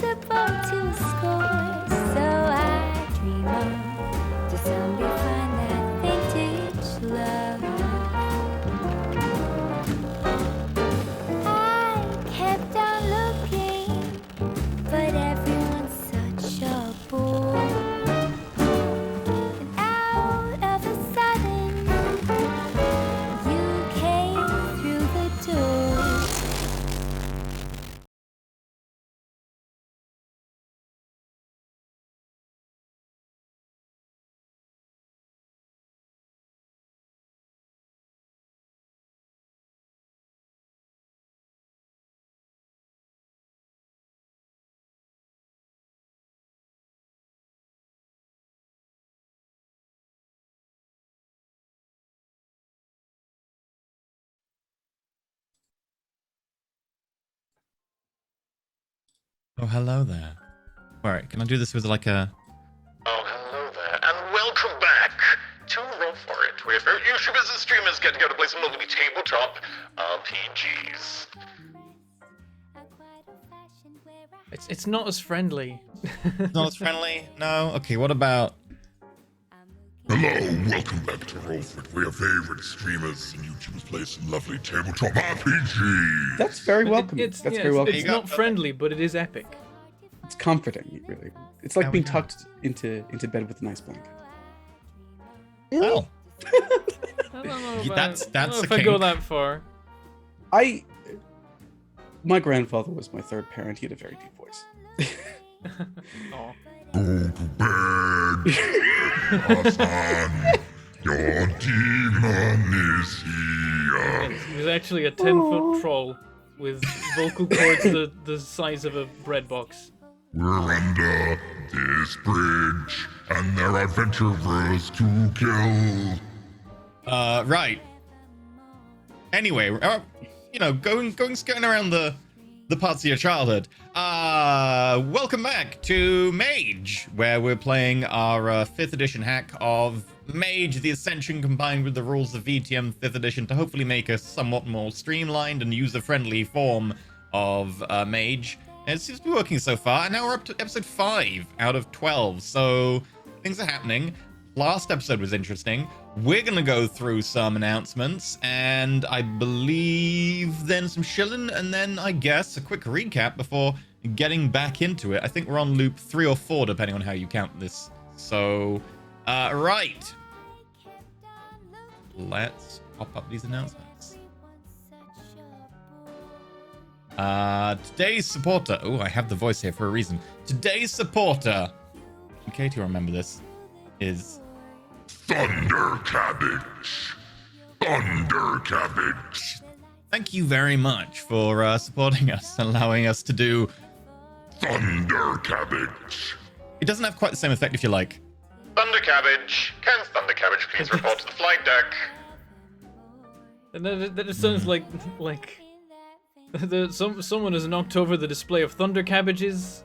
impossible to score. So I dream on to someday find that vintage love. I kept on looking, but everyone's such a bore. And out of a sudden, you came through the door. Oh, hello there. Alright, can I do this with like a... Oh, hello there, and welcome back to Roll For It, where YouTubers and streamers get together to play some lovely tabletop RPGs. It's not as friendly. Not as friendly? No? Okay, what about... Hello, welcome back to Roll For It, where your favorite streamers and YouTubers play some lovely tabletop RPGs. That's very welcome. It's That's very welcome. It's not friendly, but it is epic. It's comforting, really. It's like being tucked into bed with a nice blanket. Oh. I don't know Yeah, that's I don't know a if I go kink. that far. My grandfather was my third parent. He had a very deep voice. Oh. Go to bed, Hassan. Your demon is here. He was actually a 10-foot troll with vocal cords the size of a bread box. We're under this bridge, and there are adventurers to kill. Right. Anyway, going skirting around the parts of your childhood. Welcome back to Mage, where we're playing our 5th edition hack of Mage, the Ascension, combined with the rules of VTM 5th edition to hopefully make a somewhat more streamlined and user-friendly form of Mage. And it seems to be working so far, and now we're up to episode 5 out of 12, so things are happening. Last episode was interesting. We're going to go through some announcements, and I believe then some shilling, and then I guess a quick recap before getting back into it. I think we're on loop 3 or 4, depending on how you count this. So, right. Let's pop up these announcements. Today's supporter... Oh, I have the voice here for a reason. Today's supporter, in case you remember this, is... Thunder Cabbage. Thunder Cabbage. Thank you very much for supporting us and allowing us to do... Thunder Cabbage. It doesn't have quite the same effect if you like. Thunder Cabbage, can Thunder Cabbage please report to the flight deck? And then it sounds like someone has knocked over the display of thunder cabbages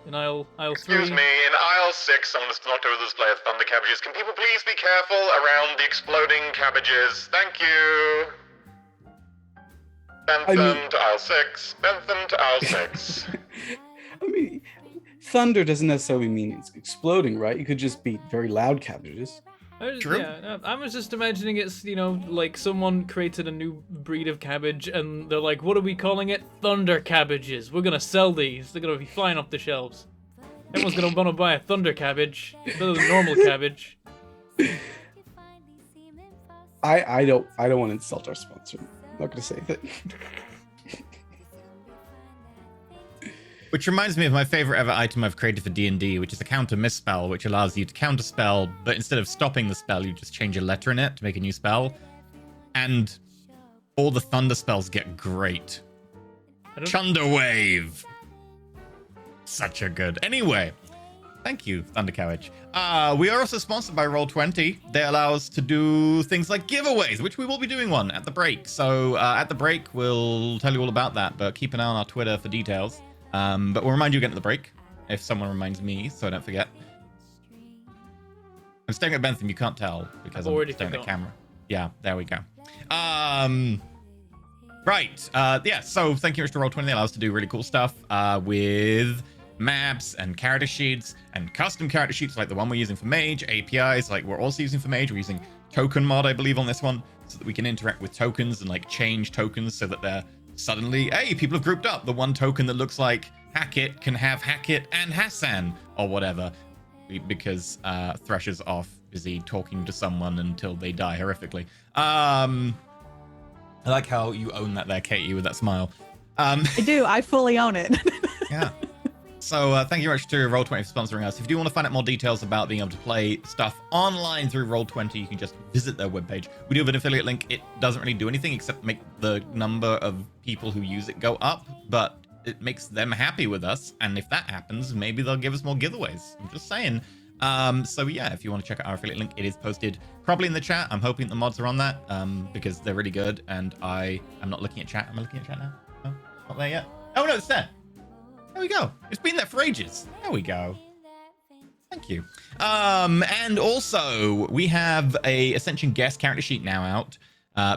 in aisle 3. Excuse me, in aisle 6, someone has knocked over the display of Thunder Cabbages. Can people please be careful around the exploding cabbages? Thank you. Bentham to aisle 6. Bentham to aisle 6. I mean, thunder doesn't necessarily mean it's exploding, right? It could just be very loud cabbages. True. Yeah, I was just imagining it's, like someone created a new breed of cabbage and they're like, what are we calling it? Thunder cabbages. We're gonna sell these. They're gonna be flying off the shelves. Everyone's gonna wanna buy a thunder cabbage rather than normal cabbage. I don't want to insult our sponsor. I'm not gonna say that. Which reminds me of my favorite ever item I've created for D&D, which is a counter misspell, which allows you to counter spell, but instead of stopping the spell, you just change a letter in it to make a new spell. And all the thunder spells get great. Chunderwave! Such a good... Anyway, thank you, Thunder Carriage. We are also sponsored by Roll20. They allow us to do things like giveaways, which we will be doing one at the break. So at the break, we'll tell you all about that, but keep an eye on our Twitter for details. But we'll remind you again at the break, if someone reminds me, so I don't forget. I'm staring at Bentham, you can't tell, because I'm staring at the camera. Yeah, there we go. Right, yeah, so thank you much to Roll20. They allow us to do really cool stuff with maps and character sheets and custom character sheets like the one we're using for Mage, APIs like we're also using for Mage. We're using token mod, I believe, on this one, so that we can interact with tokens and like change tokens so that they're suddenly, hey, people have grouped up. The one token that looks like Hackett can have Hackett and Hassan or whatever, because Thresh is off busy talking to someone until they die horrifically. I like how you own that there, Katie, with that smile. I do. I fully own it. Yeah. So thank you very much to Roll20 for sponsoring us. If you do want to find out more details about being able to play stuff online through Roll20, you can just visit their webpage. We do have an affiliate link. It doesn't really do anything except make the number of people who use it go up, but it makes them happy with us. And if that happens, maybe they'll give us more giveaways. I'm just saying. So yeah, if you want to check out our affiliate link, it is posted probably in the chat. I'm hoping the mods are on that because they're really good. And I'm not looking at chat. Am I looking at chat now? No, not there yet. Oh no, it's there. There we go. It's been there for ages. There we go. Thank you. And also we have a Ascension guest character sheet now out.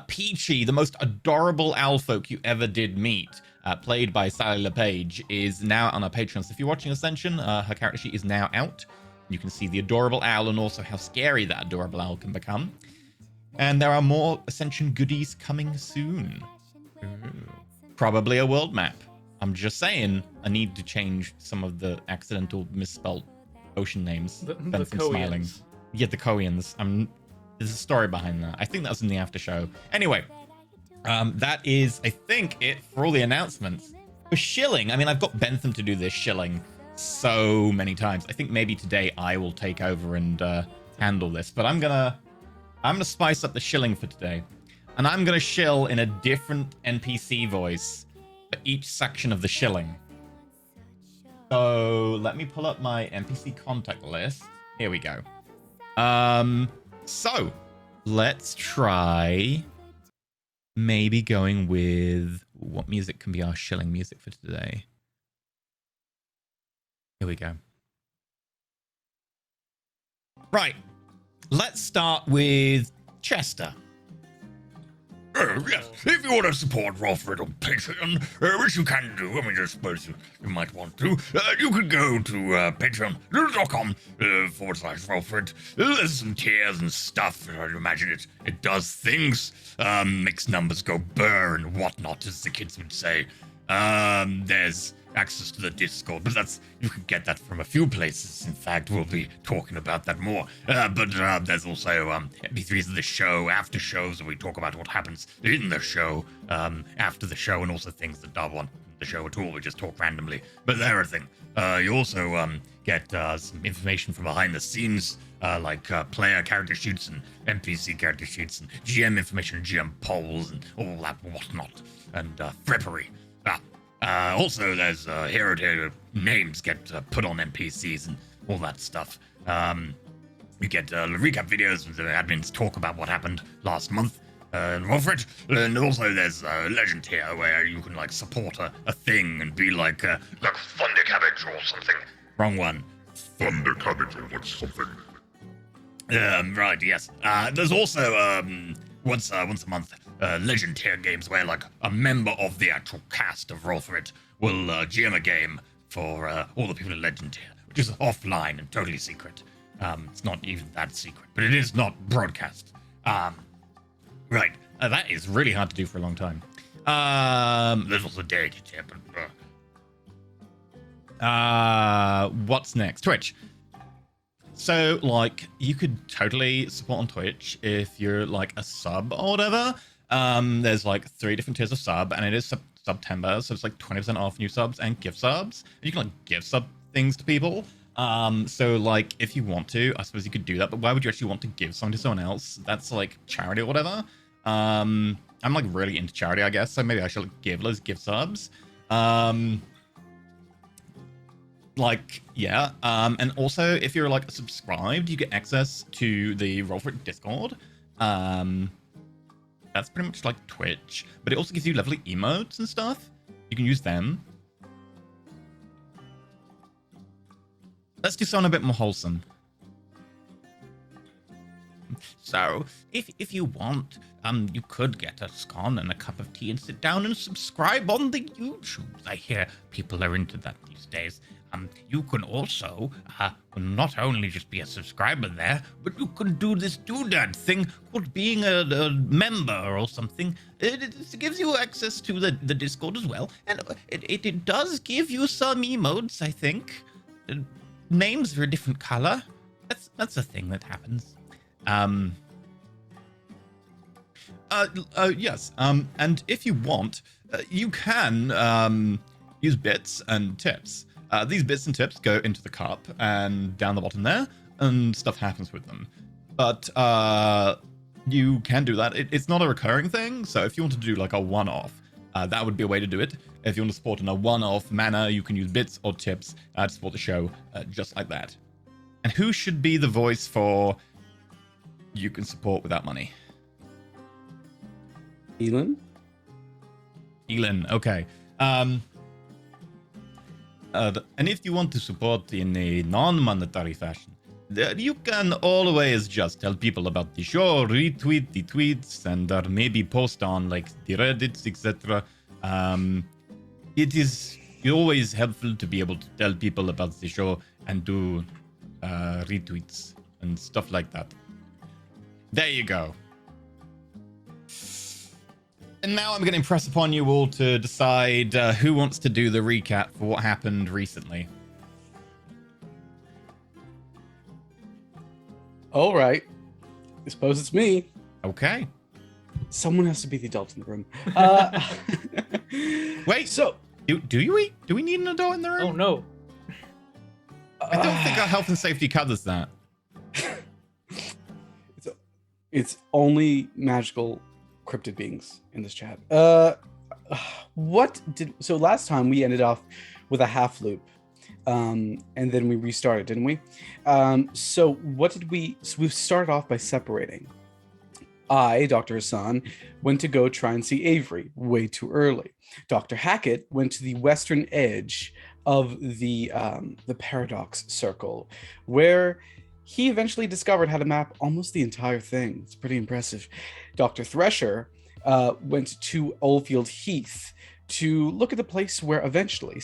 Peachy, the most adorable owl folk you ever did meet, played by Sally LePage, is now on our Patreon. So if you're watching Ascension, her character sheet is now out. You can see the adorable owl and also how scary that adorable owl can become. And there are more Ascension goodies coming soon. Probably a world map. I'm just saying, I need to change some of the accidental misspelled ocean names. The Benson smiling. Koreans. Yeah, the Koreans. There's a story behind that. I think that was in the after show. Anyway, that is, I think, it for all the announcements. For shilling, I mean, I've got Bentham to do this shilling so many times. I think maybe today I will take over and handle this. But I'm gonna spice up the shilling for today, and I'm gonna shill in a different NPC voice for each section of the shilling. So let me pull up my NPC contact list. Here we go. So let's try maybe going with what music can be our shilling music for today. Here we go. Right. Let's start with Chester. Yes, if you want to support Rolfred on Patreon, which you can do, I mean, I suppose you might want to, you could go to patreon.com/Rolfred. There's some tiers and stuff. I imagine it does things, makes numbers go burr and whatnot, as the kids would say. There's access to the Discord, but you can get that from a few places. In fact, we'll be talking about that more. But there's also MP3s of the show, after shows, where we talk about what happens in the show, after the show, and also things that aren't the show at all. We just talk randomly, but they're a thing. You also get some information from behind the scenes, like player character sheets and NPC character sheets and GM information and GM polls and all that whatnot, and frippery. Also, there's hero names get put on NPCs and all that stuff. You get recap videos with the admins talk about what happened last month in Rolfred. And also there's Legend tier where you can like support a thing and be like Thunder Cabbage or something. wrong one. Thunder Cabbage or what's something. Right, yes. There's also once a month Legend tier games where like a member of the actual cast of Rolfred will GM a game for all the people in Legend tier, which is offline and totally secret. It's not even that secret, but it is not broadcast. Right, that is really hard to do for a long time. There's also Deity tier, but what's next? Twitch. So, like, you could totally support on Twitch if you're, like, a sub or whatever. There's, like, 3 different tiers of sub, and it is September, so it's, like, 20% off new subs and gift subs. You can, like, gift sub things to people. So, like, if you want to, I suppose you could do that, but why would you actually want to give something to someone else? That's, like, charity or whatever. I'm, like, really into charity, I guess, so maybe I should, like, give loads of gift subs. Like, yeah, and also if you're like subscribed, you get access to the Roll4It Discord. That's pretty much like Twitch, but it also gives you lovely emotes and stuff. You can use them. Let's do something a bit more wholesome. So, if you want, you could get a scone and a cup of tea and sit down and subscribe on the YouTubes. I hear people are into that these days. You can also not only just be a subscriber there, but you can do this doodad thing called being a member or something. It gives you access to the Discord as well, and it does give you some emotes, I think. Names for a different color. That's a thing that happens. Yes. And if you want, you can use bits and tips. These bits and tips go into the cup and down the bottom there, and stuff happens with them. But you can do that. It's not a recurring thing, so if you want to do like a one-off, that would be a way to do it. If you want to support in a one-off manner, you can use bits or tips to support the show just like that. And who should be the voice for you can support without money? Elon? Elon, okay. And if you want to support in a non-monetary fashion, you can always just tell people about the show, retweet the tweets, and maybe post on like the Reddits, etc. It is always helpful to be able to tell people about the show and do retweets and stuff like that. There you go. And now I'm going to impress upon you all to decide who wants to do the recap for what happened recently. All right. I suppose it's me. Okay. Someone has to be the adult in the room. Wait, So, do we need an adult in the room? Oh no. I don't think our health and safety covers that. it's only magical cryptid beings in this chat. So last time we ended off with a half loop, and then we restarted, didn't we? So we started off by separating. I, Dr. Hassan, went to go try and see Avery way too early. Dr. Hackett went to the western edge of the paradox circle, where he eventually discovered how to map almost the entire thing. It's pretty impressive. Dr. Thresher went to Oldfield Heath to look at the place where eventually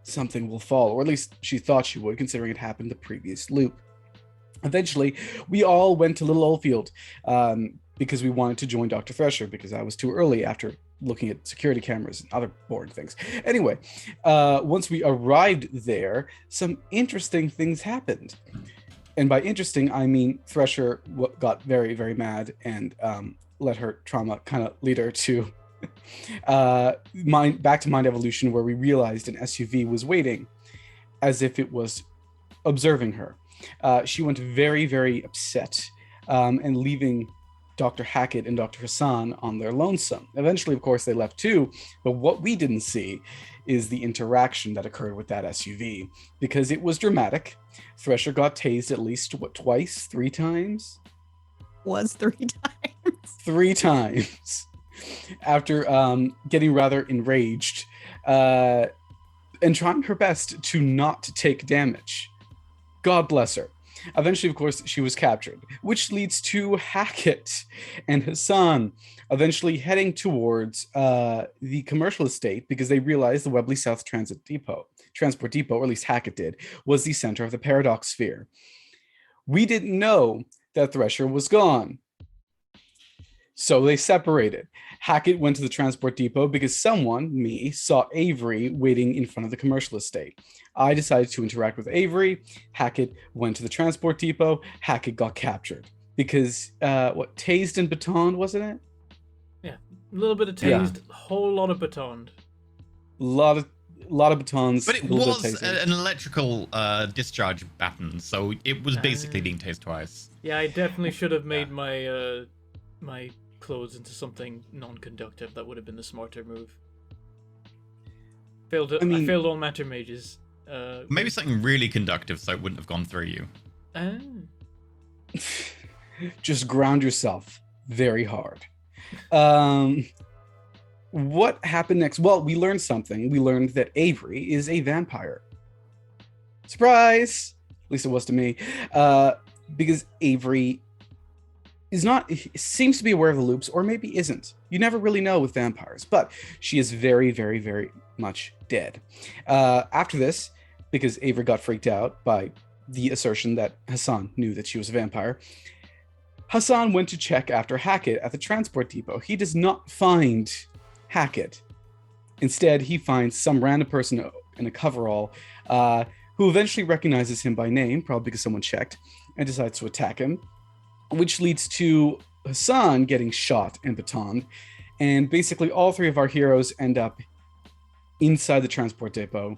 something will fall, or at least she thought she would, considering it happened the previous loop. Eventually, we all went to Little Oldfield because we wanted to join Dr. Thresher, because I was too early after looking at security cameras and other boring things. Anyway, once we arrived there, some interesting things happened. And by interesting, I mean Thresher got very, very mad and let her trauma kind of lead her to back to Mind Evolution, where we realized an SUV was waiting as if it was observing her. She went very, very upset and leaving Dr. Hackett and Dr. Hassan on their lonesome. Eventually, of course, they left too, but what we didn't see is the interaction that occurred with that SUV, because it was dramatic. Thresher got tased at least, twice? 3 times? Was 3 times. 3 times. After getting rather enraged and trying her best to not take damage. God bless her. Eventually, of course, she was captured, which leads to Hackett and Hassan eventually heading towards the commercial estate, because they realized the Webley South Transport Depot, or at least Hackett did, was the center of the paradox sphere. We didn't know that Thresher was gone, so they separated. Hackett went to the transport depot because me, saw Avery waiting in front of the commercial estate. I decided to interact with Avery. Hackett went to the transport depot. Hackett got captured because, tased and batoned, wasn't it? Yeah, a little bit of tased, a whole lot of batoned. lot of batons. But it was an electrical discharge baton, so it was basically being tased twice. Yeah, I definitely should have made my my clothes into something non-conductive. That would have been the smarter move. I failed all matter mages. Maybe something really conductive, so it wouldn't have gone through you. Just ground yourself very hard. What happened next? Well, we learned something. We learned that Avery is a vampire. Surprise! At least it was to me. Because Avery seems to be aware of the loops, or maybe isn't. You never really know with vampires, but she is very, very, very much dead. After this, because Avery got freaked out by the assertion that Hassan knew that she was a vampire, Hassan went to check after Hackett at the transport depot. He does not find Hackett. Instead, he finds some random person in a coverall who eventually recognizes him by name, probably because someone checked, and decides to attack him, which leads to Hassan getting shot and batoned. And basically, all three of our heroes end up inside the transport depot,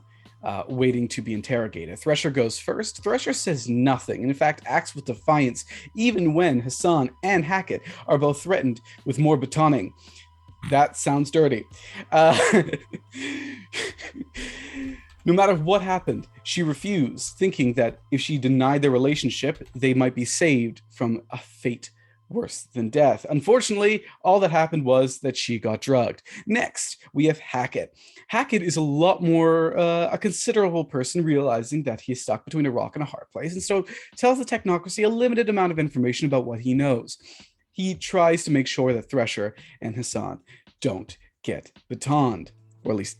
waiting to be interrogated. Thresher goes first. Thresher says nothing, and in fact acts with defiance, even when Hassan and Hackett are both threatened with more batoning. That sounds dirty. No matter what happened, she refused, thinking that if she denied their relationship, they might be saved from a fate worse than death. Unfortunately, all that happened was that she got drugged. Next, we have Hackett. Hackett is a lot more a considerable person, realizing that he's stuck between a rock and a hard place, and so tells the Technocracy a limited amount of information about what he knows. He tries to make sure that Thresher and Hassan don't get batoned, or at least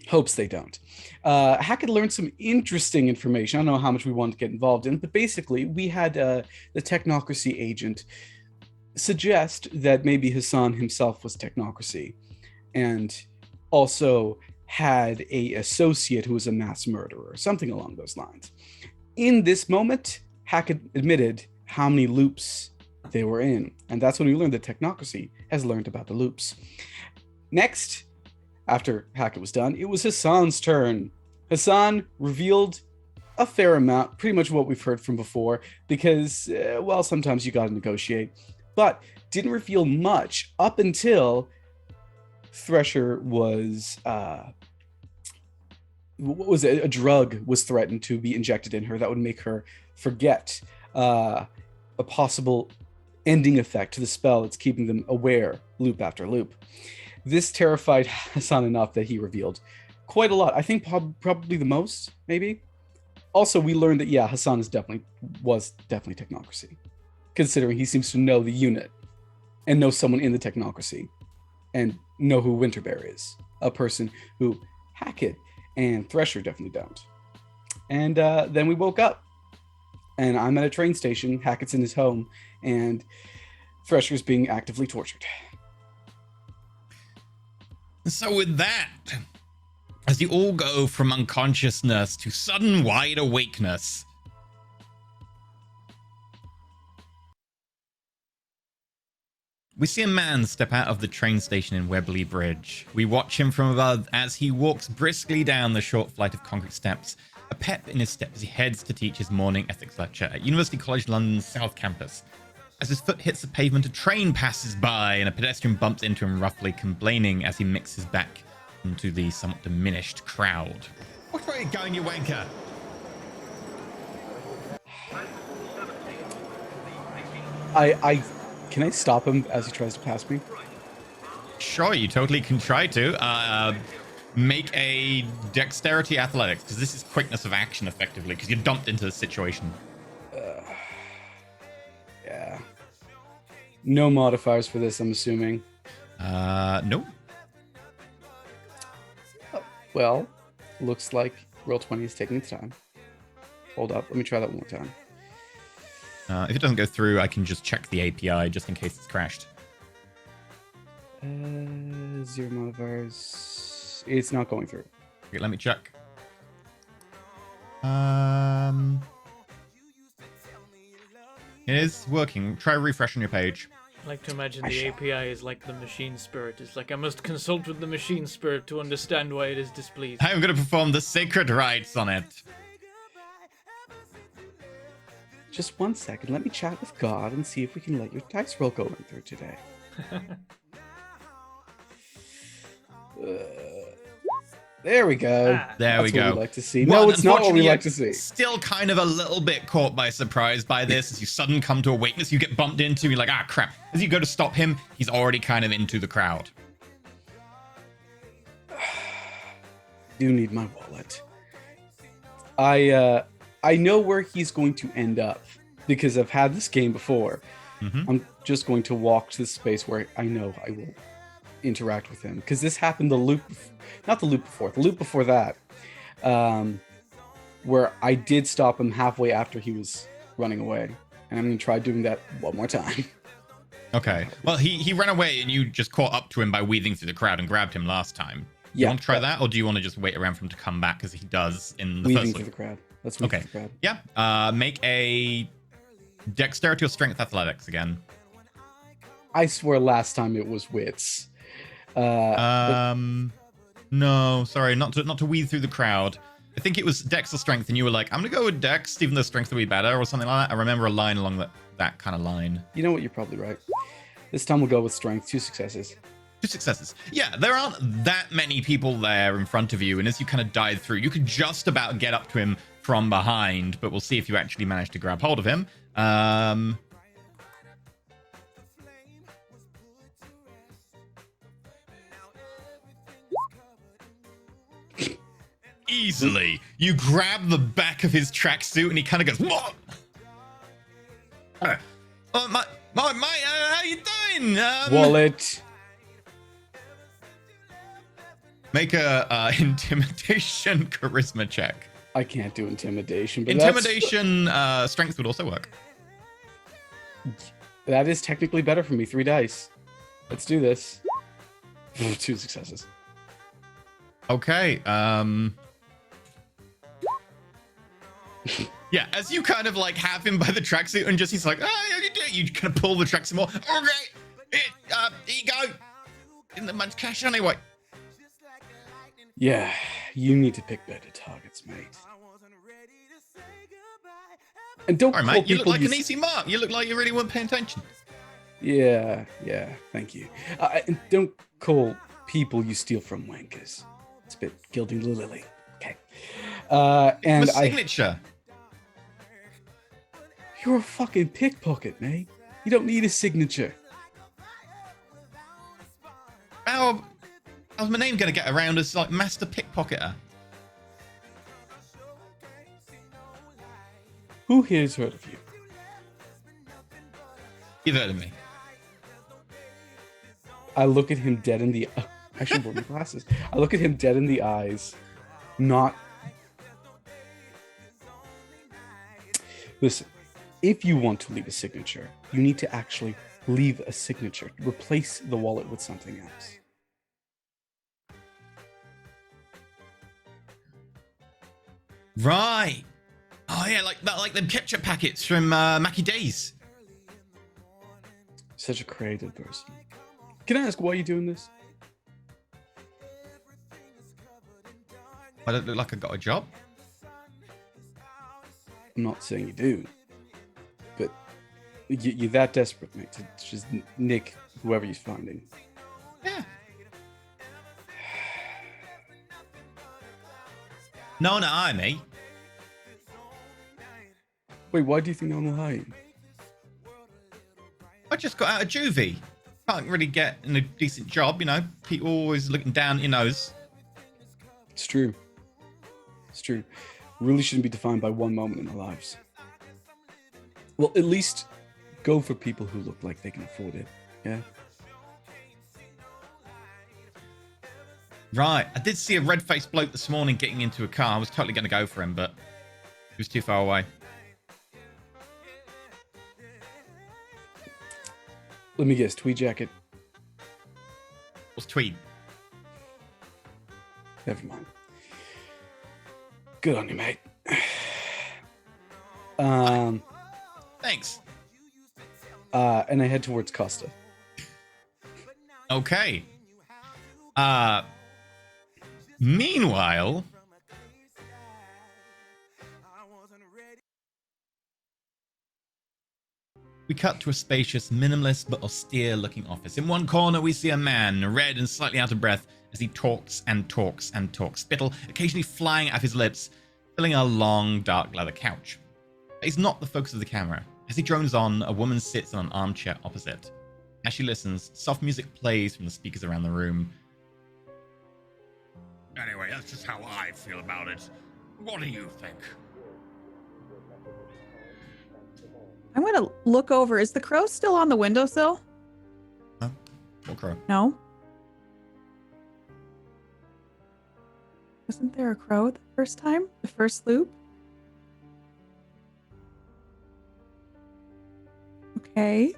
hopes they don't. Hackett learned some interesting information. I don't know how much we want to get involved in, but basically we had the Technocracy agent suggest that maybe Hassan himself was Technocracy, and also had a associate who was a mass murderer, something along those lines. In this moment, Hackett admitted how many loops they were in, and that's when we learned that Technocracy has learned about the loops. Next, after Hackett was done, it was Hassan's turn. Hassan revealed a fair amount, pretty much what we've heard from before, because, well, sometimes you gotta negotiate, but didn't reveal much up until Thresher was, what was it? A drug was threatened to be injected in her that would make her forget a possible ending effect to the spell that's keeping them aware loop after loop. This terrified Hassan enough that he revealed quite a lot. I think probably the most, maybe. Also, we learned that, yeah, Hassan was definitely Technocracy, considering he seems to know the unit and know someone in the Technocracy and know who Winterbear is, a person who Hackett and Thresher definitely don't. And then we woke up, and I'm at a train station, Hackett's in his home, and Thresher's being actively tortured. So with that, as you all go from unconsciousness to sudden wide awakeness, we see a man step out of the train station in Webley Bridge. We watch him from above as he walks briskly down the short flight of concrete steps, a pep in his step as he heads to teach his morning ethics lecture at University College London's South Campus. As his foot hits the pavement, a train passes by and a pedestrian bumps into him roughly, complaining as he mixes back into the somewhat diminished crowd. Which way are you going, you wanker? Can I stop him as he tries to pass me? Sure, you totally can try to. Make a dexterity athletics, because this is quickness of action, effectively, because you're dumped into the situation. Yeah. No modifiers for this, I'm assuming. No. Oh, well, looks like Roll20 is taking its time. Hold up, let me try that one more time. If it doesn't go through, I can just check the API just in case it's crashed. Zero modifiers. It's not going through. Okay, let me check. It is working. Try refreshing your page. I like to imagine the API is like the machine spirit. It's like I must consult with the machine spirit to understand why it is displeased. I'm going to perform the sacred rites on it. Just 1 second. Let me chat with God and see if we can let your dice roll go in through today. There we go. There we go. What we like to see. Well, No, it's not what we unfortunately, like to see. Still kind of a little bit caught by surprise by this. As you suddenly come to awakeness, you get bumped into, you're like, ah, crap. As you go to stop him, he's already kind of into the crowd. Do need my wallet. I know where he's going to end up because I've had this game before. Mhm. I'm just going to walk to the space where I know I will interact with him, because this happened the loop before that, where I did stop him halfway after he was running away, and I'm going to try doing that one more time. Okay. Well, he ran away and you just caught up to him by weaving through the crowd and grabbed him last time. Do you Yeah, want to try yeah. that, or do you want to just wait around for him to come back as he does in the Weaving first through loop? the crowd. Let's weave Okay. through the crowd. Yeah. Make a dexterity or strength athletics again. I swear last time it was wits. But No, sorry, not to weave through the crowd. I think it was dex or strength, and you were like, I'm gonna go with dex, even though strength will be better, or something like that. I remember a line along that kind of line. you know what? You're probably right. This time we'll go with strength. 2 successes. 2 successes. Yeah, there aren't that many people there in front of you, and as you kind of dive through, you could just about get up to him from behind, but we'll see if you actually manage to grab hold of him. Easily. You grab the back of his tracksuit and he kind of goes, what? Oh, my, how you doing? Wallet. Make a intimidation charisma check. I can't do intimidation, but Intimidation strength would also work. that is technically better for me. 3 dice. Let's do this. 2 successes. Okay. Yeah, as you kind of like have him by the tracksuit and just he's like, oh, yeah, you kind of pull the tracksuit more. Okay, here you go. In the month's cash anyway. Yeah, you need to pick better targets, mate. And don't All right, call mate. You look people like an easy mark. You look like you really weren't paying attention. Yeah, thank you. And don't call people you steal from wankers. It's a bit gilding the lily. Okay. And My signature. You're a fucking pickpocket, mate. You don't need a signature. How's my name going to get around as like master pickpocketer? Who here's heard of you? You've heard of me. I look at him dead in the. I should wear my glasses. I look at him dead in the eyes. Not. Listen, if you want to leave a signature, you need to actually leave a signature. Replace the wallet with something else. Right. Oh yeah, like them ketchup packets from Mackie Days. Such a creative person. Can I ask why you're doing this? I don't look like I got a job. I'm not saying you do, but you're that desperate, mate, to just nick whoever you're finding. Yeah. No, mate. Wait, why do you think no one will hire you? I just got out of juvie. Can't really get in a decent job, you know. People always looking down your nose. It's true. It's true. Really shouldn't be defined by one moment in our lives. Well, at least go for people who look like they can afford it. Yeah. Right. I did see a red-faced bloke this morning getting into a car. I was totally going to go for him, but he was too far away. Let me guess, tweed jacket. What's tweed? Never mind. Good on you, mate. Thanks. And I head towards Costa. Okay. Meanwhile, we cut to a spacious, minimalist but austere-looking office. In one corner, we see a man, red and slightly out of breath, as he talks and talks and talks, spittle occasionally flying out of his lips, filling a long, dark leather couch. But he's not the focus of the camera. As he drones on, a woman sits on an armchair opposite. As she listens, soft music plays from the speakers around the room. Anyway, that's just how I feel about it. What do you think? I'm gonna look over. Is the crow still on the windowsill? What crow? No. Wasn't there a crow the first time? The first loop? Okay.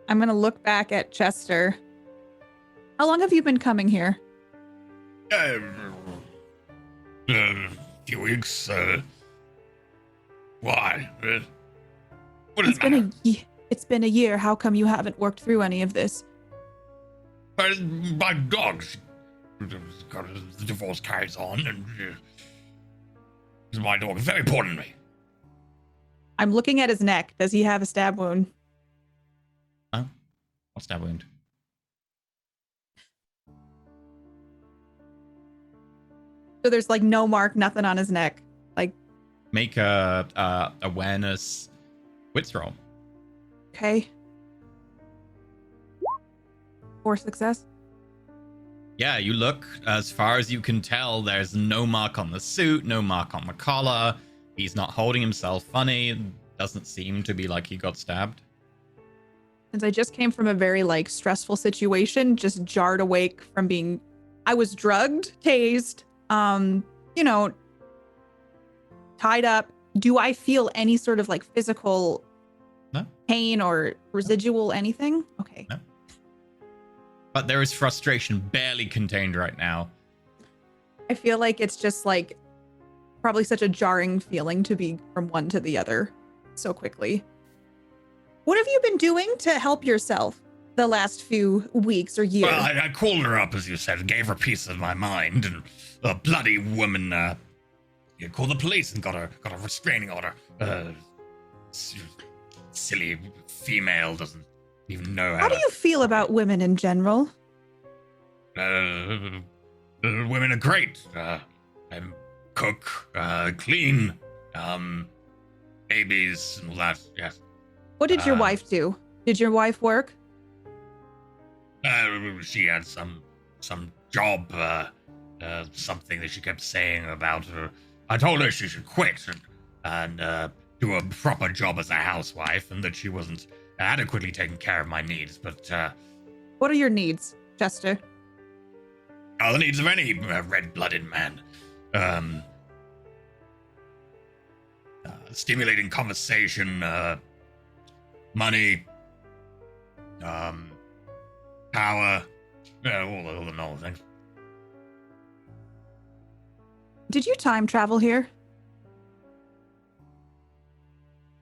I'm gonna look back at Chester. How long have you been coming here? Few weeks. Why? What does It's it matter? it's been a year. How come you haven't worked through any of this? My dog. The divorce carries on, and my dog is very important to me. I'm looking at his neck. Does he have a stab wound? Huh? What's that wound? So there's like no mark, nothing on his neck. Like, Make a awareness wits roll. okay. 4 success. Yeah, you look, as far as you can tell, there's no mark on the suit, no mark on the collar. He's not holding himself funny. Doesn't seem to be like he got stabbed. Since I just came from a very like stressful situation, just jarred awake from being, I was drugged, tased, you know, tied up. Do I feel any sort of like physical No. pain or residual anything? Okay. No. But there is frustration barely contained right now. I feel like it's just like probably such a jarring feeling to be from one to the other so quickly. What have you been doing to help yourself the last few weeks or years? Well, I called her up, as you said, gave her a piece of my mind, and a bloody woman called the police and got a restraining order. Silly female doesn't even know How do you feel about women in general? Women are great. I cook, clean, babies and all that. Yes. What did your wife do? Did your wife work? She had some job, something that she kept saying about her. I told her she should quit and do a proper job as a housewife, and that she wasn't adequately taking care of my needs. But What are your needs, Chester? the needs of any red-blooded man. Stimulating conversation, money, power, all the normal things. Did you time travel here?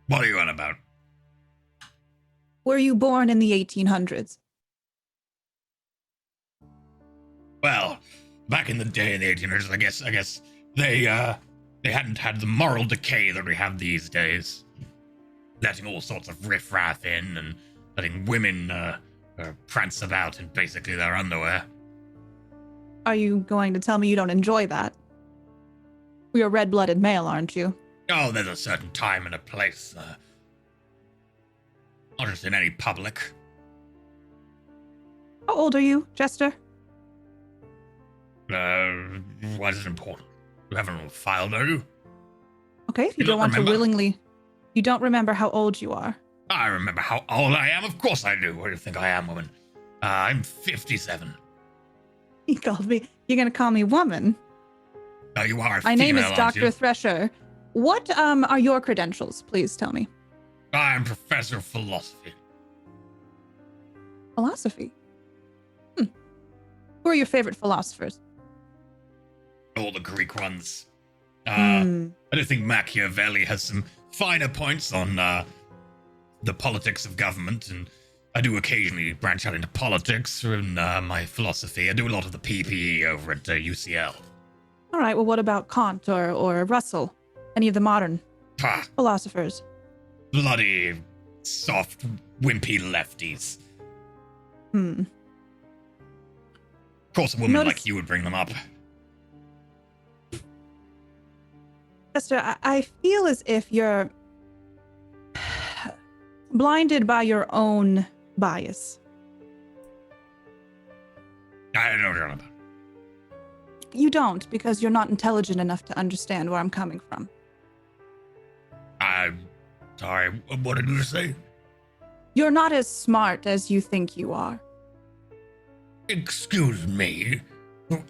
What are you on about? Were you born in the 1800s? Well, back in the day in the 1800s, I guess they hadn't had the moral decay that we have these days. Letting all sorts of riffraff in and letting women prance about in basically their underwear. Are you going to tell me you don't enjoy that? You're a red-blooded male, aren't you? Oh, there's a certain time and a place. Not just in any public. How old are you, Chester? Why is it important? You haven't filed, are you? Okay, if you You don't don't want remember? to willingly... You don't remember how old you are. I remember how old I am. Of course I do. What do you think I am, woman? I'm 57. He called me... You're going to call me woman? Oh, you are a My female, name is aren't Dr. you? Thresher. What are your credentials? Please tell me. I am professor of philosophy. Philosophy. Who are your favorite philosophers? All the Greek ones. Hmm. I do think Machiavelli has some finer points on the politics of government, and I do occasionally branch out into politics in my philosophy. I do a lot of the PPE over at UCL. All right, well, what about Kant or Russell? Any of the modern Pah, philosophers? bloody, soft, wimpy lefties. Hmm. Of course, a woman Notice- like you would bring them up. Chester, I feel as if you're blinded by your own bias. I don't know what you're on about. You don't, because you're not intelligent enough to understand where I'm coming from. I'm Sorry, what did you say? You're not as smart as you think you are. Excuse me.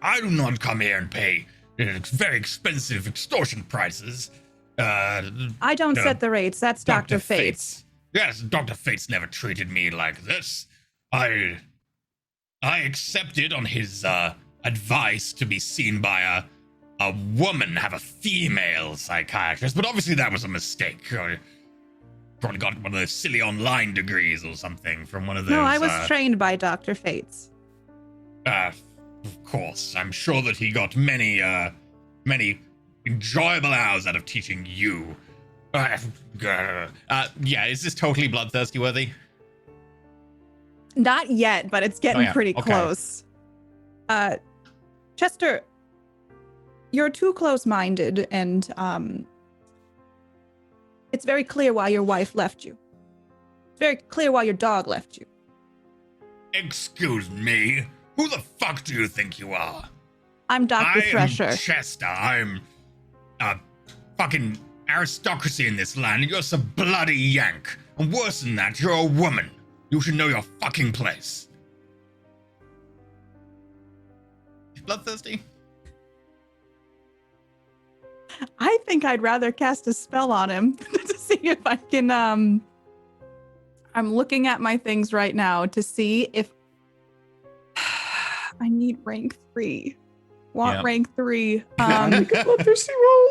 I do not come here and pay very expensive extortion prices. I don't set the rates. That's Dr. Fates. Yes, Dr. Fates never treated me like this. I accepted on his advice to be seen by a woman, have a female psychiatrist, but obviously that was a mistake. I probably got one of those silly online degrees or something from one of those. No, I was trained by Dr. Fates. Of course, I'm sure that he got many enjoyable hours out of teaching you. Yeah, is this totally bloodthirsty worthy? Not yet, but it's getting pretty okay. close. Chester, you're too close-minded, and it's very clear why your wife left you. It's very clear why your dog left you. Excuse me? Who the fuck do you think you are? I'm Dr. Thresher. I'm Chester. I'm a fucking aristocracy in this land. You're some bloody yank. And worse than that, you're a woman. You should know your fucking place. He's bloodthirsty? I think I'd rather cast a spell on him to see if I can. I'm looking at my things right now to see if I need rank 3. Rank 3. Bloodthirsty roll.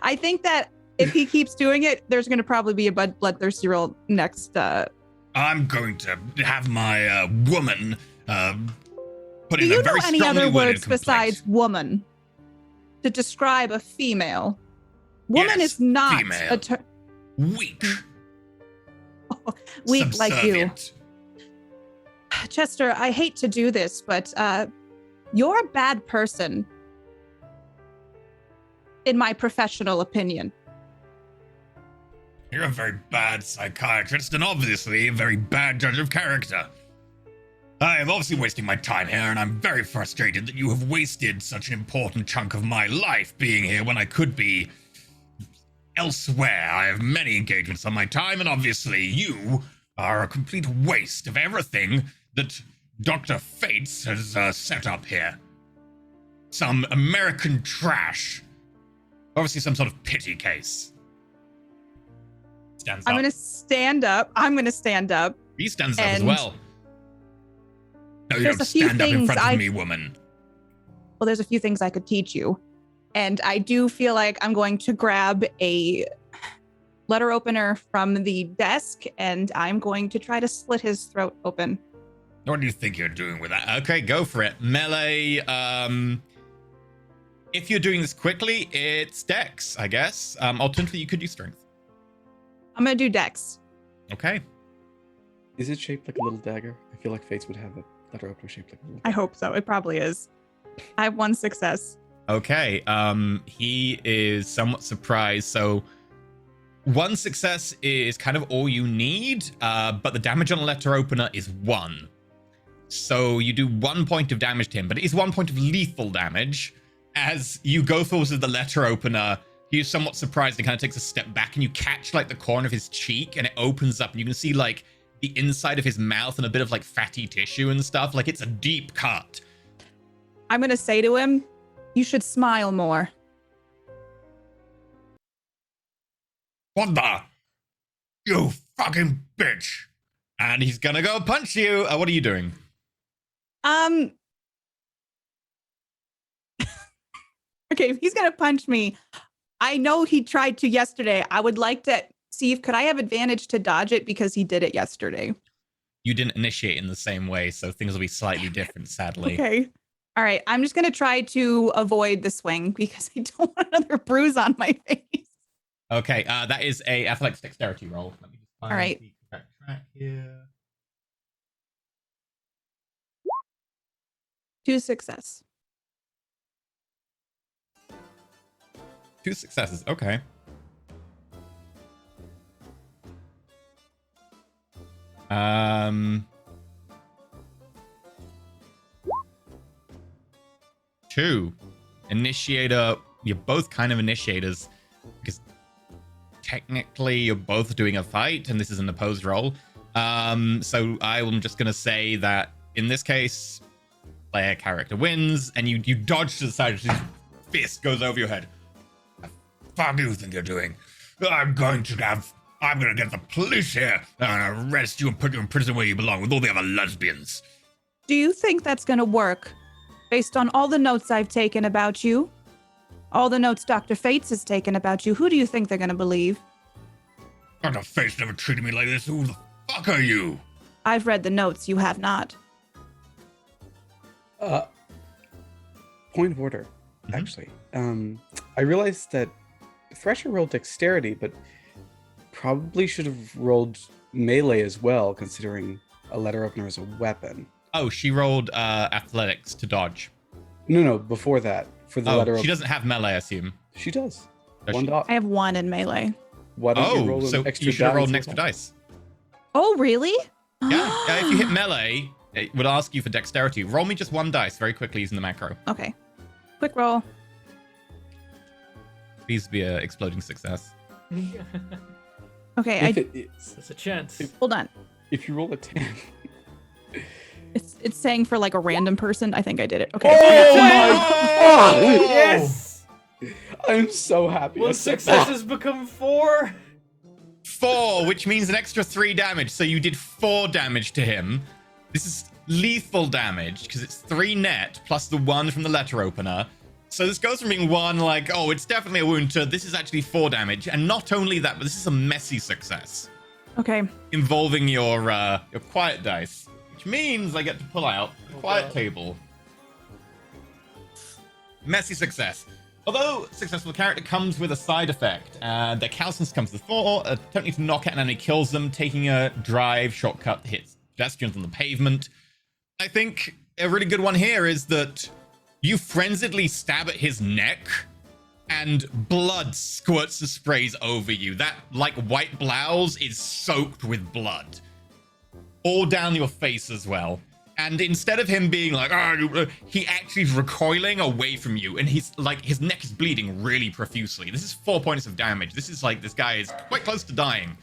I think that if he keeps doing it, there's going to probably be a bloodthirsty roll next. I'm going to have my woman put Do in a you know very any strongly other worded words complaint. besides woman to describe a female? Woman Yes, is not female. a term. Weak. Weak like you. Subservient. Chester, I hate to do this, but you're a bad person, in my professional opinion. You're a very bad psychiatrist and obviously a very bad judge of character. I am obviously wasting my time here, and I'm very frustrated that you have wasted such an important chunk of my life being here when I could be elsewhere. I have many engagements on my time, and obviously you are a complete waste of everything that Dr. Fates has set up here. Some American trash. Obviously some sort of pity case. Stands I'm up. going to stand up. He stands up as and- well. No, you There's don't a few stand up in things front I- of me, woman. Well, there's a few things I could teach you. And I do feel like I'm going to grab a letter opener from the desk, and I'm going to try to slit his throat open. What do you think you're doing with that? Okay, go for it. Melee, if you're doing this quickly, it's Dex, I guess. Alternatively, you could do Strength. I'm going to do Dex. Okay. Is it shaped like a little dagger? I feel like Fates would have a letter opener shaped like a little I dagger. hope so. It probably is. I have 1 success. Okay, he is somewhat surprised. So 1 success is kind of all you need, but the damage on a letter opener is 1. So you do 1 point of damage to him, but it is 1 point of lethal damage. As you go towards the letter opener, he is somewhat surprised and kind of takes a step back, and you catch like the corner of his cheek, and it opens up, and you can see like the inside of his mouth and a bit of like fatty tissue and stuff. Like it's a deep cut. I'm going to say to him, you should smile more. What the? You fucking bitch. And he's gonna go punch you. What are you doing? Okay, if he's going to punch me, I know he tried to yesterday. I would like to see if could I have advantage to dodge it because he did it yesterday. You didn't initiate in the same way, so things will be slightly different, sadly. Okay. All right. I'm just going to try to avoid the swing because I don't want another bruise on my face. Okay, that is a athletics dexterity roll. Let me just find All right. the correct track here. 2 success. 2 successes. Okay. Two. Initiator. You're both kind of initiators because technically you're both doing a fight, and this is an opposed roll. So I'm just gonna say that in this case, player character wins, and you dodge to the side, his fist goes over your head. What the fuck do you think you're doing? I'm gonna get the police here and arrest you and put you in prison where you belong with all the other lesbians. Do you think that's gonna work? Based on all the notes I've taken about you, all the notes Dr. Fates has taken about you, who do you think they're gonna believe? Dr. Fates never treated me like this. Who the fuck are you? I've read the notes, you have not. Point of order, actually. I realized that Thresher rolled dexterity, but probably should have rolled melee as well, considering a letter opener is a weapon. Oh, she rolled athletics to dodge. No, before that. For the letter she doesn't have melee, I assume. She does. Does One she? dot. I have 1 in melee. Why don't you roll so an extra you should have rolled an dice extra as well? dice. Oh, really? Yeah, if you hit melee, it would ask you for dexterity. Roll me just 1 dice very quickly using the macro. Okay. Quick roll. Please be an exploding success. Okay, There's a chance. hold on. If you roll a 10. It's saying for like a random person. I think I did it. Okay. Oh my god! Yes! I'm so happy. Will I said successes become 4? 4, which means an extra 3 damage. So you did 4 damage to him. This is lethal damage because it's 3 net plus the 1 from the letter opener. So this goes from being 1, like, oh, it's definitely a wound, to this is actually 4 damage. And not only that, but this is a messy success Okay. involving your quiet dice, which means I get to pull out the quiet God. table. Messy success. Although successful character comes with a side effect, their callousness comes to the fore, attempting to knock out an enemy kills them, taking a drive shortcut hits pedestrians on the pavement. I think a really good one here is that you frenziedly stab at his neck and blood squirts and sprays over you. That, like, white blouse is soaked with blood. All down your face as well. And instead of him being like, he actually is recoiling away from you, and he's like, his neck is bleeding really profusely. This is 4 points of damage. This is like, this guy is quite close to dying.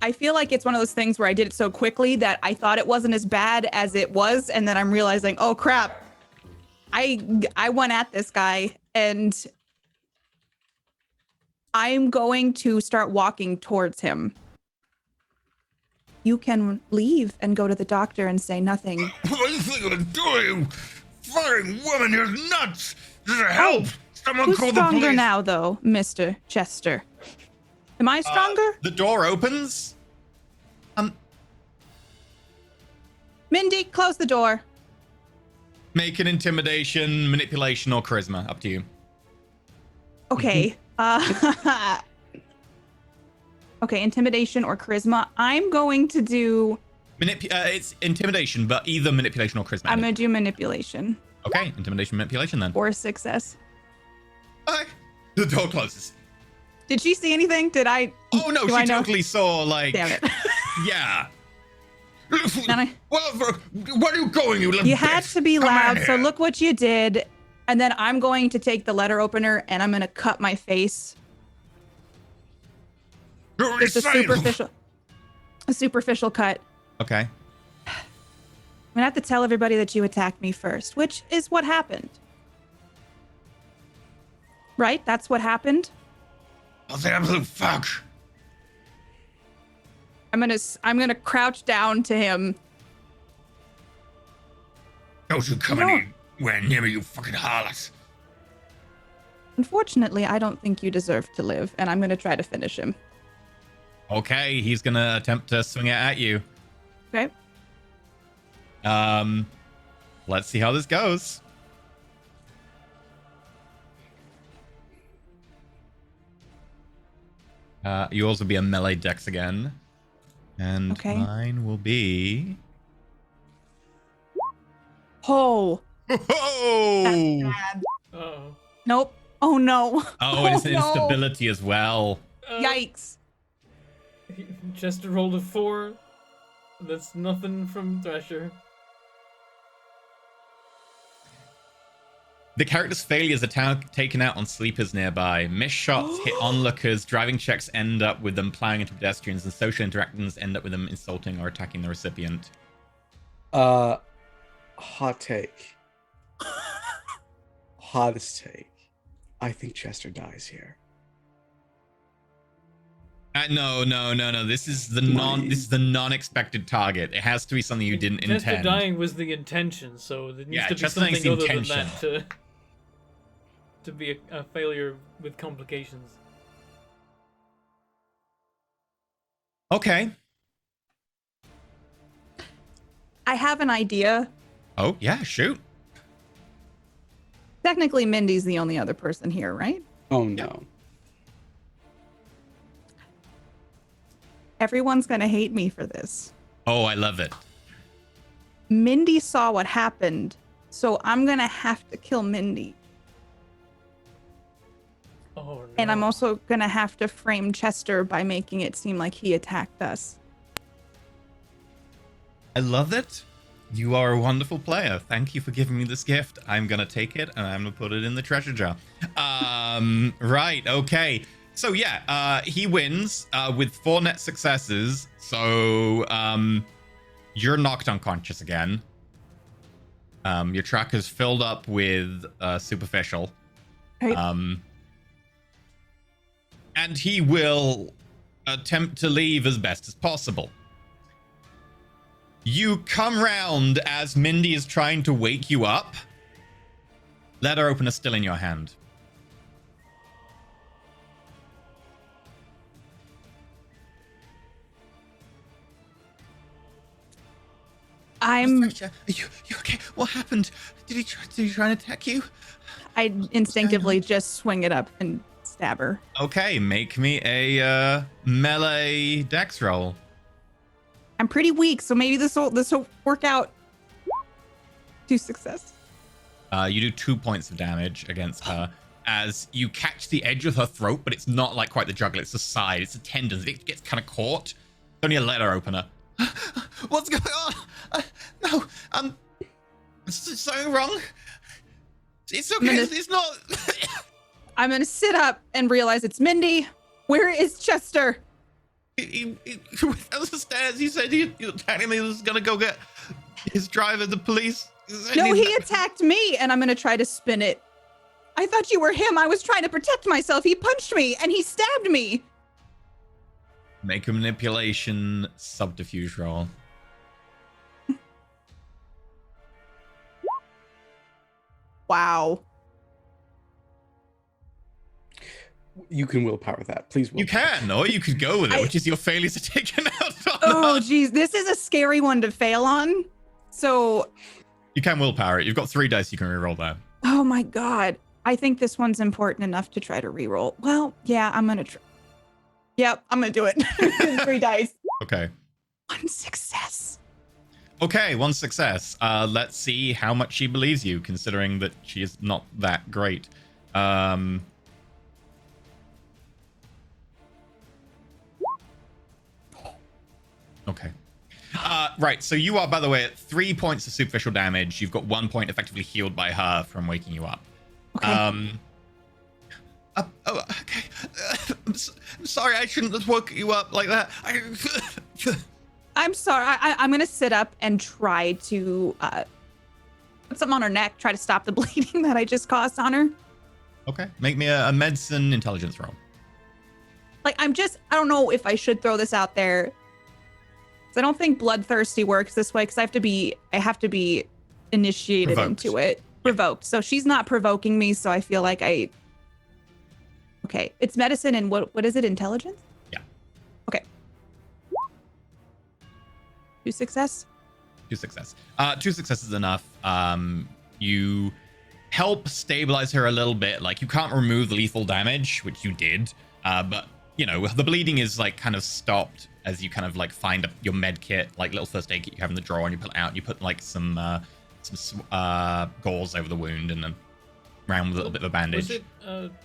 I feel like it's one of those things where I did it so quickly that I thought it wasn't as bad as it was, and then I'm realizing, oh crap, I went at this guy, and I'm going to start walking towards him. You can leave and go to the doctor and say nothing. What do you think you're doing? Fucking woman, you're nuts! Help! Someone Who's call the stronger police! now, though, Mr. Chester? Am I stronger? The door opens. Mindy, close the door. Make an intimidation, manipulation, or charisma. Up to you. Okay. Okay, intimidation or charisma. I'm going to do. It's intimidation, but either manipulation or charisma. I'm going to do manipulation Okay, intimidation, manipulation then. or success. Okay. The door closes. Did she see anything? Did I? Oh no, Do I she know? totally saw, like, Damn it. yeah. Then I- Well, where are you going, you little You had bitch? to be Come loud, on so here. look what you did. And then I'm going to take the letter opener and I'm going to cut my face. You're Just insane. a superficial cut. Okay. I'm gonna have to tell everybody that you attacked me first, which is what happened. Right? That's what happened. What the absolute fuck? I'm gonna crouch down to him. Don't you come No. anywhere near me, you fucking harlot. Unfortunately, I don't think you deserve to live, and I'm gonna try to finish him. Okay, he's gonna attempt to swing it at you. Okay. Let's see how this goes. Yours will be a melee dex again. And Okay. mine will be... Oh. Oh! Oh. Nope. Oh no. Oh, and it's an no. instability as well. Yikes. Chester rolled a 4. That's nothing from Thresher. The character's failures are taken out on sleepers nearby. Missed shots hit onlookers. Driving checks end up with them plowing into pedestrians, and social interactions end up with them insulting or attacking the recipient. Hot take. Hottest take. I think Chester dies here. No. This is the non-expected target. It has to be something you didn't Chester intend. dying was the intention, so there needs Yeah, to be Chester something dying's the other intention. than that to be a failure with complications. Okay. I have an idea. Oh yeah, shoot. Technically, Mindy's the only other person here, right? Oh no. Everyone's gonna hate me for this. Oh, I love it. Mindy saw what happened, so I'm gonna have to kill Mindy. Oh no. And I'm also gonna have to frame Chester by making it seem like he attacked us. I love it. You are a wonderful player. Thank you for giving me this gift. I'm gonna take it and I'm gonna put it in the treasure jar. Right, okay. So yeah, he wins with 4 net successes. So you're knocked unconscious again. Your tracker's filled up with superficial. Right. And he will attempt to leave as best as possible. You come round as Mindy is trying to wake you up. Letter opener still in your hand. I'm. Are you okay? What happened? Did he try and attack you? I instinctively just swing it up and stab her. Okay, make me a melee dex roll. I'm pretty weak, so maybe this will work out. 2 success. You do 2 points of damage against her as you catch the edge of her throat, but it's not like quite the jugular, it's the side, it's the tendons. It gets kind of caught. It's only a letter opener. What's going on? No, is something wrong? It's okay, it's not. I'm gonna sit up and realize it's Mindy. Where is Chester? He went down the stairs. He said he technically was gonna go get his driver, the police. No, he attacked me, and I'm gonna try to spin it. I thought you were him. I was trying to protect myself. He punched me, and he stabbed me. Make a manipulation subterfuge roll. Wow. You can willpower that, please. You can, or you could go with it, which is your failures are taken out. Oh, geez, this is a scary one to fail on. So, You can willpower it. You've got 3 dice you can reroll that. oh my god, I think this one's important enough to try to reroll. Well, yeah, I'm gonna try. Yep, I'm gonna do it. 3 dice. Okay. 1 success. Okay, 1 success. Let's see how much she believes you, considering that she is not that great. Okay. Right, so you are, by the way, at 3 points of superficial damage. You've got 1 point effectively healed by her from waking you up. Okay. Okay. I'm sorry, I shouldn't have woke you up like that. I'm sorry. I'm gonna sit up and try to put something on her neck, try to stop the bleeding that I just caused on her. Okay, make me a medicine intelligence roll. Like, I don't know if I should throw this out there. 'Cause I don't think bloodthirsty works this way, because I have to be initiated Provoked. into it. Provoked. So she's not provoking me, so I feel like okay. It's medicine and what is it? Intelligence? Yeah. Okay. 2 success. 2 success. 2 successes is enough. You help stabilize her a little bit. Like, you can't remove the lethal damage, which you did. But, you know, the bleeding is, like, kind of stopped as you kind of, like, find your med kit, like, little first aid kit you have in the drawer, and you pull it out, and you put, like, some gauze over the wound, and then round with a little bit of a bandage.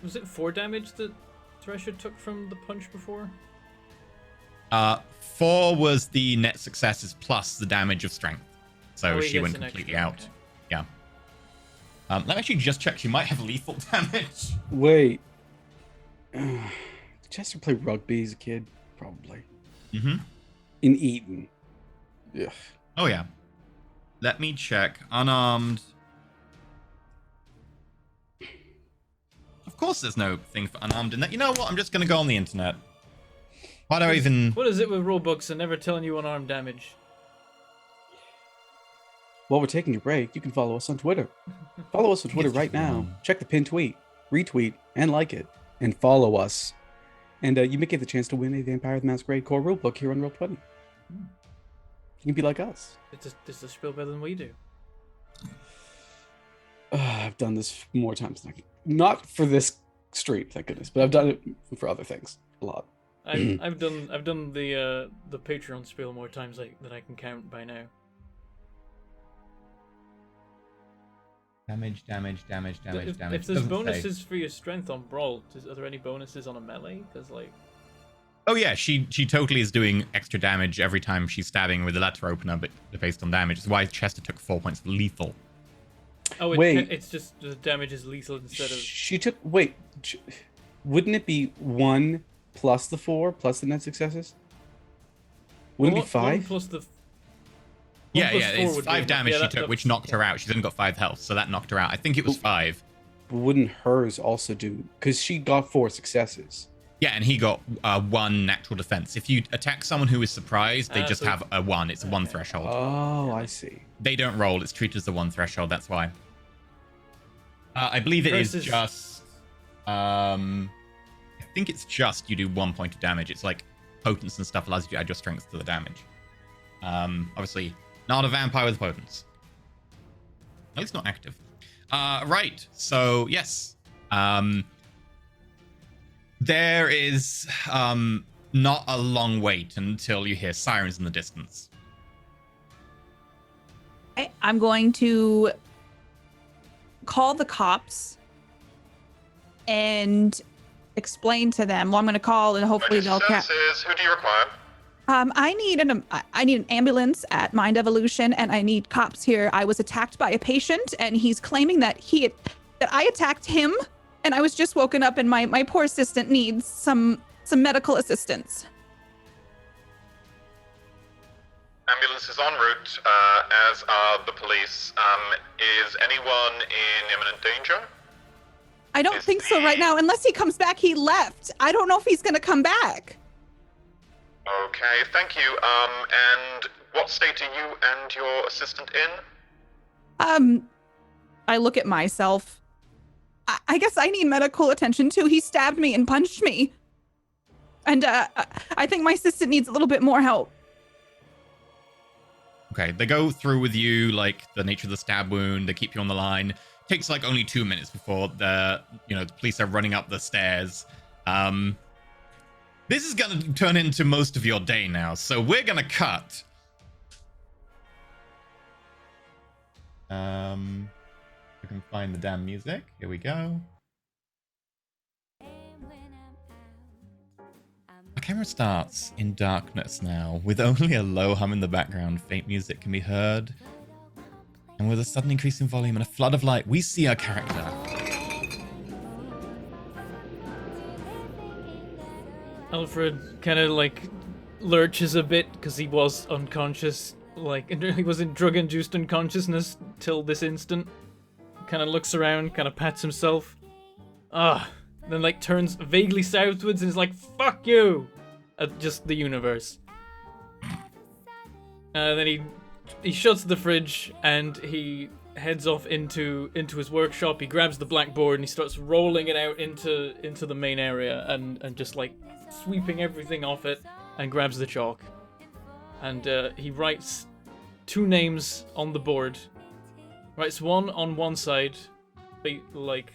Was it 4 damage that Thresher took from the punch before? 4 was the net successes plus the damage of strength. So Oh, he she gets went an completely extra, out. okay. Yeah. Let me actually just check. She might have lethal damage. Wait. Chester played rugby as a kid, probably. Mm-hmm. In Eton. Ugh. Oh, yeah. Let me check. Unarmed. Of course there's no thing for unarmed in that. You know what? I'm just going to go on the internet. Why do I even... What is it with rulebooks and never telling you unarmed damage? While we're taking a break, you can follow us on Twitter. Follow us on Twitter right now. Check the pinned tweet, retweet, and like it. And follow us. And you may get the chance to win a Vampire the Masquerade core rulebook here on Roll20. You can be like us. It's a spiel better than we do. I've done this more times than I can. Not for this stream, thank goodness, but I've done it for other things a lot. I've done the Patreon spiel more times than I can count by now. Damage. If there's bonuses for your strength on Brawl, are there any bonuses on a melee? Because like... Oh yeah, she totally is doing extra damage every time she's stabbing with the letter opener, but based on damage. That's why Chester took 4 points for lethal. Oh, it's just the damage is lethal instead of... She took... Wait. Wouldn't it be 1 plus the 4 plus the net successes? Wouldn't it be 5? 1 plus the... Yeah, it's 5 damage she took, which knocked her out. She's only got 5 health, so that knocked her out. I think it was 5. But wouldn't hers also do... Because she got 4 successes. Yeah, and he got 1 natural defense. If you attack someone who is surprised, they just have a 1. It's a 1 threshold. Oh, I see. They don't roll. It's treated as a 1 threshold. That's why. I believe it is just... I think it's just you do 1 point of damage. It's like potence and stuff allows you to add your strength to the damage. Obviously, not a vampire with potence. At least not active. Right. So, yes. There is not a long wait until you hear sirens in the distance. I'm going to call the cops and explain to them. Well, I'm going to call and hopefully they'll catch. Who do you require? I need an ambulance at Mind Evolution, and I need cops here. I was attacked by a patient, and he's claiming that I attacked him, and I was just woken up, and my poor assistant needs some medical assistance. Ambulance is en route, as are the police. Is anyone in imminent danger? I don't think so right now. Unless he comes back, he left. I don't know if he's going to come back. Okay, thank you. And what state are you and your assistant in? I look at myself. I guess I need medical attention too. He stabbed me and punched me. And I think my assistant needs a little bit more help. Okay, they go through with you, like, the nature of the stab wound. They keep you on the line. Takes, like, only 2 minutes before the police are running up the stairs. This is going to turn into most of your day now, so we're going to cut. I can find the damn music. Here we go. The camera starts in darkness now, with only a low hum in the background. Faint music can be heard. And with a sudden increase in volume and a flood of light, we see our character. Alfred kind of like lurches a bit because he was unconscious, he was in drug-induced unconsciousness till this instant. Kind of looks around, kind of pats himself. Then like turns vaguely southwards and is like, "Fuck you!" at just the universe. Then he shuts the fridge and he heads off into his workshop. He grabs the blackboard and he starts rolling it out into the main area and just like sweeping everything off it, and grabs the chalk. And he writes 2 names on the board. Writes one on one side, like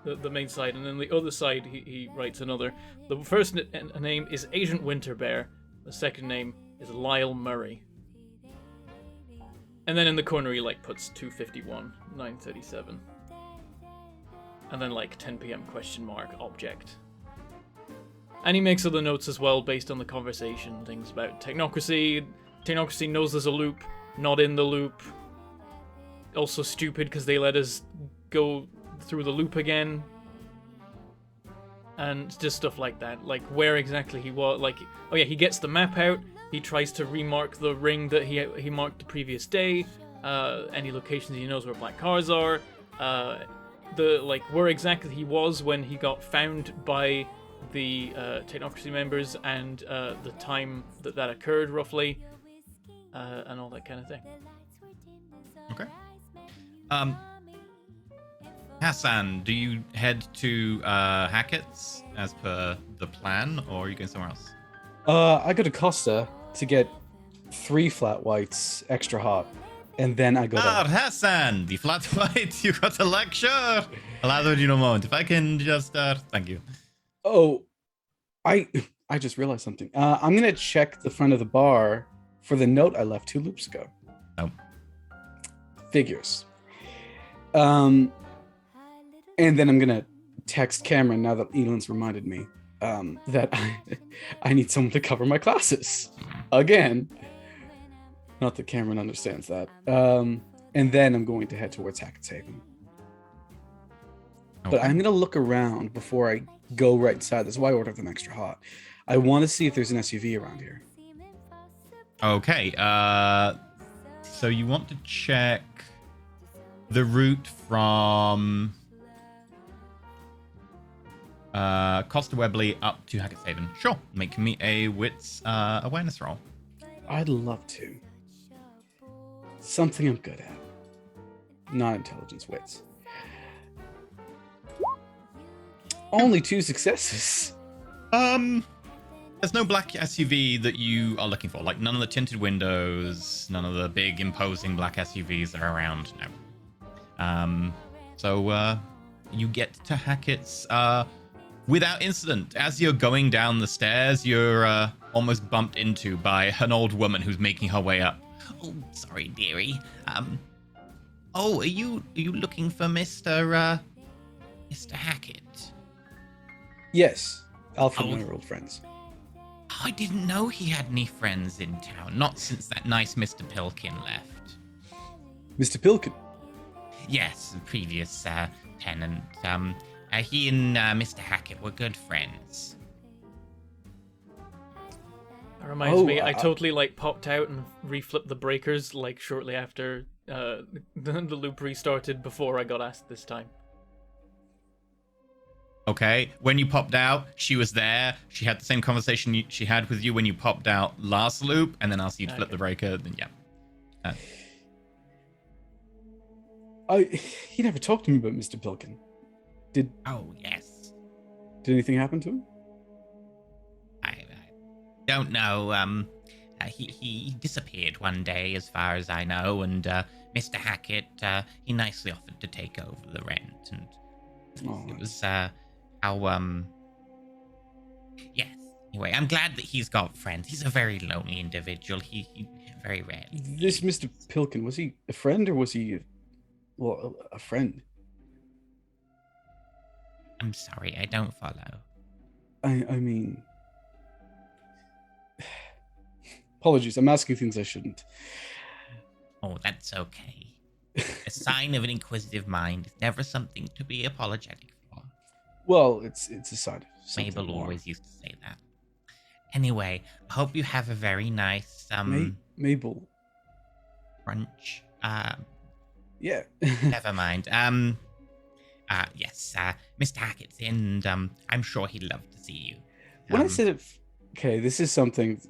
the main side, and then the other side he writes another. The first name is Agent Winterbear. The second name is Lyle Murray. And then in the corner he like puts 251, 937. And then like 10 p.m. ? Object. And he makes other notes as well based on the conversation. Things about Technocracy. Technocracy knows there's a loop, not in the loop. Also stupid because they let us go through the loop again, and just stuff like that, like where exactly he was. Like, oh yeah, he gets the map out. He tries to remark the ring that he marked the previous day. Any locations he knows where black cars are. Where exactly he was when he got found by the Technocracy members, and the time that occurred roughly, and all that kind of thing. Okay. Hassan, do you head to Hackett's as per the plan, or are you going somewhere else? I go to Costa to get 3 flat whites extra hot, and then I go Ah, there. Hassan, the flat white, you got a lecture. Allow the original moment. If I can just, thank you. Oh, I just realized something. I'm gonna check the front of the bar for the note I left 2 loops ago. Oh. Figures. And then I'm gonna text Cameron now that Elan's reminded me that I need someone to cover my classes again. Not that Cameron understands that. And then I'm going to head towards Hackett's Haven. But Okay. I'm gonna look around before I go right inside. That's why I ordered them extra hot. I want to see if there's an SUV around here. Okay, so you want to check the route from Costa Webley up to Hackett's Haven. Sure, make me a wits awareness roll. I'd love to. Something I'm good at. Not intelligence, wits. Only 2 successes. There's no black SUV that you are looking for. Like, none of the tinted windows, none of the big, imposing black SUVs that are around. No. So you get to Hackett's without incident. As you're going down the stairs, you're almost bumped into by an old woman who's making her way up. Oh, sorry, dearie. Oh, are you looking for Mr. Hackett? Yes, Alfred Oh. and I are old friends. I didn't know he had any friends in town. Not since that nice Mr. Pilkin left. Mr. Pilkin. Yes, the previous tenant. He and Mr. Hackett were good friends. That reminds Oh, me, I totally popped out and reflipped the breakers shortly after the loop restarted before I got asked this time. Okay, when you popped out, she was there. She had the same conversation she had with you when you popped out last loop, and then asked you to flip Okay. the breaker. Then He never talked to me about Mr. Pilkin. Did Oh yes, anything happen to him? I don't know. He disappeared one day, as far as I know, and Mr. Hackett he nicely offered to take over the rent, and Oh, it was yes. Anyway, I'm glad that he's got friends. He's a very lonely individual. He very rarely. this Mr. Pilkin, was he a friend or was he, a friend? I'm sorry, I don't follow. I mean, apologies. I'm asking things I shouldn't. Oh, that's okay. A sign of an inquisitive mind is never something to be apologetic for. Well, it's a side of something Mabel more. always used to say that. Anyway, I hope you have a very nice Mabel. brunch. Yeah. Never mind. Yes, Mr. Hackett's in, and I'm sure he'd love to see you. When I said it, okay, this is something.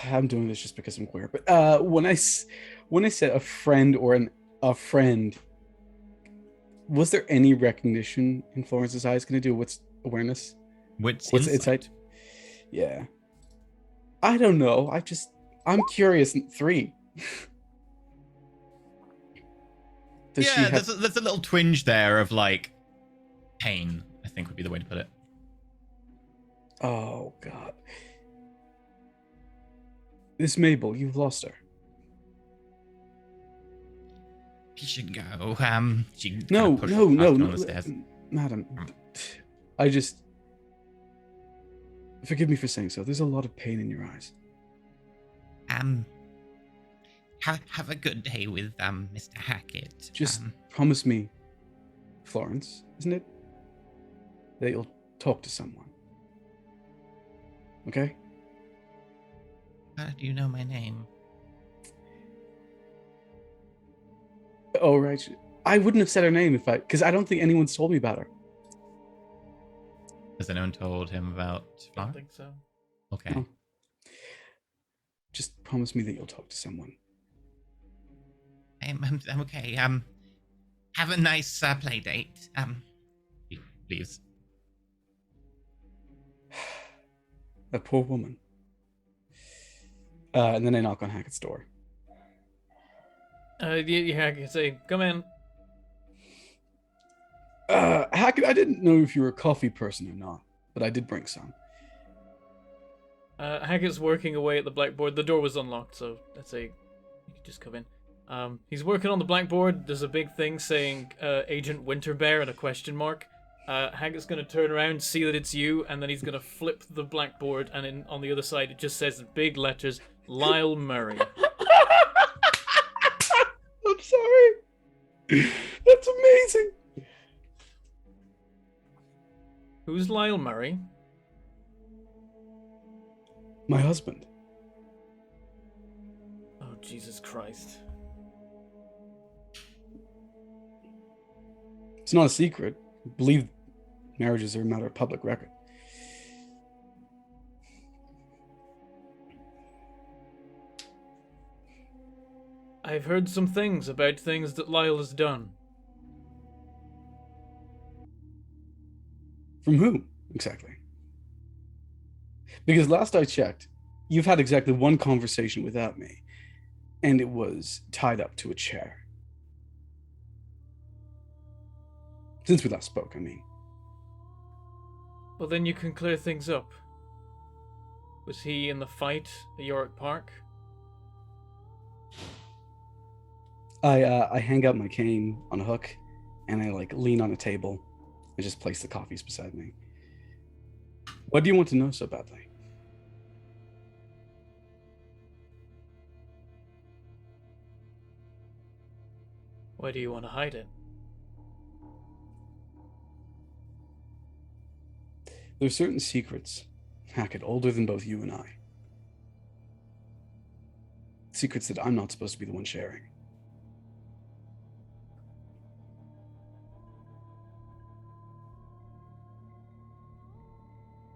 I'm doing this just because I'm queer. But when I said a friend or a friend, was there any recognition in Florence's eyes? Can I do what's awareness? What's What's insight? Yeah. I don't know. I'm curious. 3. Does she Yeah, have? there's a little twinge there of pain, I think would be the way to put it. Oh God. This Mabel, you've lost her. He should go. She kind No, of pushed no, past no, him no, on the stairs. madam. I just. Forgive me for saying so. There's a lot of pain in your eyes. Have a good day with Mr. Hackett. Just promise me Florence, isn't it? That you'll talk to someone. Okay? How do you know my name? Oh, right. I wouldn't have said her name because I don't think anyone's told me about her. Has anyone told him about I Flower? don't think so. Okay. No. Just promise me that you'll talk to someone. I'm okay. Have a nice play date. Please. That poor woman. And then I knock on Hackett's door. Yeah, I can say, come in. Hackett, I didn't know if you were a coffee person or not, but I did bring some. Hackett's working away at the blackboard. The door was unlocked, so let's say you could just come in. He's working on the blackboard. There's a big thing saying Agent Winterbear and a question mark. Hackett's gonna turn around, see that it's you, and then he's gonna flip the blackboard, and on the other side it just says in big letters, Lyle Murray. I'm sorry. That's amazing. Who's Lyle Murray? My husband. Oh, Jesus Christ. It's not a secret. I believe marriages are a matter of public record. I've heard some things about things that Lyle has done. From who, exactly? Because last I checked, you've had exactly one conversation without me, and it was tied up to a chair. Since we last spoke, I mean. Well, then you can clear things up. Was he in the fight at York Park? I hang up my cane on a hook, and I lean on a table and just place the coffees beside me. What do you want to know so badly? Why do you want to hide it? There are certain secrets, Hackett, older than both you and I. Secrets that I'm not supposed to be the one sharing.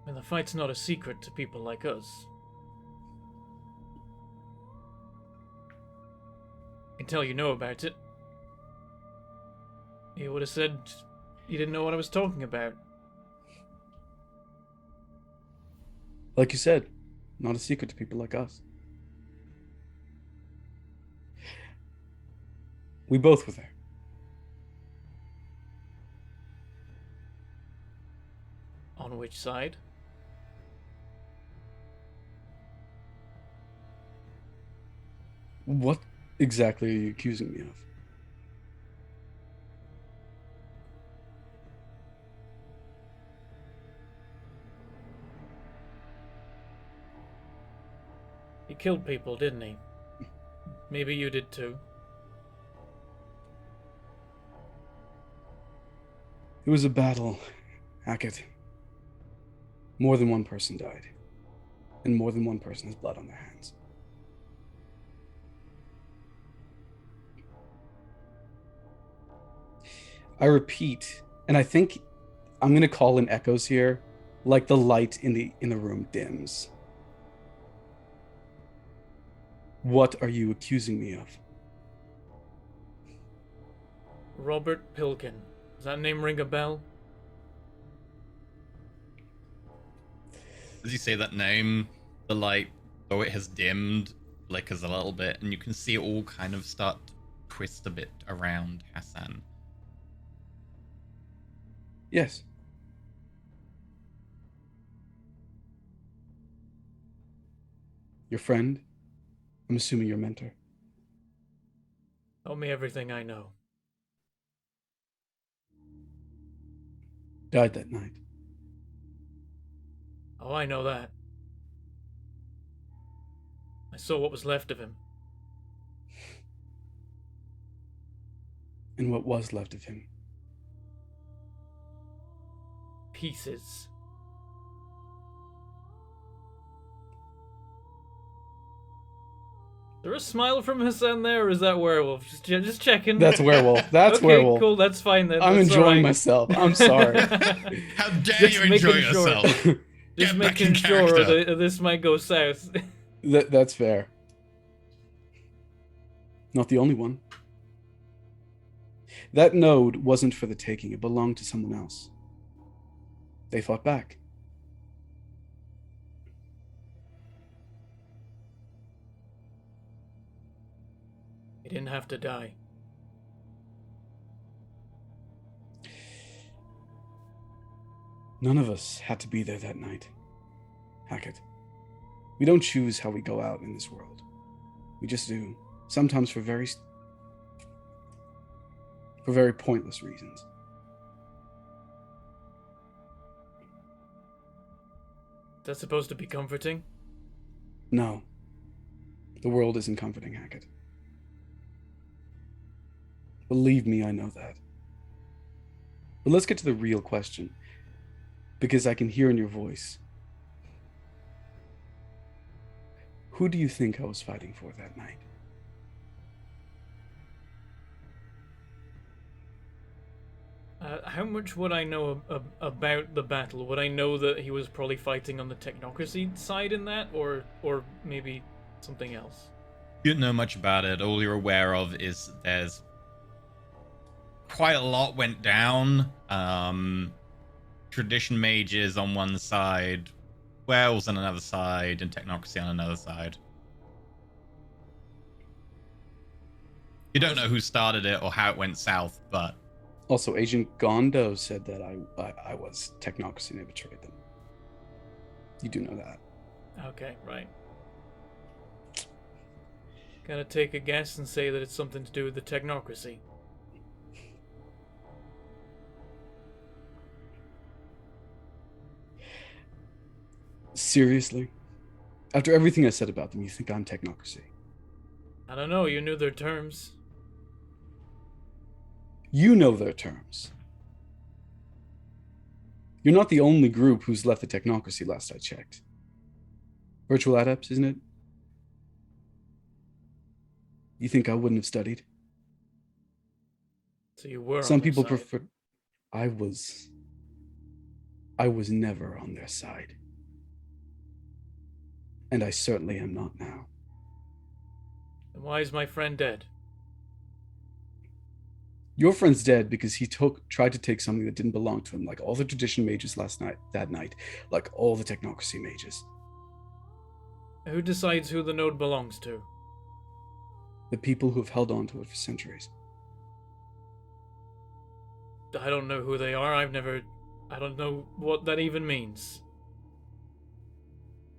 And the fight's not a secret to people like us. I can tell you know about it. You would have said you didn't know what I was talking about. Like you said, not a secret to people like us. We both were there. On which side? What exactly are you accusing me of? He killed people, didn't he? Maybe you did too. It was a battle, Hackett. More than one person died. And more than one person has blood on their hands. I repeat, and I think I'm going to call in echoes here, like the light in the room dims. What are you accusing me of? Robert Pilkin. Does that name ring a bell? As you say that name, the light, though it has dimmed, flickers a little bit, and you can see it all kind of start to twist a bit around Hassan. Yes. Your friend? I'm assuming your mentor. Tell me everything I know. Died that night. Oh, I know that. I saw what was left of him. And what was left of him. pieces. Is there a smile from Hassan there, or is that werewolf? Just checking. That's werewolf. That's okay, werewolf. cool. That's fine then. I'm That's enjoying alright. myself. I'm sorry. How dare Just you enjoy making sure. yourself? Just Get back making in sure character. this might go south. That's fair. Not the only one. That node wasn't for the taking. It belonged to someone else. They fought back. He didn't have to die. None of us had to be there that night. Hackett. We don't choose how we go out in this world. We just do. Sometimes for very pointless reasons. That's supposed to be comforting? No. The world isn't comforting, Hackett. Believe me, I know that. But let's get to the real question. Because I can hear in your voice. Who do you think I was fighting for that night? How much would I know about the battle? Would I know that he was probably fighting on the Technocracy side in that, or maybe something else? You don't know much about it. All you're aware of is there's quite a lot went down. Tradition mages on one side, werewolves on another side, and Technocracy on another side. You don't know who started it or how it went south, but Also, Agent Gondo said that I was Technocracy and I betrayed them. You do know that. Okay, right. Gonna take a guess and say that it's something to do with the Technocracy. Seriously? After everything I said about them, you think I'm Technocracy? I don't know, you knew their terms. You know their terms. You're not the only group who's left the Technocracy last I checked. Virtual Adepts, isn't it? You think I wouldn't have studied? So you were Some on their people side. prefer... I was never on their side. And I certainly am not now. Then why is my friend dead? Your friend's dead because he tried to take something that didn't belong to him, like all the tradition mages that night, like all the Technocracy mages. Who decides who the node belongs to? The people who have held on to it for centuries. I don't know who they are. I don't know what that even means.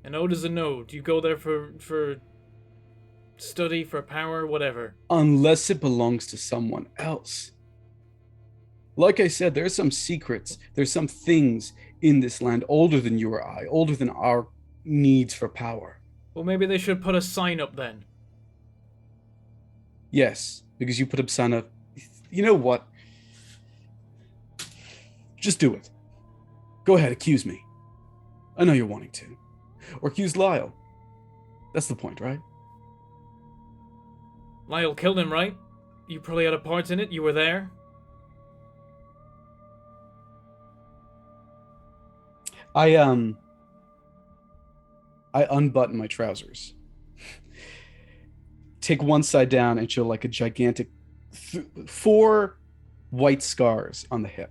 A node is a node. You go there for study, for power, whatever. Unless it belongs to someone else. Like I said, there's some secrets, there's some things in this land older than you or I, older than our needs for power. Well, maybe they should put a sign up then. Yes, because you put up Sana. You know what? Just do it. Go ahead, accuse me. I know you're wanting to. Or accuse Lyle. That's the point, right? Lyle killed him, right? You probably had a part in it. You were there. I unbutton my trousers. Take one side down and show like a gigantic 4 white scars on the hip.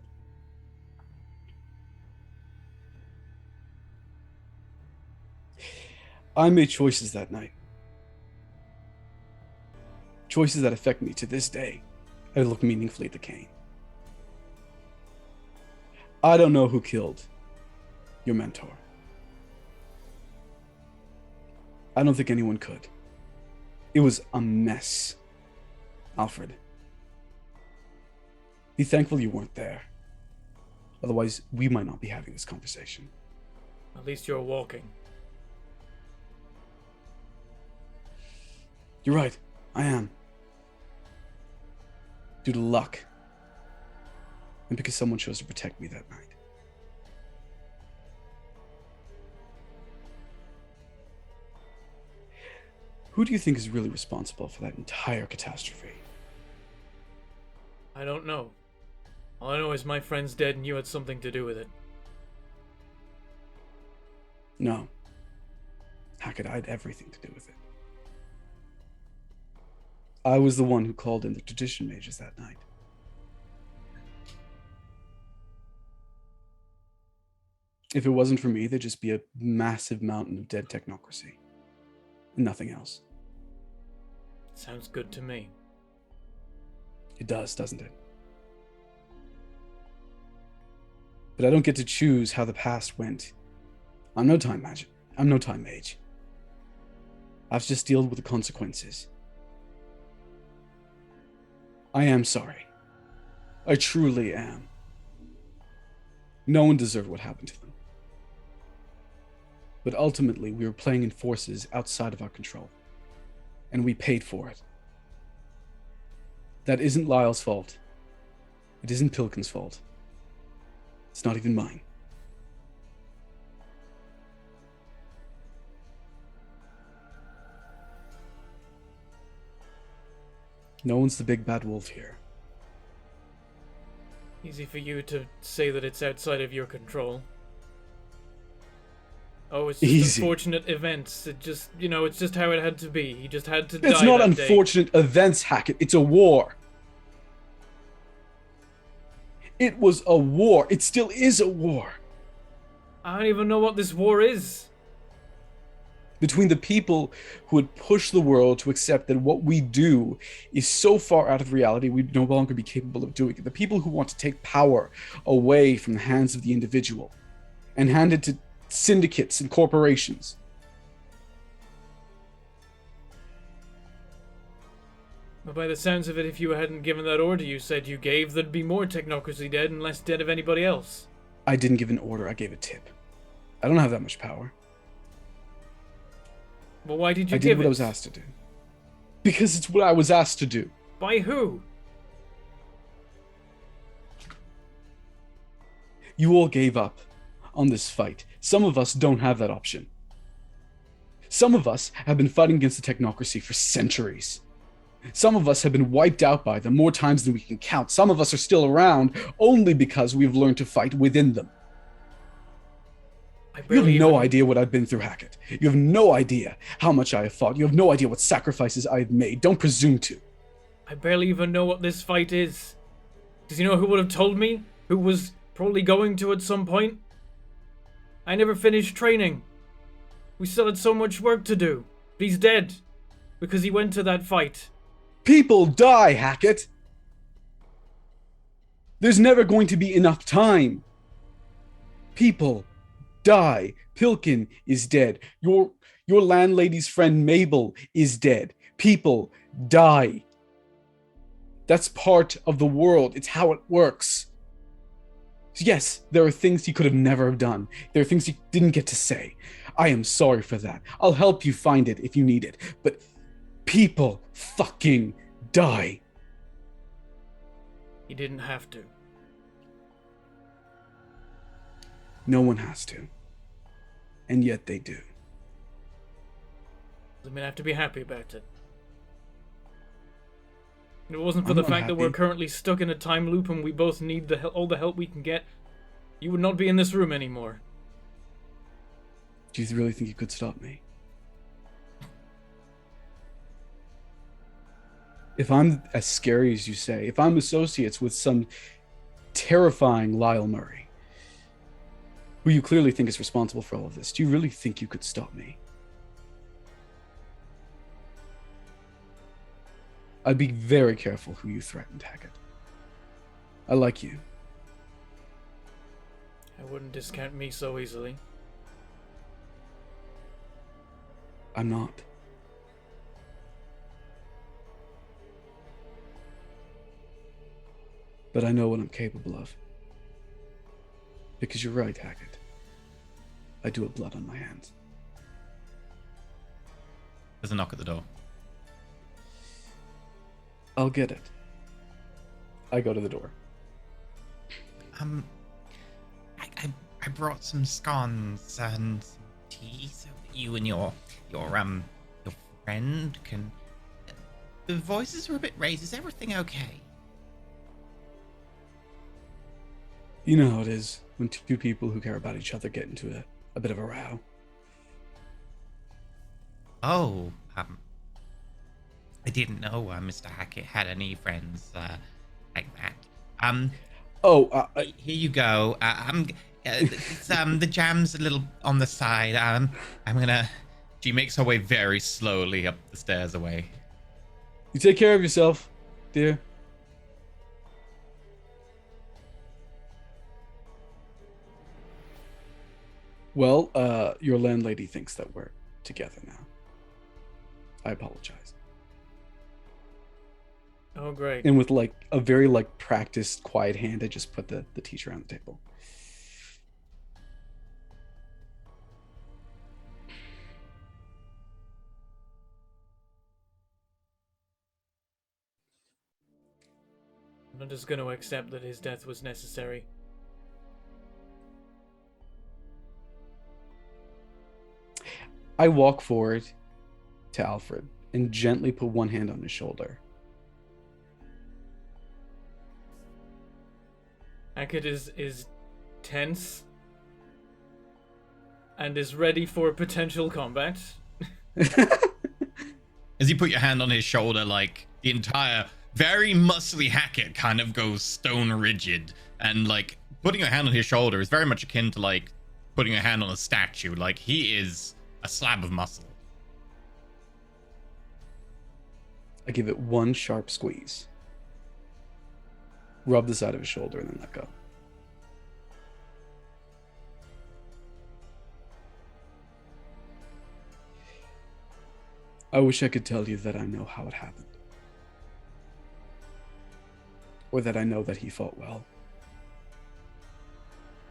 I made choices that night. Choices that affect me to this day. I look meaningfully at the cane. I don't know who killed your mentor. I don't think anyone could. It was a mess, Alfred. Be thankful you weren't there. Otherwise, we might not be having this conversation. At least you're walking. You're right. I am. Due to luck. And because someone chose to protect me that night. Who do you think is really responsible for that entire catastrophe? I don't know. All I know is my friend's dead and you had something to do with it. No. Hackett, I had everything to do with it. I was the one who called in the tradition mages that night. If it wasn't for me, there'd just be a massive mountain of dead technocracy. And nothing else. Sounds good to me. It does, doesn't it? But I don't get to choose how the past went. I'm no time magic. I'm no time mage. I've just dealt with the consequences. I am sorry. I truly am. No one deserved what happened to them. But ultimately, we were playing in forces outside of our control. And we paid for it. That isn't Lyle's fault. It isn't Pilkin's fault. It's not even mine. No one's the big bad wolf here. Easy for you to say that it's outside of your control. Oh, it's just Easy. unfortunate events. It just, it's just how it had to be. He just had to die. It's not that day. unfortunate events, Hackett. It's a war. It was a war. It still is a war. I don't even know what this war is. Between the people who would push the world to accept that what we do is so far out of reality we'd no longer be capable of doing it. The people who want to take power away from the hands of the individual and hand it to syndicates and corporations. But by the sounds of it, if you hadn't given that order you said you gave, there'd be more technocracy dead and less dead of anybody else. I didn't give an order, I gave a tip. I don't have that much power. Well, why did you I give did what it? I was asked to do. Because it's what I was asked to do. By who? You all gave up on this fight. Some of us don't have that option. Some of us have been fighting against the technocracy for centuries. Some of us have been wiped out by them more times than we can count. Some of us are still around only because we've learned to fight within them. You have no idea what I've been through, Hackett. You have no idea how much I have fought. You have no idea what sacrifices I have made. Don't presume to. I barely even know what this fight is. Does you know who would have told me? Who was probably going to at some point? I never finished training. We still had so much work to do. But he's dead. Because he went to that fight. People die, Hackett. There's never going to be enough time. People die. Pilkin is dead. Your landlady's friend Mabel is dead. People die. That's part of the world. It's how it works. Yes, there are things he could have never have done. There are things he didn't get to say. I am sorry for that. I'll help you find it if you need it. But people fucking die. He didn't have to. No one has to. And yet they do. I mean, I have to be happy about it. If it wasn't for I'm the not fact that we're happy. currently stuck in a time loop and we both need all the help we can get, you would not be in this room anymore. Do you really think you could stop me? If I'm as scary as you say, if I'm associates with some terrifying Lyle Murray, who you clearly think is responsible for all of this, do you really think you could stop me? I'd be very careful who you threatened, Hackett. I like you. I wouldn't discount me so easily. I'm not. But I know what I'm capable of. Because you're right, Hackett. I do have blood on my hands. There's a knock at the door. I'll get it. I go to the door. I brought some scones and some tea so that you and your friend can... The voices are a bit raised. Is everything okay? You know how it is when two people who care about each other get into a bit of a row. Oh, I didn't know Mr. Hackett had any friends like that. Here you go. It's, the jam's a little on the side. I'm gonna... She makes her way very slowly up the stairs away. You take care of yourself, dear. Well, your landlady thinks that we're together now. I apologize. Oh, great. And with like a very like practiced, quiet hand, I just put the teacher on the table. I'm just going to accept that his death was necessary. I walk forward to Alfred and gently put one hand on his shoulder. Hackett is tense and is ready for potential combat. As you put your hand on his shoulder, like, the entire very muscly Hackett kind of goes stone rigid. And, like, putting your hand on his shoulder is very much akin to, like, putting your hand on a statue. Like, he is a slab of muscle. I give it one sharp squeeze. Rub the side of his shoulder and then let go. I wish I could tell you that I know how it happened. Or that I know that he fought well.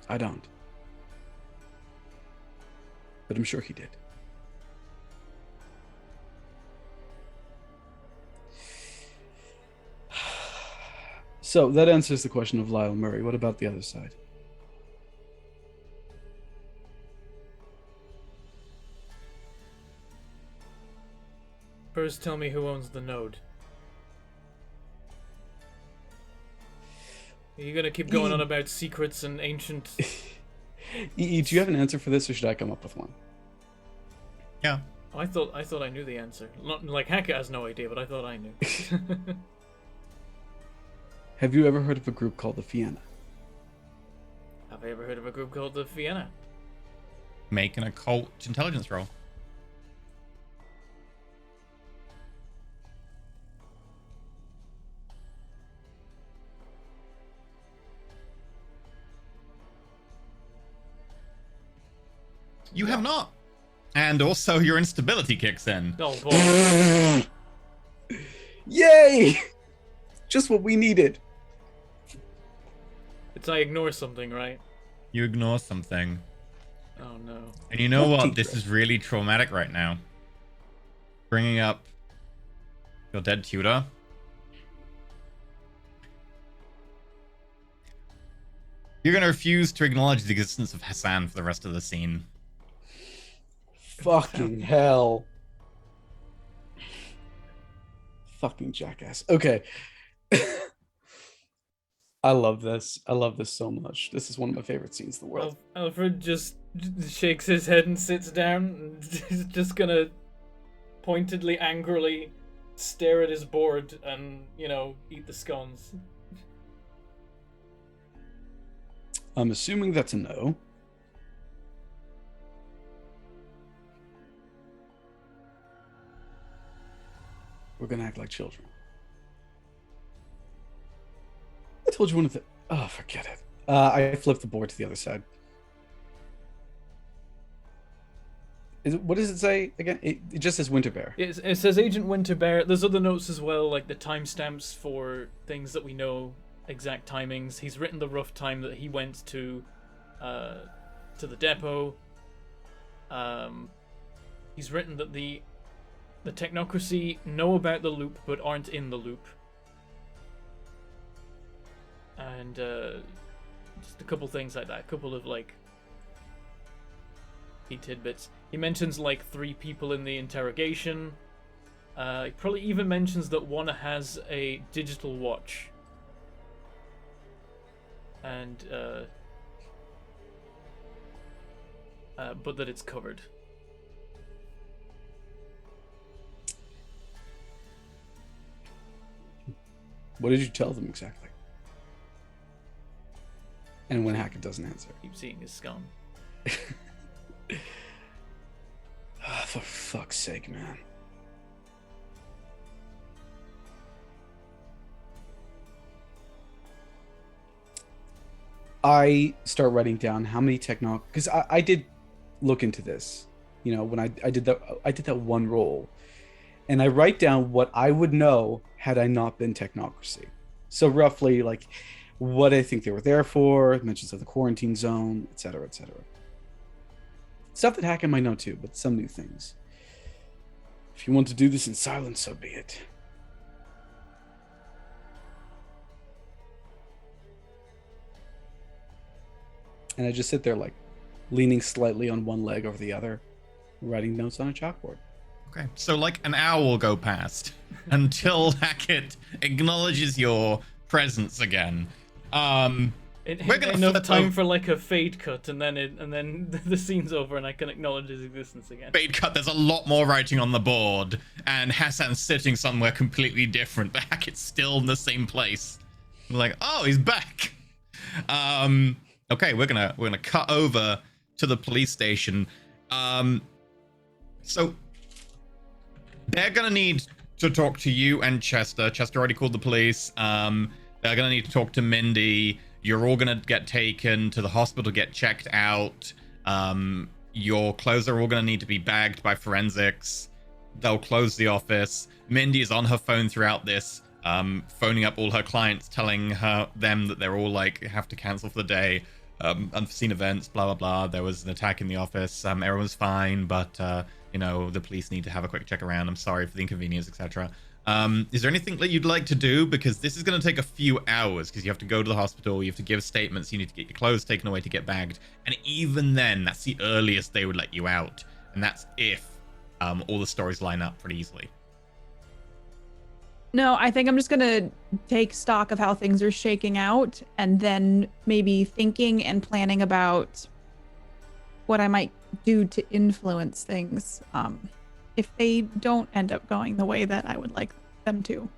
I don't. But I'm sure he did. So that answers the question of Lyle Murray. What about the other side? First, tell me who owns the node. Are you gonna keep going on about secrets and ancient... Do you have an answer for this, or should I come up with one? Yeah. I thought I knew the answer. Not, like, Hackett has no idea, but I thought I knew. Have you ever heard of a group called the Fianna? Have I ever heard of a group called the Fianna? Make an occult intelligence roll. You have not. And also your instability kicks in. Oh, boy. Yay! Just what we needed. It's I ignore something, right? You ignore something. Oh, no. And you know What what? This teacher? is really traumatic right now. Bringing up your dead tutor. You're going to refuse to acknowledge the existence of Hassan for the rest of the scene. Fucking hell. Fucking jackass. Okay. I love this. I love this so much. This is one of my favorite scenes in the world. Alfred just shakes his head and sits down and he's just gonna pointedly, angrily stare at his board and, you know, eat the scones. I'm assuming that's a no. We're gonna act like children. I told you one of the... Oh, forget it. I flipped the board to the other side. What does it say again? It just says Winter Bear. It says Agent Winterbear. There's other notes as well, like the timestamps for things that we know, exact timings. He's written the rough time that he went to the depot. He's written that the Technocracy know about the loop but aren't in the loop. And just a couple things like that. A couple of like key tidbits. He mentions like 3 people in the interrogation. He probably even mentions that one has a digital watch. And, but that it's covered. What did you tell them exactly? And when Hackett doesn't answer. Keep seeing his scum. Oh, for fuck's sake, man. I start writing down how many because I did look into this, you know, when I did that one roll, and I write down what I would know had I not been Technocracy. So roughly, like, what I think they were there for, mentions of the quarantine zone, etc., etc. Stuff that Hackett might know too, but some new things. If you want to do this in silence, so be it. And I just sit there, like, leaning slightly on one leg over the other, writing notes on a chalkboard. Okay, so like an hour will go past until Hackett acknowledges your presence again. We're gonna enough flip time over- for like a fade cut, and then the scene's over, and I can acknowledge his existence again. Fade cut. There's a lot more writing on the board, and Hassan's sitting somewhere completely different, but Hackett's still in the same place. We're like, oh, he's back. Okay, we're gonna cut over to the police station. So they're gonna need to talk to you and Chester. Chester already called the police. They're gonna need to talk to Mindy. You're all gonna get taken to the hospital, get checked out. Your clothes are all gonna need to be bagged by forensics. They'll close the office. Mindy is on her phone throughout this, phoning up all her clients, telling them that they're all like have to cancel for the day. Unforeseen events, blah blah blah. There was an attack in the office. Everyone's fine, but you know, the police need to have a quick check around. I'm sorry for the inconvenience, etc. Is there anything that you'd like to do? Because this is going to take a few hours, because you have to go to the hospital, you have to give statements, you need to get your clothes taken away to get bagged, and even then, that's the earliest they would let you out, and that's if all the stories line up pretty easily. No, I think I'm just gonna take stock of how things are shaking out, and then maybe thinking and planning about what I might do to influence things, if they don't end up going the way that I would like them to.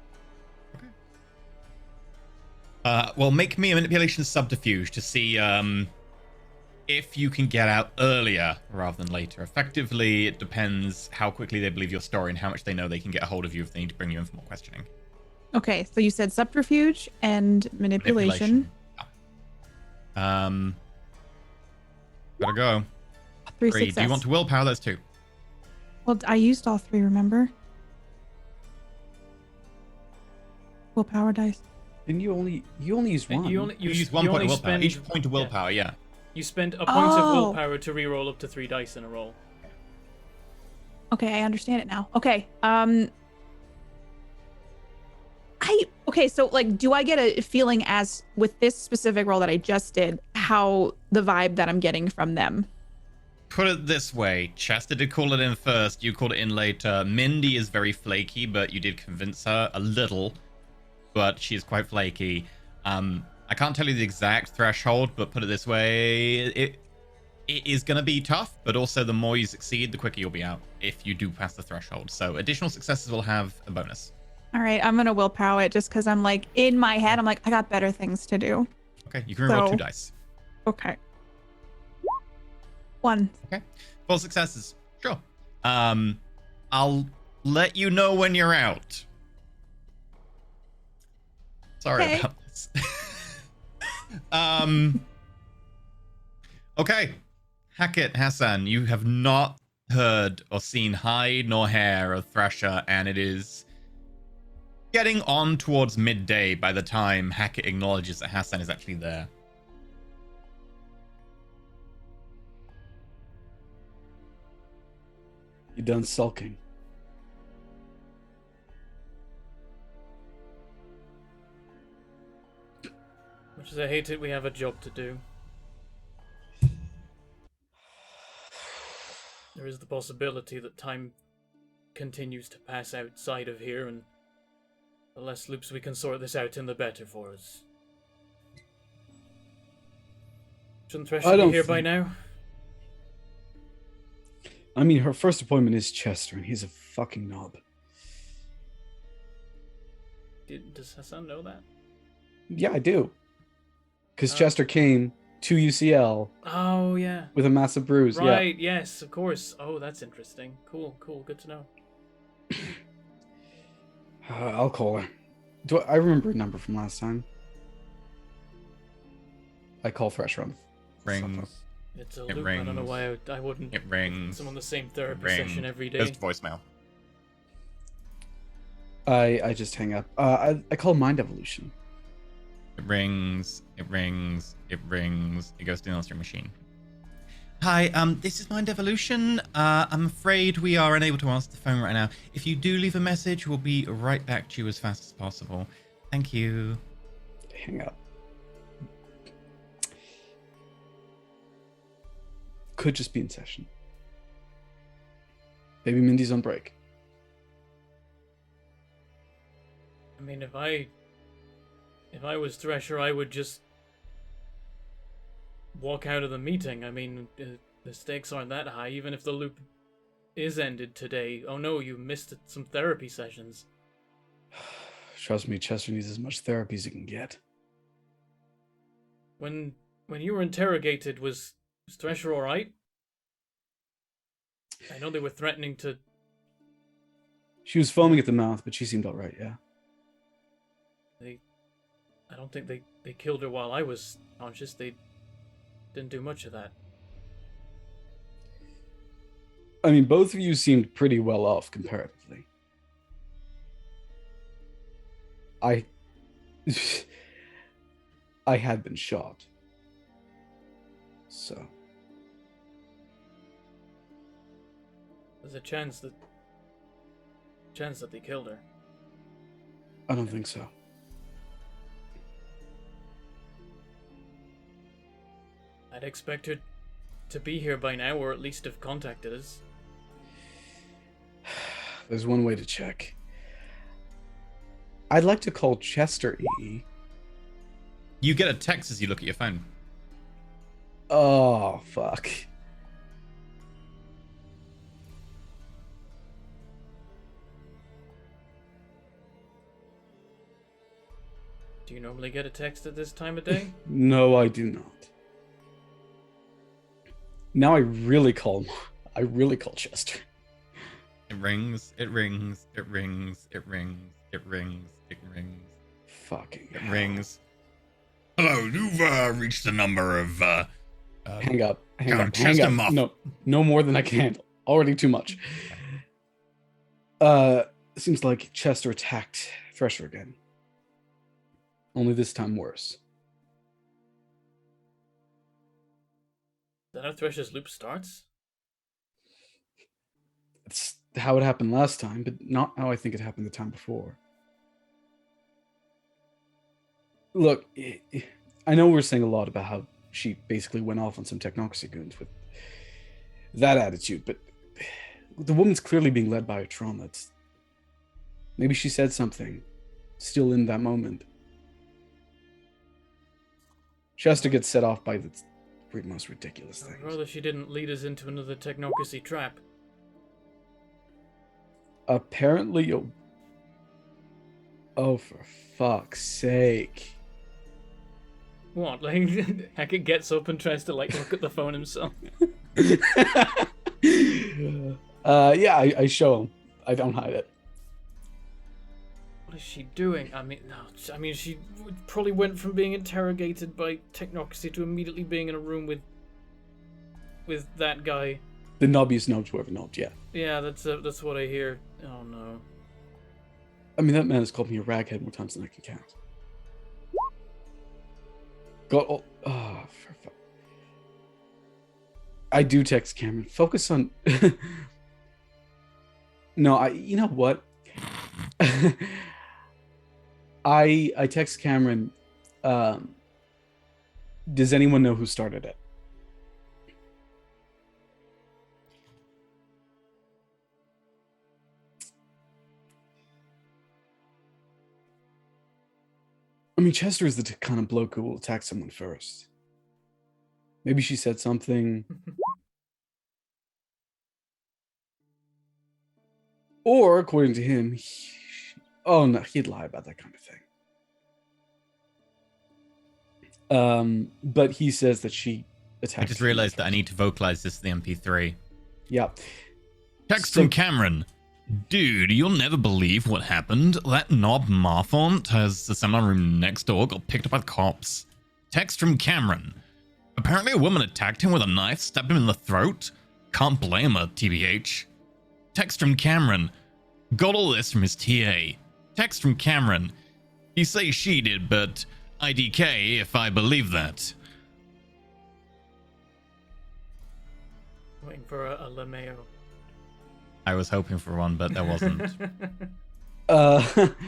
Well, make me a manipulation subterfuge to see if you can get out earlier rather than later. Effectively, it depends how quickly they believe your story and how much they know they can get a hold of you if they need to bring you in for more questioning. Okay, so you said subterfuge and manipulation. Gotta go. 3 3. success. Do you want to willpower those 2? Well, I used all 3, remember? Willpower dice. And you only use one. You use 1 point of willpower. Each point of willpower, yeah. You spend a point of willpower to re-roll up to 3 dice in a roll. Okay, I understand it now. Okay. Okay, so like, do I get a feeling as with this specific roll that I just did, how the vibe that I'm getting from them? Put it this way, Chester did call it in first, you called it in later. Mindy is very flaky, but you did convince her a little, but she's quite flaky. I can't tell you the exact threshold, but put it this way, it is going to be tough, but also the more you succeed, the quicker you'll be out if you do pass the threshold. So additional successes will have a bonus. All right, I'm gonna willpower it just because I'm like, in my head, I'm like, I got better things to do. Okay, you can roll So- 2 dice. Okay. 1. Okay, 4 successes. Sure. I'll let you know when you're out. Sorry Okay. about this. Okay. Hackett, Hassan, you have not heard or seen hide nor hair of Thrasher, and it is getting on towards midday by the time Hackett acknowledges that Hassan is actually there. You done sulking? Much as I hate it, we have a job to do. There is the possibility that time continues to pass outside of here, and the less loops we can sort this out in, the better for us. Shouldn't Thresher be here by now? I mean, her first appointment is Chester, and he's a fucking knob. Does Hassan know that? Yeah, I do. Because Chester came to UCL. Oh, yeah. With a massive bruise. Right, yes, of course. Oh, that's interesting. Cool, good to know. I'll call her. I remember a number from last time. I call Thresher on. Rings. It's a It loop. I don't know why I wouldn't. It rings. Someone the same therapy Rings. session every day. Goes to voicemail. I just hang up. I call Mind Evolution. It rings. It rings. It rings. It goes to the answering machine. Hi, this is Mind Evolution. I'm afraid we are unable to answer the phone right now. If you do leave a message, we'll be right back to you as fast as possible. Thank you. Hang up. Could just be in session. Maybe Mindy's on break. I mean, if I was Thresher, I would just walk out of the meeting. I mean, the stakes aren't that high, even if the loop is ended today. Oh no, you missed some therapy sessions. Trust me, Chester needs as much therapy as he can get. When you were interrogated, was Thresher alright? I know they were threatening to... She was foaming at the mouth, but she seemed alright, yeah. I don't think they killed her while I was conscious. They didn't do much of that. I mean, both of you seemed pretty well off comparatively. I had been shot. So. There's a chance that they killed her. I don't think so. I'd expect her to be here by now, or at least have contacted us. There's one way to check. I'd like to call Chester E. You get a text as you look at your phone. Oh, fuck. Do you normally get a text at this time of day? No, I do not. Now I really call Chester. It rings. It rings. It rings. It rings. It rings. It rings. Fucking It hell. rings. Hello, you've reached the number of Hang up. Count Hang Chester up. Muff. No more than I can handle. Already too much. Seems like Chester attacked Thresher again. Only this time worse. Is that how Thresher's loop starts? It's how it happened last time, but not how I think it happened the time before. Look, I know we're saying a lot about how she basically went off on some Technocracy goons with that attitude, but the woman's clearly being led by her trauma. Maybe she said something still in that moment. Chester gets set off by the most ridiculous I'd things. rather she didn't lead us into another Technocracy trap. Apparently, oh, for fuck's sake. What? Like, Hackett gets up and tries to, like, look at the phone himself. Yeah, I show him. I don't hide it. What is she doing? I mean, she probably went from being interrogated by Technocracy to immediately being in a room with that guy. The nobbiest knobbed whoever knobbed, yeah. Yeah, that's what I hear. Oh no. I mean, that man has called me a raghead more times than I can count. God, for fuck. I do text Cameron. Focus on. No, you know what? I text Cameron. Does anyone know who started it? mean, Chester is the kind of bloke who will attack someone first. Maybe she said something. Or, according to him, oh no, he'd lie about that kind of thing. But he says that she attacked. I just realized that I need to vocalize this to the MP3. Yeah. Text from Cameron. Dude, you'll never believe what happened. That knob Marfont has the seminar room next door got picked up by the cops. Text from Cameron. Apparently a woman attacked him with a knife, stabbed him in the throat. Can't blame her, TBH. Text from Cameron. Got all this from his TA. Text from Cameron. He say she did, but IDK if I believe that. Waiting for a LeMayo. I was hoping for one, but there wasn't. LMAO.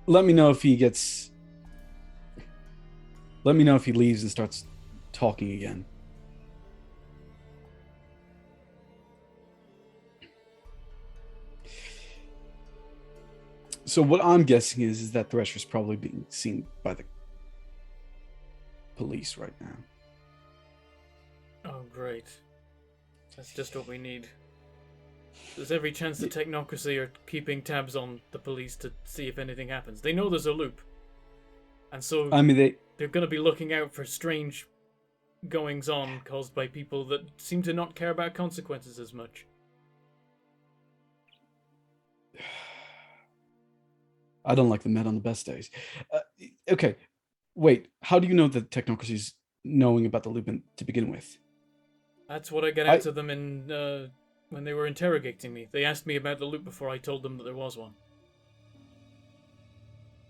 Let me know if he gets. Let me know if he leaves and starts talking again. So what I'm guessing is that Thresher's probably being seen by the police right now. Oh, great. That's just what we need. There's every chance the Technocracy are keeping tabs on the police to see if anything happens. They know there's a loop. And so I mean, they're going to be looking out for strange goings-on caused by people that seem to not care about consequences as much. I don't like the Met on the best days. Okay, wait. How do you know that Technocracy's knowing about the loop to begin with? That's what I got out to them in when they were interrogating me. They asked me about the loop before I told them that there was one.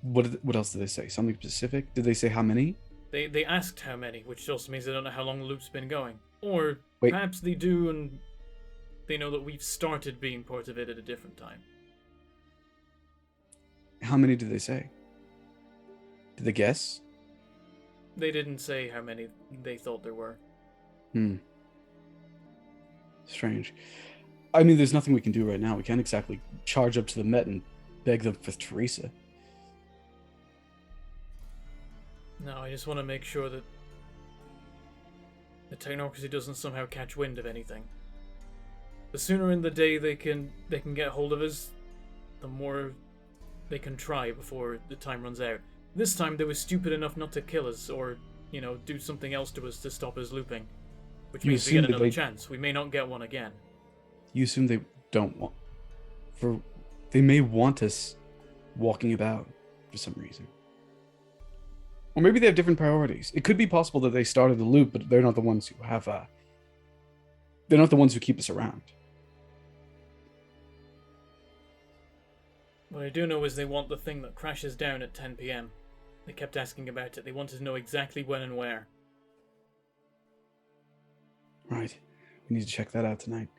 What else did they say? Something specific? Did they say how many? They asked how many, which also means they don't know how long the loop's been going. Or Wait. perhaps they do and they know that we've started being part of it at a different time. How many did they say? Did they guess? They didn't say how many they thought there were. Strange. I mean, there's nothing we can do right now. We can't exactly charge up to the Met and beg them for Teresa. No, I just want to make sure that the Technocracy doesn't somehow catch wind of anything. The sooner in the day they can get hold of us, the more they can try before the time runs out. This time they were stupid enough not to kill us or, do something else to us to stop us looping. Which means we get another chance. We may not get one again. You assume they don't want... They may want us walking about for some reason. Or maybe they have different priorities. It could be possible that they started the loop, but they're not the ones who have... They're not the ones who keep us around. What I do know is they want the thing that crashes down at 10 PM. They kept asking about it. They wanted to know exactly when and where. Right. We need to check that out tonight.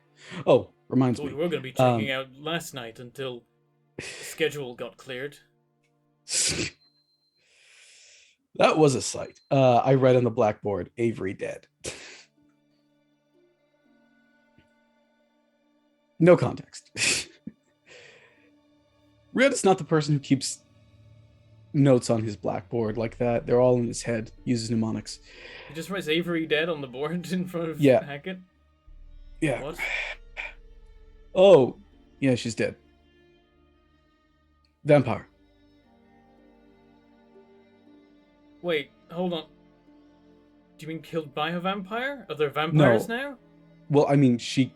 Oh, reminds So me. we were going to be checking out last night until the schedule got cleared. That was a sight. I read on the blackboard, Avery dead. No context. Red is not the person who keeps notes on his blackboard like that. They're all in his head, uses mnemonics. He just writes Avery dead on the board in front of Yeah. Hackett? Yeah. What? Oh, yeah, she's dead. Vampire. Wait, hold on. Do you mean killed by a vampire? Are there vampires now? Well, I mean, You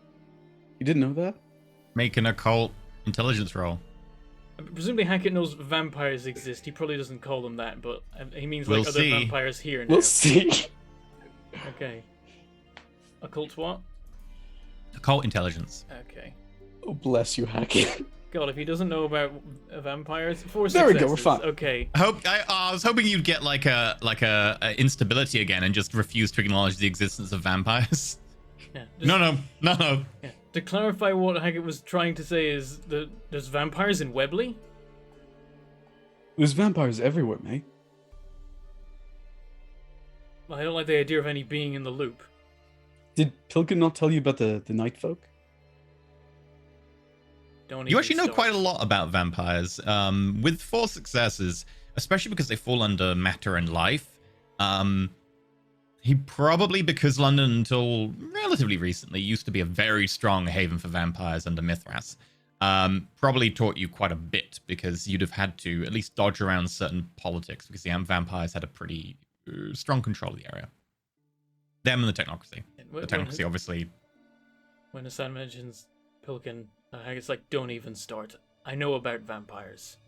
didn't know that? Make an occult intelligence roll. Presumably Hackett knows vampires exist. He probably doesn't call them that, but he means We'll like other see. vampires here now. We'll see. Okay. Occult what? Occult intelligence. Okay. Oh, bless you, Hackett. God, if he doesn't know about vampires, 4 There we go, successes. we're fine. Okay. I was hoping you'd get like a instability again and just refuse to acknowledge the existence of vampires. Yeah, No. Yeah. To clarify what Hackett was trying to say is that there's vampires in Webley? There's vampires everywhere, mate. Well, I don't like the idea of any being in the loop. Did Pilkin not tell you about the night folk? Don't You even actually know start. quite a lot about vampires. With 4 successes, especially because they fall under matter and life. He probably, because London until relatively recently used to be a very strong haven for vampires under Mithras, probably taught you quite a bit because you'd have had to at least dodge around certain politics because the vampires had a pretty strong control of the area. Them and the Technocracy. The Technocracy, obviously. When Hassan mentions Pilkin, it's like, don't even start. I know about vampires.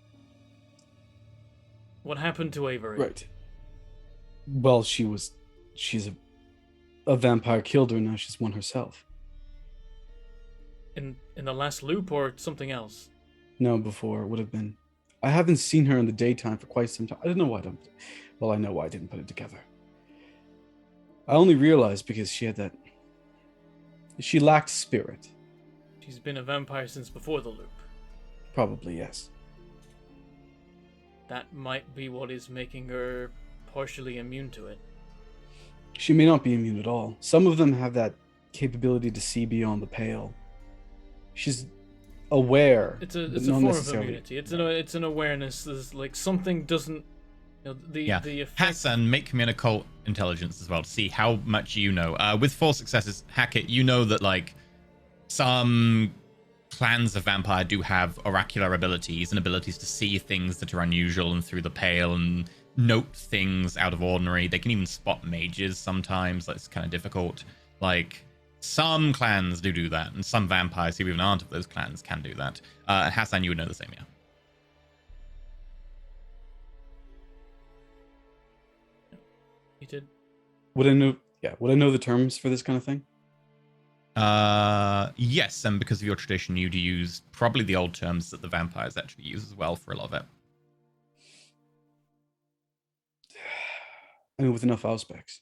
What happened to Avery? Right. Well, she's a vampire killed her, now she's one herself. In the last loop or something else? No, before it would have been. I haven't seen her in the daytime for quite some time. I don't know why I don't. Well, I know why I didn't put it together. I only realized because she had that. She lacked spirit. She's been a vampire since before the loop. Probably, yes. That might be what is making her partially immune to it. She may not be immune at all. Some of them have that capability to see beyond the pale. She's aware. It's a but form not of necessarily. immunity. It's an awareness. There's like something doesn't. The effect. Hassan, make me an occult intelligence as well to see how much you know. With 4 successes, Hackett, you know that like some clans of vampire do have oracular abilities and abilities to see things that are unusual and through the pale and note things out of ordinary. They can even spot mages sometimes. That's kind of difficult. Like some clans do that, and some vampires who even aren't of those clans can do that. Hassan, you would know the same, yeah. You did. Would I know? Yeah. Would I know the terms for this kind of thing? Yes, and because of your tradition, you'd use probably the old terms that the vampires actually use as well for a lot of it. I mean, with enough auspex,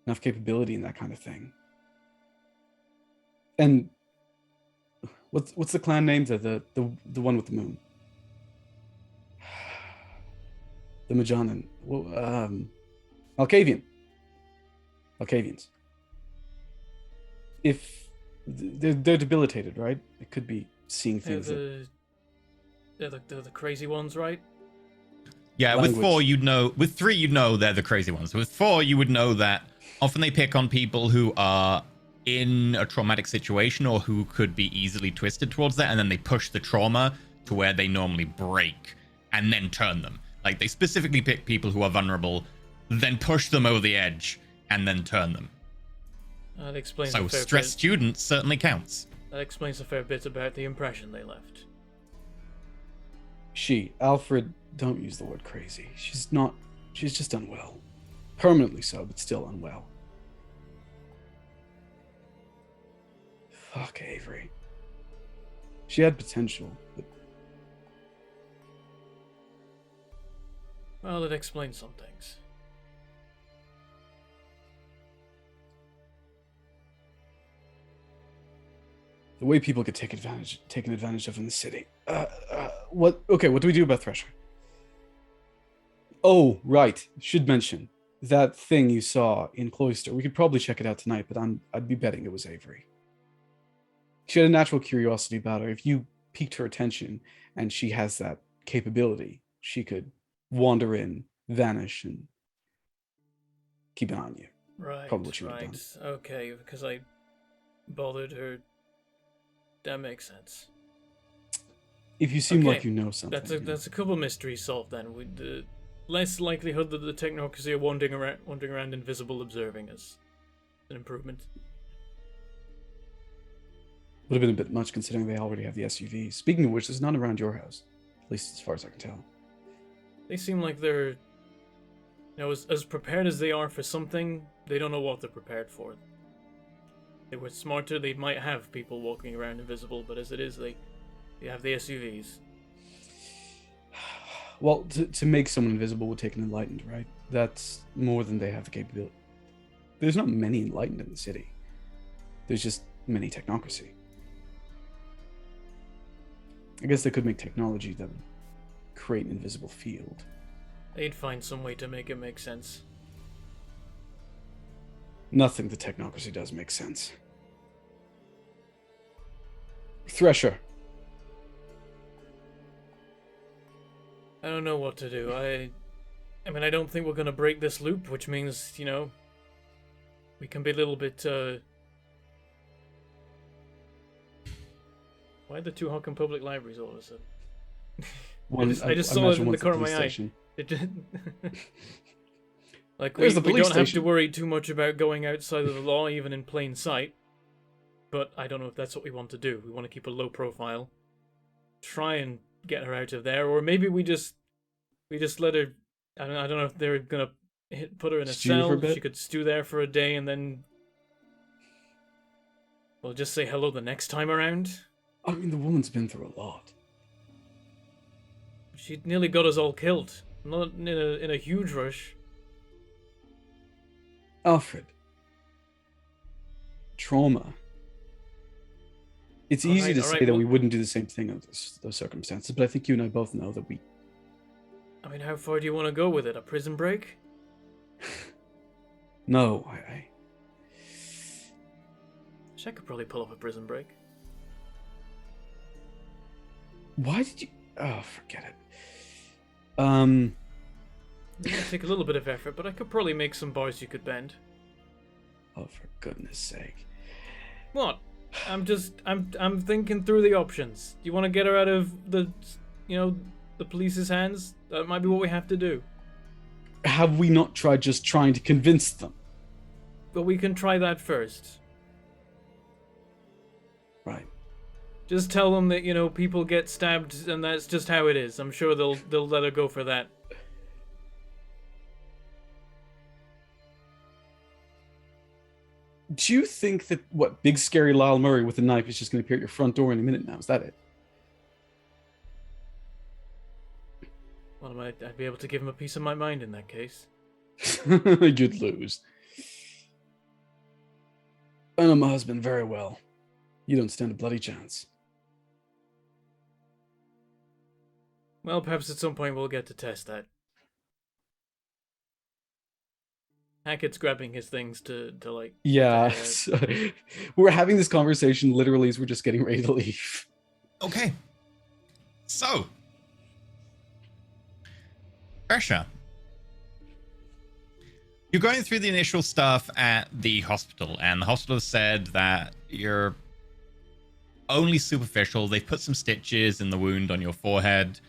enough capability in that kind of thing. And what's the clan name? The one with the moon. The Majanan. Well, Alcavians. If they're debilitated, right? It could be seeing things. They're the crazy ones, right? Yeah, Language. with 4, you'd know. With 3, you'd know they're the crazy ones. With 4, you would know that often they pick on people who are in a traumatic situation or who could be easily twisted towards that, and then they push the trauma to where they normally break and then turn them. Like, they specifically pick people who are vulnerable, then push them over the edge, and then turn them. That explains So a fair stress bit. students certainly counts. That explains a fair bit about the impression they left. Alfred, don't use the word crazy. She's just unwell. Permanently so, but still unwell. Fuck Avery. She had potential, but Well, it explains some things. the way people get taken advantage of in the city. What do we do about Thresher? Oh, right. Should mention that thing you saw in Cloister. We could probably check it out tonight, but I'd be betting it was Avery. She had a natural curiosity about her. If you piqued her attention and she has that capability, she could wander in, vanish, and keep an eye on you. Right, Probably what you would have right. Okay, because I bothered her. That makes sense. If you seem like Okay, you know something. That's a couple mysteries solved then. With the less likelihood that the Technocracy are wandering around invisible observing us. An improvement. Would have been a bit much considering they already have the SUV. Speaking of which, there's none around your house. At least as far as I can tell. They seem like they're, as prepared as they are for something, they don't know what they're prepared for. If they were smarter, they might have people walking around invisible, but as it is, they have the SUVs. Well, to make someone invisible would take an enlightened, right? That's more than they have the capability. There's not many enlightened in the city. There's just many technocracy. I guess they could make technology that would create an invisible field. They'd find some way to make it make sense. Nothing the technocracy does makes sense. Thresher. I don't know what to do. I mean, I don't think we're gonna break this loop, which means, you know, we can be a little bit, Why the two honking public libraries all of a sudden? I just saw it in the corner of my eye. It just... Like, we don't have to worry too much about going outside of the law, even in plain sight. But I don't know if that's what we want to do. We want to keep a low profile. Try and get her out of there, or maybe we just let her... I don't know if they're gonna put her in a cell. She could stew there for a day, and then... We'll just say hello the next time around. I mean, the woman's been through a lot. She nearly got us all killed. Not in a huge rush. Alfred. Trauma. It's easy to say that we wouldn't do the same thing under those circumstances, but I think you and I both know that we... I mean, how far do you want to go with it? A prison break? No, I could probably pull off a prison break. Why did you... Oh, forget it. It might take a little bit of effort, but I could probably make some bars you could bend. Oh, for goodness sake. What? I'm thinking through the options. Do you want to get her out of the police's hands? That might be what we have to do. Have we not tried just trying to convince them? But we can try that first. Right. Just tell them that, people get stabbed and that's just how it is. I'm sure they'll let her go for that. Do you think that, big scary Lyle Murray with a knife is just going to appear at your front door in a minute now? Is that it? Well, I'd be able to give him a piece of my mind in that case. You'd lose. I know my husband very well. You don't stand a bloody chance. Well, perhaps at some point we'll get to test that. Hackett's grabbing his things to like... Yeah. We're having this conversation literally as we're just getting ready to leave. Okay. So. Tresha. You're going through the initial stuff at the hospital, and the hospital said that you're only superficial. They've put some stitches in the wound on your forehead.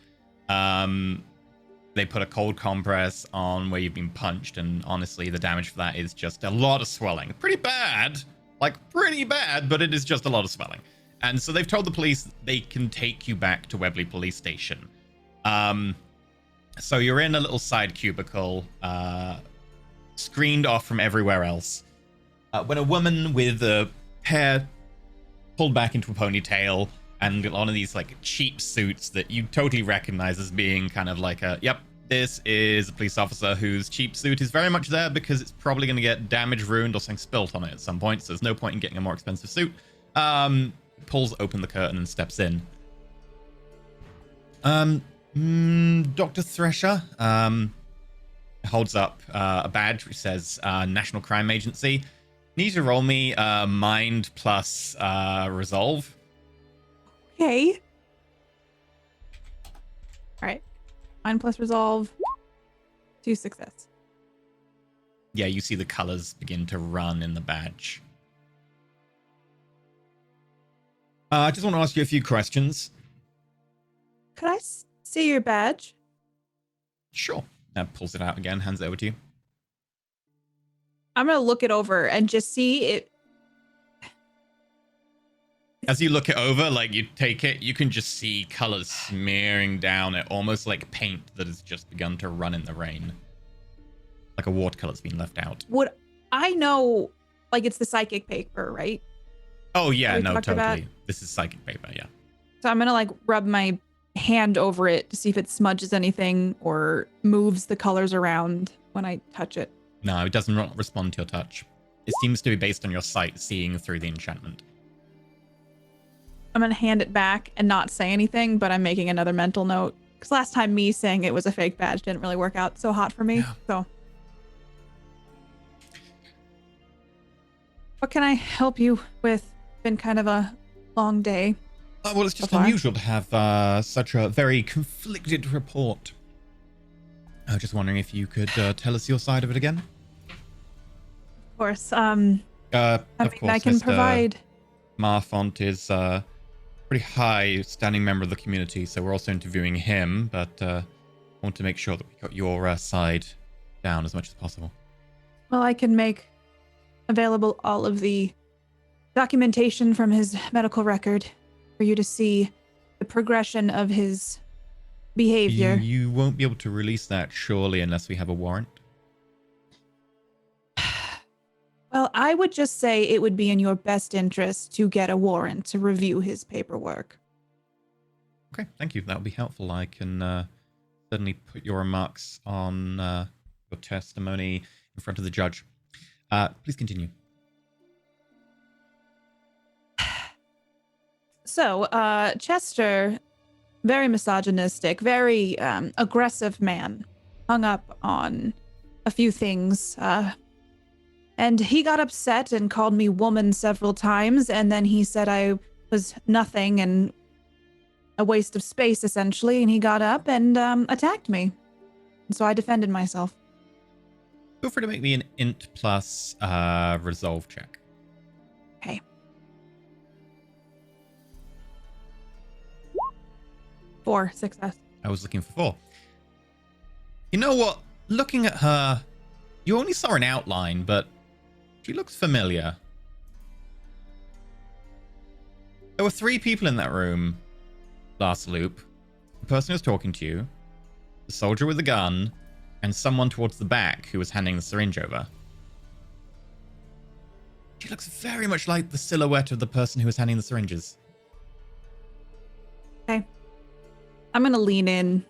They put a cold compress on where you've been punched, and honestly, the damage for that is just a lot of swelling. Pretty bad, but it is just a lot of swelling. And so they've told the police they can take you back to Webley Police Station. So you're in a little side cubicle, screened off from everywhere else. When a woman with hair pulled back into a ponytail and one of these like cheap suits that you totally recognize as being kind of like yep, this is a police officer whose cheap suit is very much there because it's probably going to get damaged, ruined, or something spilt on it at some point, so there's no point in getting a more expensive suit. Pulls open the curtain and steps in. Dr. Thresher holds up a badge which says National Crime Agency. Need to roll me mind plus resolve. Okay. All right. Mind plus resolve. 2 success. Yeah, you see the colors begin to run in the badge. I just want to ask you a few questions. Could I see your badge? Sure. Pulls it out again, hands it over to you. I'm going to look it over and just see it. As you look it over, like you take it, you can just see colors smearing down it, almost like paint that has just begun to run in the rain. Like a watercolor's been left out. Would I know, like it's the psychic paper, right? Oh yeah, no, totally. About? This is psychic paper, yeah. So I'm going to like rub my hand over it to see if it smudges anything or moves the colors around when I touch it. No, it doesn't respond to your touch. It seems to be based on your sight seeing through the enchantment. I'm going to hand it back and not say anything, but I'm making another mental note. Because last time me saying it was a fake badge didn't really work out so hot for me. Yeah. So. What can I help you with? Been kind of a long day. Well, it's just So far. unusual to have such a very conflicted report. I was just wondering if you could tell us your side of it again. Of course. Of course, I can Mr. provide. Marfont is a pretty high-standing member of the community, so we're also interviewing him, but I want to make sure that we got your side down as much as possible. Well, I can make available all of the documentation from his medical record for you to see the progression of his behavior. You won't be able to release that, surely, unless we have a warrant. Well, I would just say it would be in your best interest to get a warrant to review his paperwork. Okay, thank you. That would be helpful. I can certainly put your remarks on your testimony in front of the judge. Please continue. So, Chester, very misogynistic, very aggressive man, hung up on a few things. And he got upset and called me woman several times, and then he said I was nothing and a waste of space, essentially, and he got up and attacked me. And so I defended myself. Feel free to make me an int plus resolve check. Okay. Four success. I was looking for 4. You know what? Looking at her, you only saw an outline, but she looks familiar. There were 3 people in that room last loop. The person who was talking to you, the soldier with the gun, and someone towards the back who was handing the syringe over. She looks very much like the silhouette of the person who was handing the syringes. Okay. I'm gonna lean in.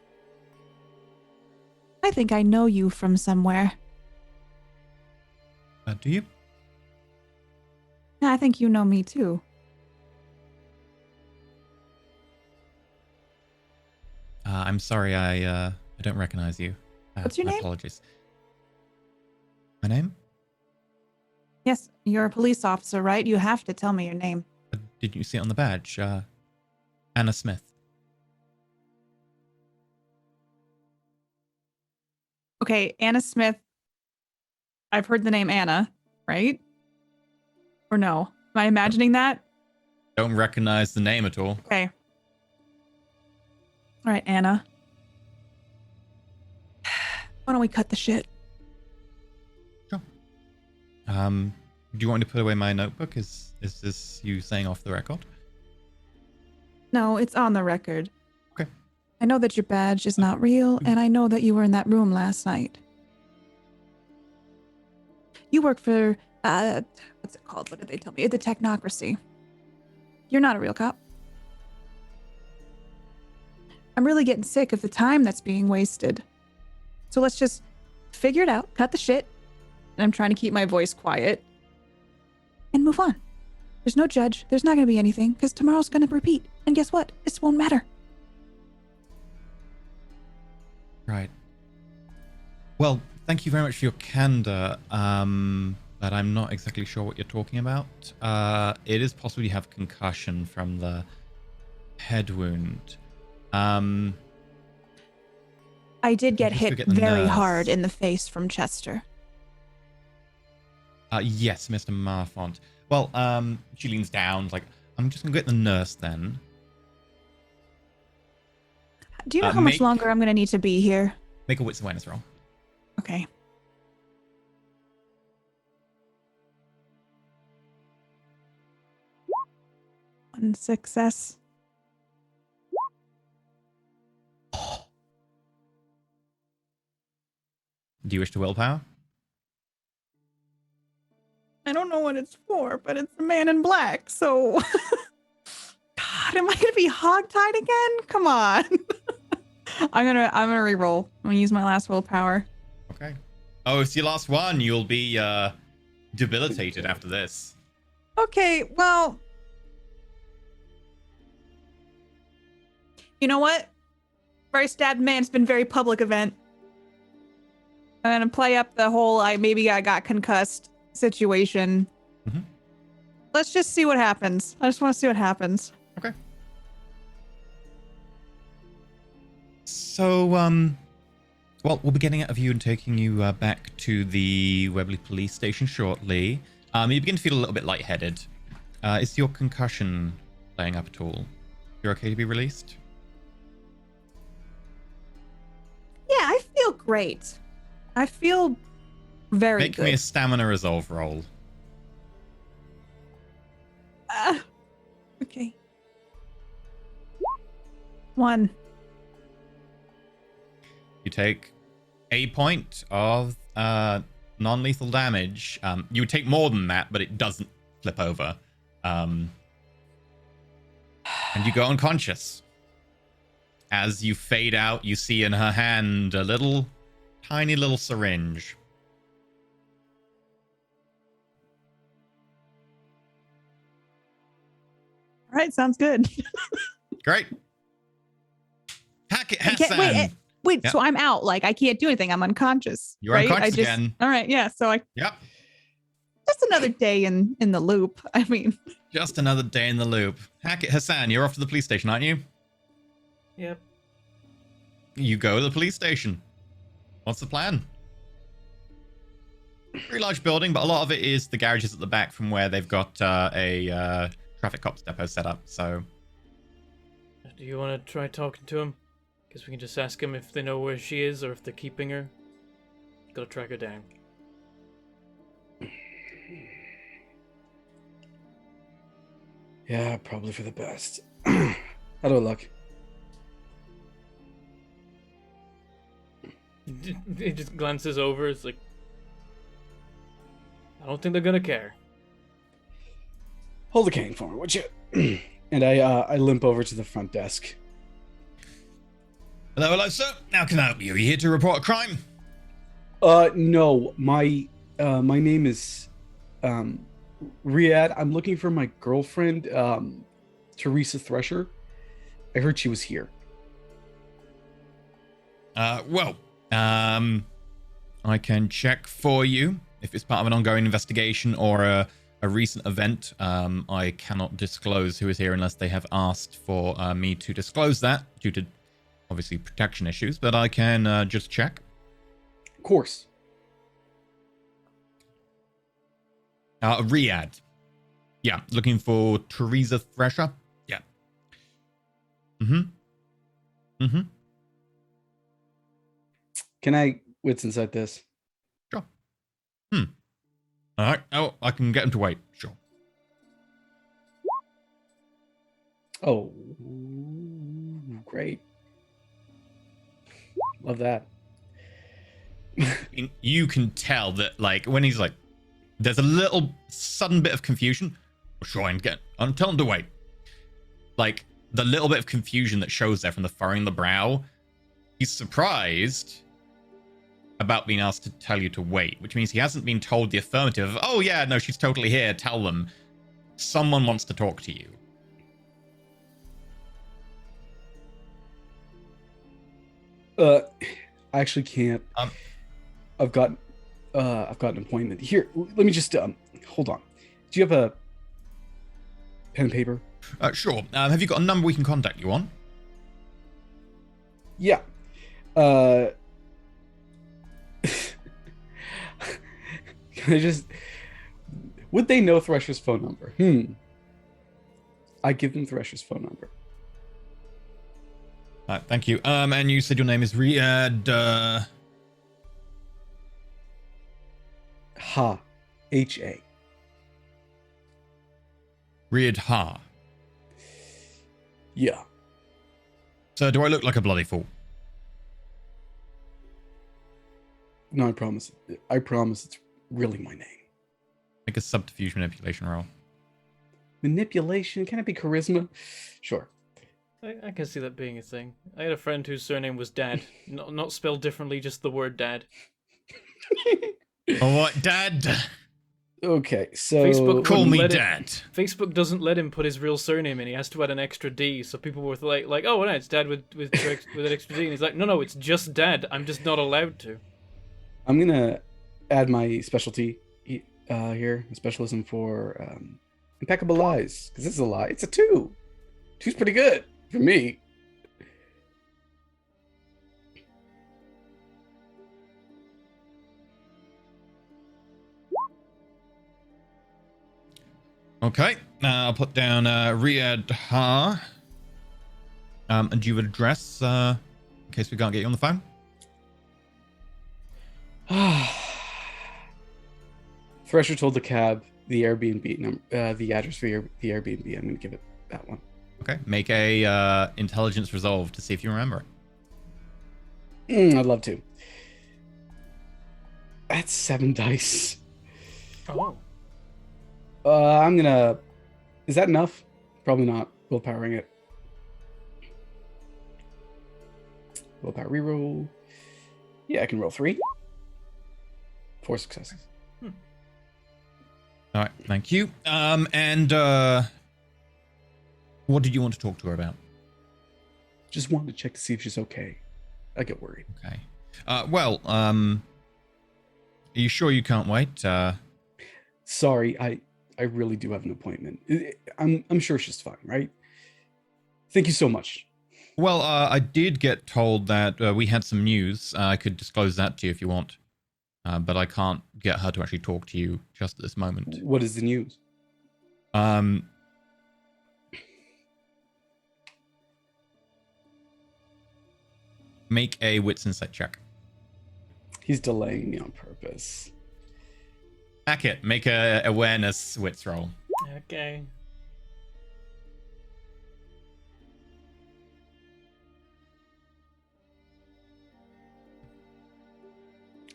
I think I know you from somewhere. Do you? Yeah, I think you know me too. I'm sorry, I don't recognize you. What's your my name? Apologies. My name? Yes, you're a police officer, right? You have to tell me your name. Didn't you see it on the badge? Anna Smith. Okay, Anna Smith. I've heard the name Anna, right? Or no? Am I imagining that? Don't recognize the name at all. Okay. All right, Anna. Why don't we cut the shit? Sure. Do you want me to put away my notebook? Is this you saying off the record? No, it's on the record. Okay. I know that your badge is not real, and I know that you were in that room last night. You work for, what's it called? What did they tell me? The Technocracy. You're not a real cop. I'm really getting sick of the time that's being wasted. So let's just figure it out, cut the shit, and I'm trying to keep my voice quiet, and move on. There's no judge. There's not going to be anything, because tomorrow's going to repeat. And guess what? This won't matter. Right. Well, thank you very much for your candor, but I'm not exactly sure what you're talking about. It is possible you have concussion from the head wound. I did get Just hit forget the very nurse. hard in the face from Chester. Yes, Mr. Marfont. Well, she leans down, like, I'm just gonna get the nurse then. Do you know how much make- longer I'm going to need to be here? Make a wits awareness roll. Okay. One success. Do you wish to willpower? I don't know what it's for, but it's the man in black, so... God, am I gonna be hogtied again? Come on. I'm gonna re-roll. I'm gonna use my last willpower. Okay. Oh, it's your last one. You'll be debilitated after this. Okay, well... You know what? Where I stabbed man, it's been a very public event. I'm gonna play up the whole I got concussed situation. Mhm. Let's just see what happens. I just want to see what happens. Okay. Well, we'll be getting out of you and taking you back to the Webley police station shortly. You begin to feel a little bit lightheaded. Is your concussion playing up at all? You're okay to be released? Yeah, I feel great. I feel very Make good. me a stamina resolve roll. Okay. 1. You take a point of non-lethal damage. You would take more than that, but it doesn't flip over. And you go unconscious. As you fade out, you see in her hand a tiny little syringe. All right, sounds good. Great. Hack it, I can't- Hassan. Wait, Yep. so I'm out. Like, I can't do anything. I'm unconscious. You're right? unconscious again. All right, yeah. So Yep. just another day in the loop. I mean, Just another day in the loop. Hackett Hassan, you're off to the police station, aren't you? Yep. You go to the police station. What's the plan? Pretty large building, but a lot of it is the garages at the back from where they've got a traffic cops depot set up. So, Do you want to try talking to him? Guess we can just ask him if they know where she is or if they're keeping her. Gotta track her down. Yeah, probably for the best. How do I look? He just glances over. It's like, I don't think they're gonna care. Hold the cane for me, would you? And I limp over to the front desk. hello, sir. How can I help you? Are you here to report a crime? No, my name is Riyadh. I'm looking for my girlfriend, Teresa Thresher. I heard she was here. I can check for you if it's part of an ongoing investigation or a recent event. I cannot disclose who is here unless they have asked for me to disclose that due to obviously protection issues, but I can just check. Of course. Riyadh. Yeah, looking for Teresa Thresher. Yeah. Mm-hmm. Can I wits inside this? Sure. All right. Oh, I can get him to wait. Sure. Oh, great. Love that. You can tell that, like, when he's like, there's a little sudden bit of confusion. Sure, I'm telling him to wait. Like, the little bit of confusion that shows there from the furrowing of the brow, he's surprised about being asked to tell you to wait, which means he hasn't been told the affirmative of, oh yeah, no, she's totally here, tell them. Someone wants to talk to you. I actually can't. I've got an appointment here. Let me just hold on. Do you have a pen and paper? Sure. Have you got a number we can contact you on? Yeah. Can I just? Would they know Thresher's phone number? I give them Thresher's phone number. Thank you. And you said your name is Riyadh. Ha. H-A. Riyadh Ha. Yeah. So do I look like a bloody fool? No, I promise. I promise it's really my name. Make a subterfuge manipulation roll. Manipulation? Can it be charisma? Sure. I can see that being a thing. I had a friend whose surname was Dad. Not spelled differently, just the word Dad. Oh, what, Dad? Okay, so Facebook Call wouldn't me let it- Dad. Facebook doesn't let him put his real surname in. He has to add an extra D. So people were like, oh, no, it's Dad with an extra D. And he's like, no, it's just Dad. I'm just not allowed to. I'm gonna add my specialty here, a specialism for impeccable lies, because this is a lie. It's a 2. 2's pretty good for me. Okay, I'll put down Riyadh Ha. And do you have an address in case we can't get you on the phone? Thresher told the cab the Airbnb number, the address for the Airbnb. I'm going to give it that one. Okay, make a intelligence resolve to see if you remember it. I'd love to. That's 7 dice. Oh. I'm gonna. Is that enough? Probably not. Willpowering it. Willpower reroll. Yeah, I can roll 3. 4 successes. All right, thank you. And what did you want to talk to her about? Just wanted to check to see if she's okay. I get worried. Okay. Well, are you sure you can't wait? Sorry, I really do have an appointment. I'm sure she's fine, right? Thank you so much. Well, I did get told that we had some news. I could disclose that to you if you want. But I can't get her to actually talk to you just at this moment. What is the news? Make a wits insight check. He's delaying me on purpose. Hack it. Make a awareness wits roll. Okay.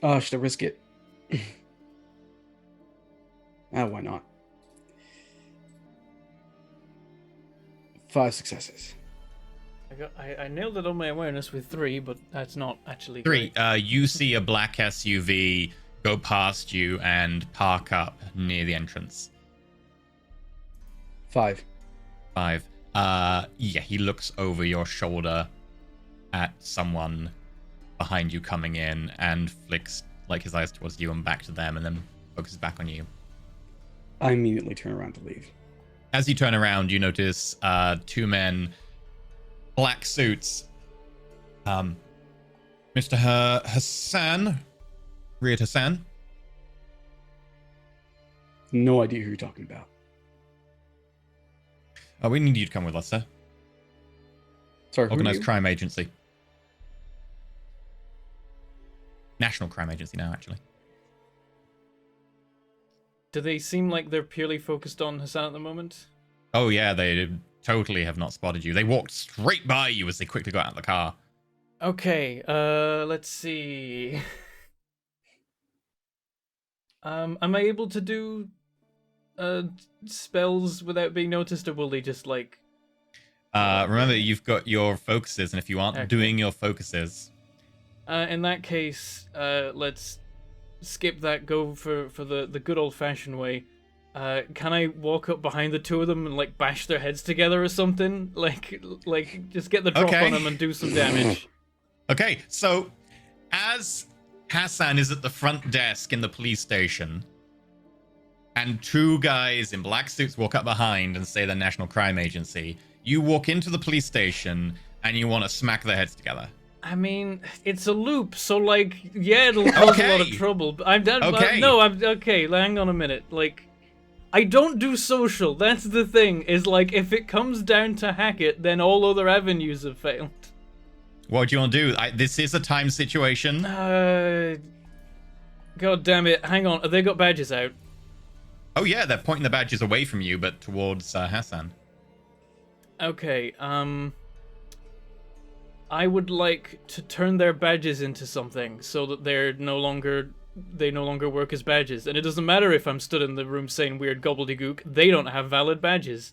Oh, should I risk it? Why not? 5 successes. I nailed it on my awareness with 3, but that's not actually 3. great. You see a black SUV go past you and park up near the entrance. 5. 5. Yeah, he looks over your shoulder at someone behind you coming in and flicks like his eyes towards you and back to them and then focuses back on you. I immediately turn around to leave. As you turn around, you notice 2 men, black suits. Mr. Hassan, Riyad Hassan. No idea who you're talking about. We need you to come with us, sir. Sorry, who are Organized you? Crime Agency. National Crime Agency now, actually. Do they seem like they're purely focused on Hassan at the moment? Oh yeah, they totally have not spotted you. They walked straight by you as they quickly got out of the car. Okay, let's see. Am I able to do spells without being noticed, or will they just like... Remember, you've got your focuses, and if you aren't Okay. doing your focuses... in that case, let's skip that, go for the good old-fashioned way. Can I walk up behind the 2 of them and like bash their heads together or something? Like just get the drop Okay. on them and do some damage. Okay, so as Hassan is at the front desk in the police station, and 2 guys in black suits walk up behind and say they're National Crime Agency, you walk into the police station and you want to smack their heads together. I mean, it's a loop, so like, yeah, it'll cause a lot of Okay. trouble. But I'm done. Okay. No, I'm okay. Hang on a minute. Like, I don't do social. That's the thing. Is like, if it comes down to hack it, then all other avenues have failed. What do you want to do? This is a time situation. God damn it! Hang on. Have they got badges out? Oh yeah, they're pointing the badges away from you, but towards Hassan. Okay. I would like to turn their badges into something so that they no longer work as badges. And it doesn't matter if I'm stood in the room saying weird gobbledygook, they don't have valid badges.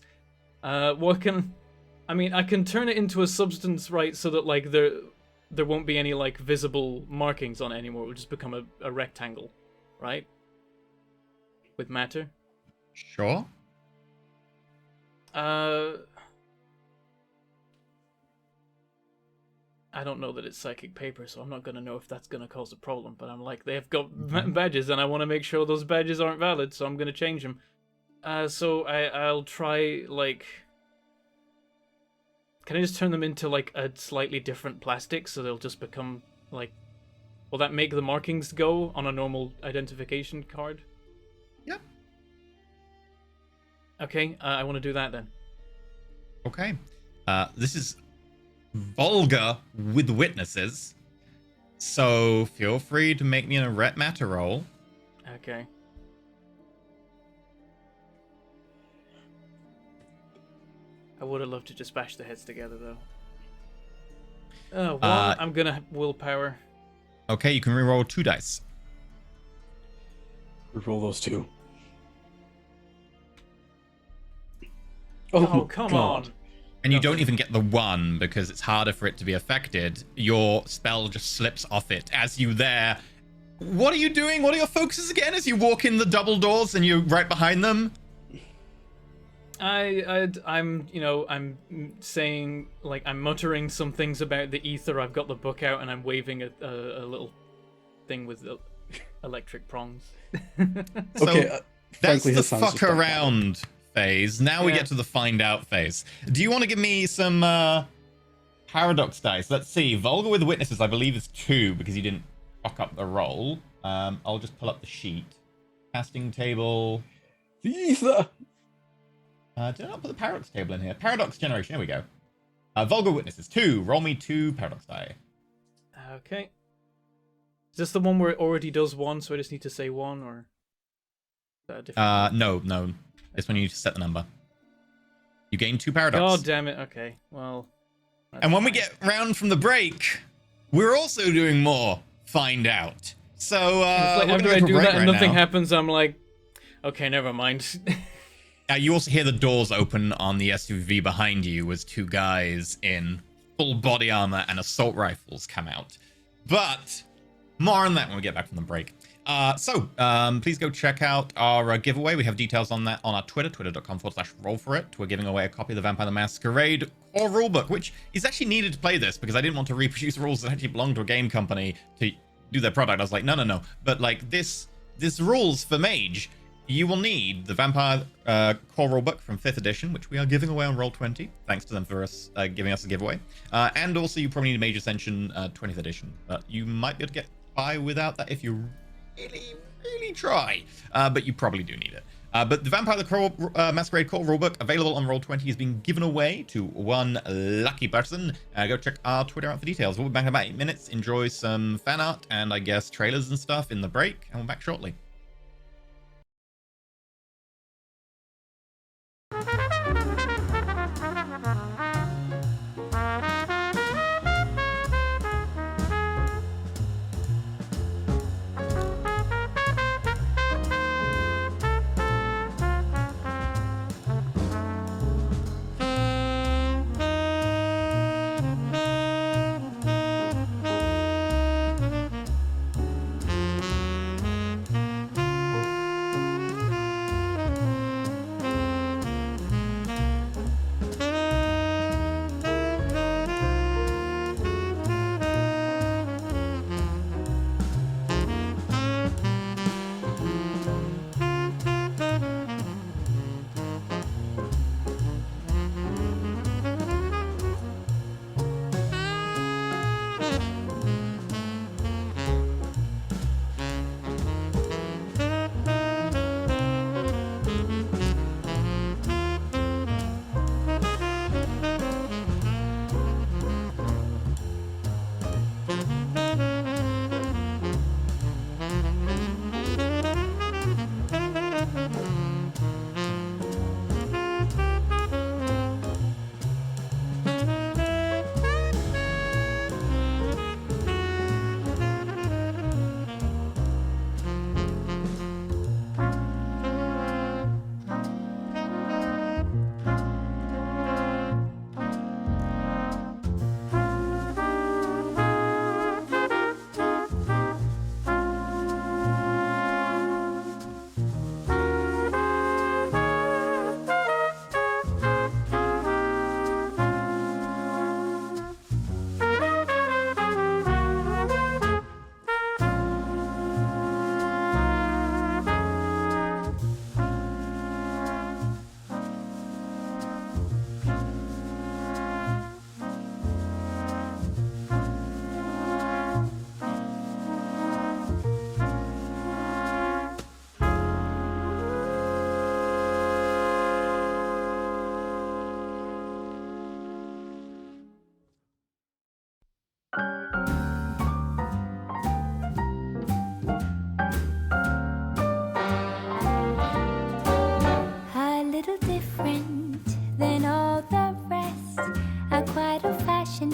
I can turn it into a substance, right, so that like there won't be any like visible markings on it anymore. It will just become a rectangle, right? With matter. Sure. I don't know that it's psychic paper, so I'm not going to know if that's going to cause a problem. But I'm like, they have got badges, and I want to make sure those badges aren't valid, so I'm going to change them. So I'll try, like... Can I just turn them into, like, a slightly different plastic, so they'll just become, like... Will that make the markings go on a normal identification card? Yep. Okay, I want to do that then. Okay. This is vulgar with witnesses. So feel free to make me an ret matter roll. Okay. I would have loved to just bash the heads together, though. Oh, one, I'm gonna willpower. Okay, you can reroll 2 dice. Roll those 2. Oh, my come God. on. And you don't even get the 1 because it's harder for it to be affected. Your spell just slips off it as you there. What are you doing? What are your focuses again as you walk in the double doors and you're right behind them? I'm saying, like, I'm muttering some things about the ether. I've got the book out and I'm waving a little thing with electric prongs. So Okay, that's frankly, the Hassan's fuck just back at it. around phase. Now we Yeah. get to the find out phase. Do you want to give me some paradox dice? Let's see. Vulgar with witnesses, I believe, is 2 because you didn't fuck up the roll. I'll just pull up the sheet. Casting table. The ether. Did I not put the paradox table in here? Paradox generation. Here we go. Vulgar witnesses 2. Roll me 2 paradox die. Okay. Is this the one where it already does 1, so I just need to say 1, or is that a different? No. This one you need to set the number. You gain 2 paradox. God damn it. Okay. Well. And when we fine. get round from the break, we're also doing more find out. So It's like we're after gonna I go for do break that and right nothing now. happens, I'm like, okay, never mind. You also hear the doors open on the SUV behind you as 2 guys in full body armor and assault rifles come out. But more on that when we get back from the break. Please go check out our giveaway. We have details on that on our Twitter, twitter.com/roll4it. We're giving away a copy of the Vampire the Masquerade core rulebook, which is actually needed to play this because I didn't want to reproduce rules that actually belong to a game company to do their product. I was like, no. But like this rules for Mage. You will need the Vampire core rulebook from 5th edition, which we are giving away on Roll20. Thanks to them for us giving us a giveaway. And also you probably need Mage Ascension 20th edition. But you might be able to get by without that if you really try. But you probably do need it. But the Vampire the Masquerade core rulebook available on Roll20 is being given away to one lucky person. Go check our Twitter out for details. We'll be back in about 8 minutes. Enjoy some fan art and I guess trailers and stuff in the break. And we're back shortly.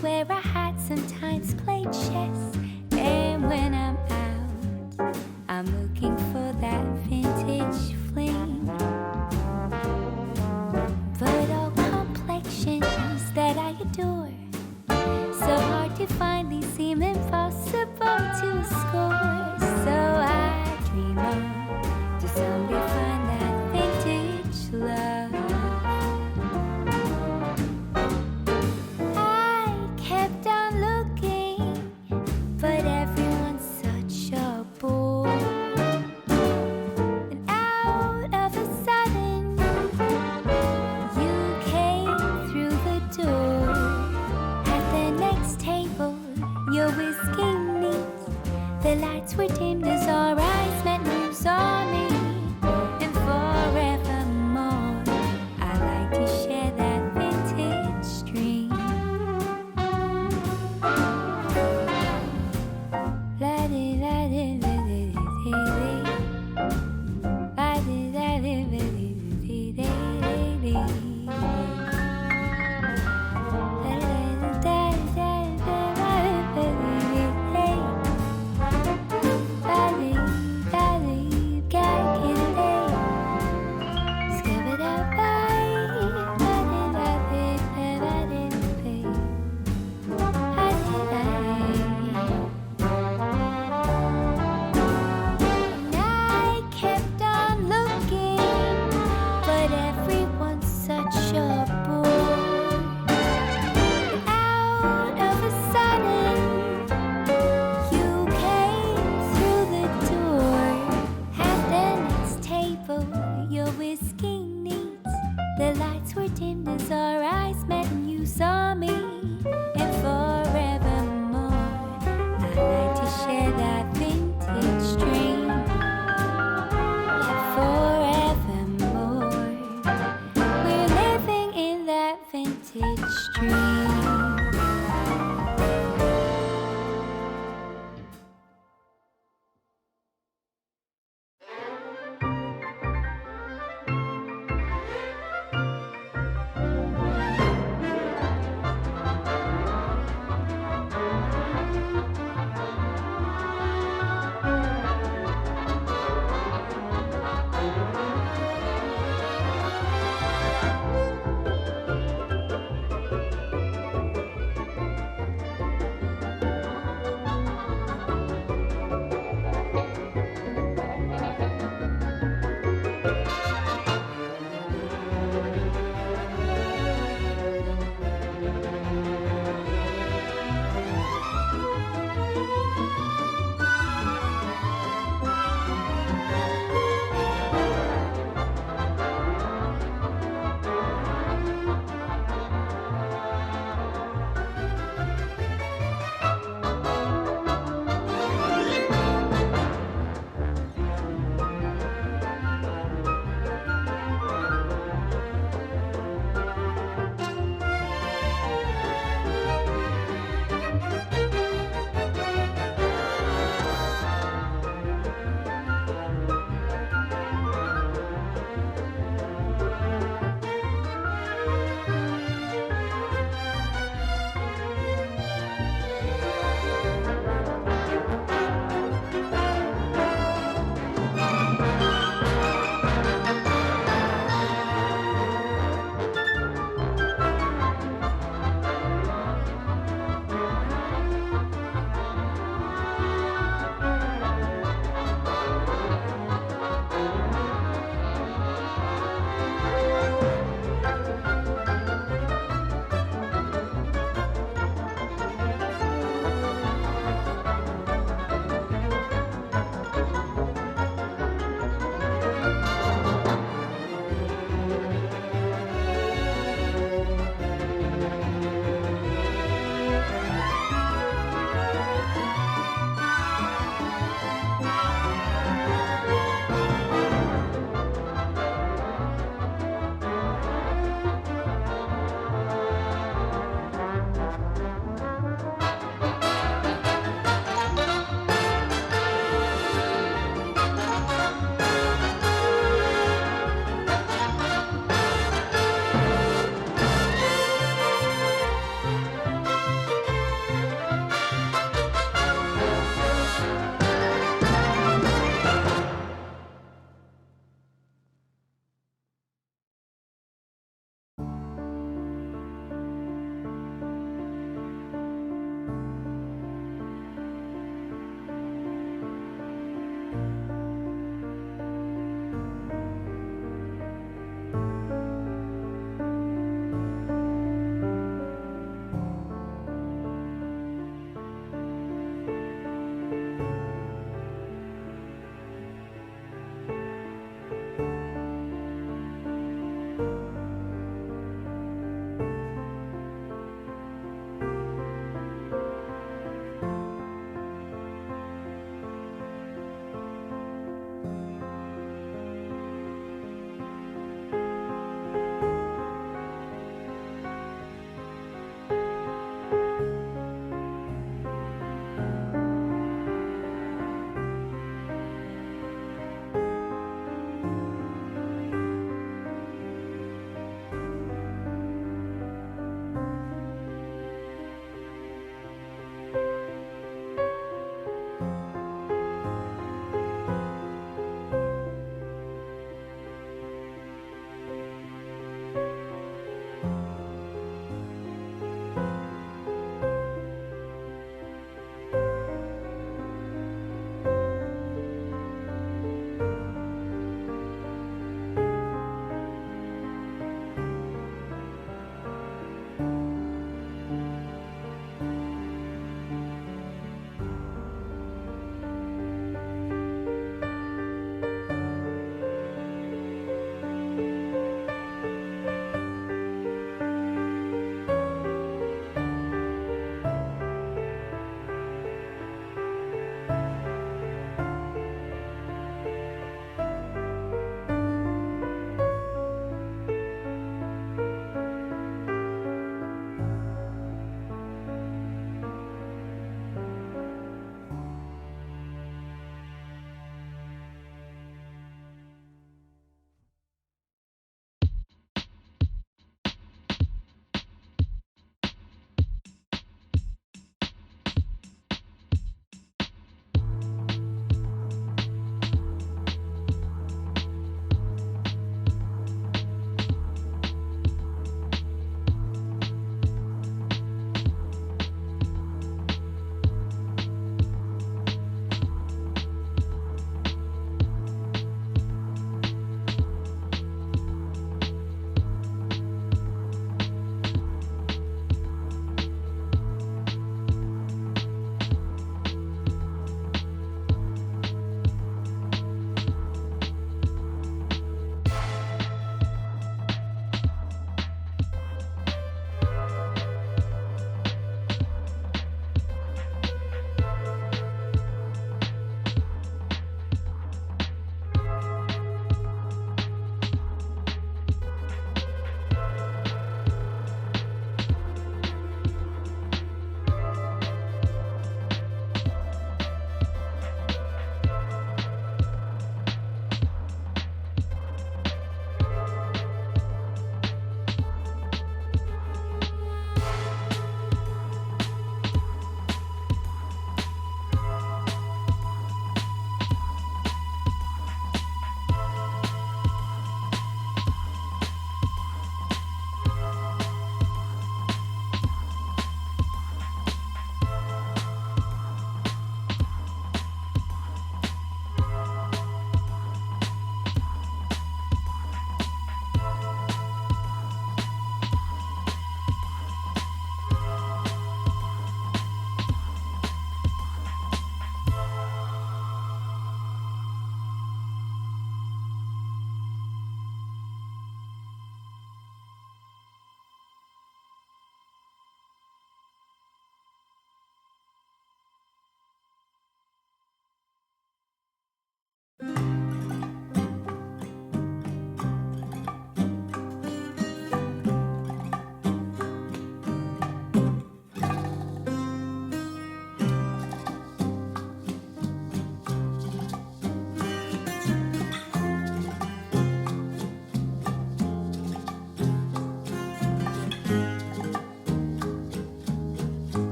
where I had sometimes played chess. And when I'm out, I'm looking for that vintage fling. But all complexions that I adore, so hard to find, these seem impossible to score. So I dream on to someday find that vintage love. I kept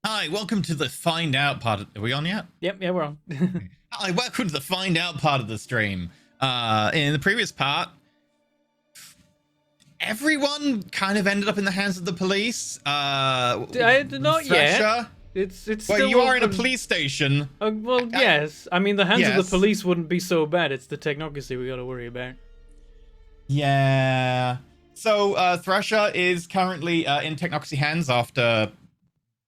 Hi, welcome to the find out part. Are we on yet? Yep, yeah, we're on. Hi, welcome to the find out part of the stream. In the previous part, everyone kind of ended up in the hands of the police. Not Thresher, yet. It's well, still you are in a open. police station. Well, yes. I mean, the hands of Yes. the police wouldn't be so bad. It's the technocracy we got to worry about. Yeah. So Thresher is currently in Technocracy hands after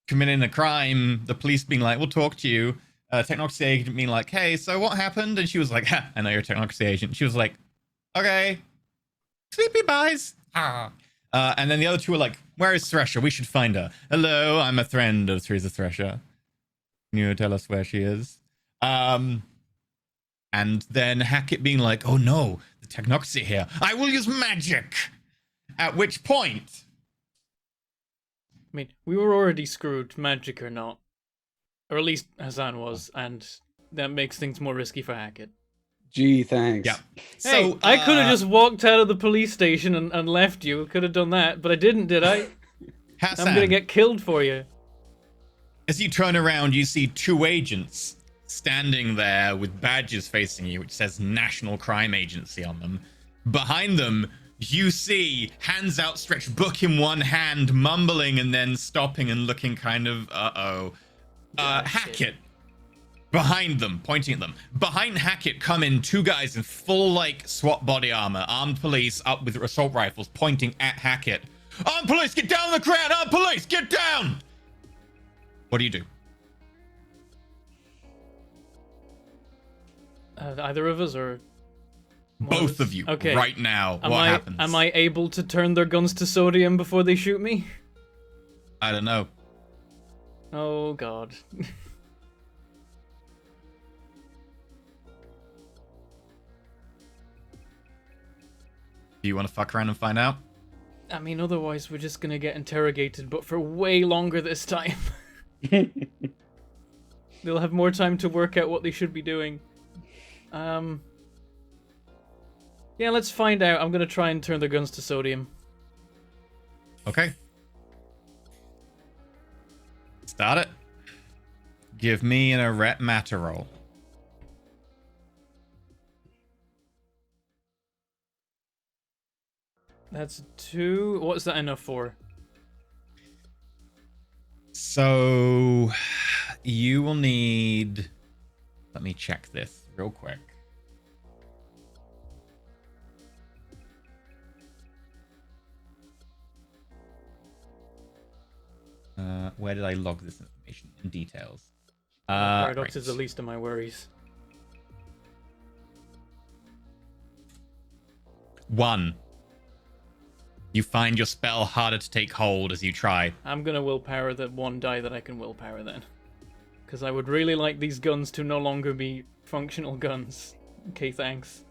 committing a crime. The police being like, "We'll talk to you." Technocracy agent being like, "Hey, so what happened?" And she was like, "Ha, I know you're a Technocracy agent." She was like, "Okay, sleepy buys." And then the other two were like, "Where is Thresher? We should find her." "Hello, I'm a friend of Teresa Thresher. Can you tell us where she is?" And then Hackett being like, "Oh no, the Technocracy here. I will use magic." At which point, I mean, we were already screwed, magic or not. Or at least Hassan was, and that makes things more risky for Hackett. Gee, thanks. yeah. Hey, So I could have just walked out of the police station and left you. Could have done that, but I didn't, did I? Hassan, I'm gonna get killed for you. as you turn around, you see two agents standing there with badges facing you, which says National Crime Agency on them. Behind them, you see hands outstretched, book in one hand, mumbling and then stopping and looking kind of Hackett. Behind them, pointing at them. Behind Hackett come in two guys in full like SWAT body armor, armed police up with assault rifles, pointing at Hackett. "Armed police, get down on the ground! Armed police, get down!" What do you do? Either of us, or Both of you, Okay. right now. am What I happens? am I able to turn their guns to sodium before they shoot me? I don't know. Oh God. Do you want to fuck around and find out? I mean, otherwise we're just gonna get interrogated, but for way longer this time. They'll have more time to work out what they should be doing. Yeah, let's find out. I'm gonna try and turn their guns to sodium. Okay. Start it. Give me an erect matter roll. That's 2. What's that enough for? So you will need. Let me check this real quick. Where did I log this information in details? Paradox Right. is the least of my worries. 1. You find your spell harder to take hold as you try. I'm gonna willpower the one die that I can willpower then. Because I would really like these guns to no longer be functional guns. Okay, thanks.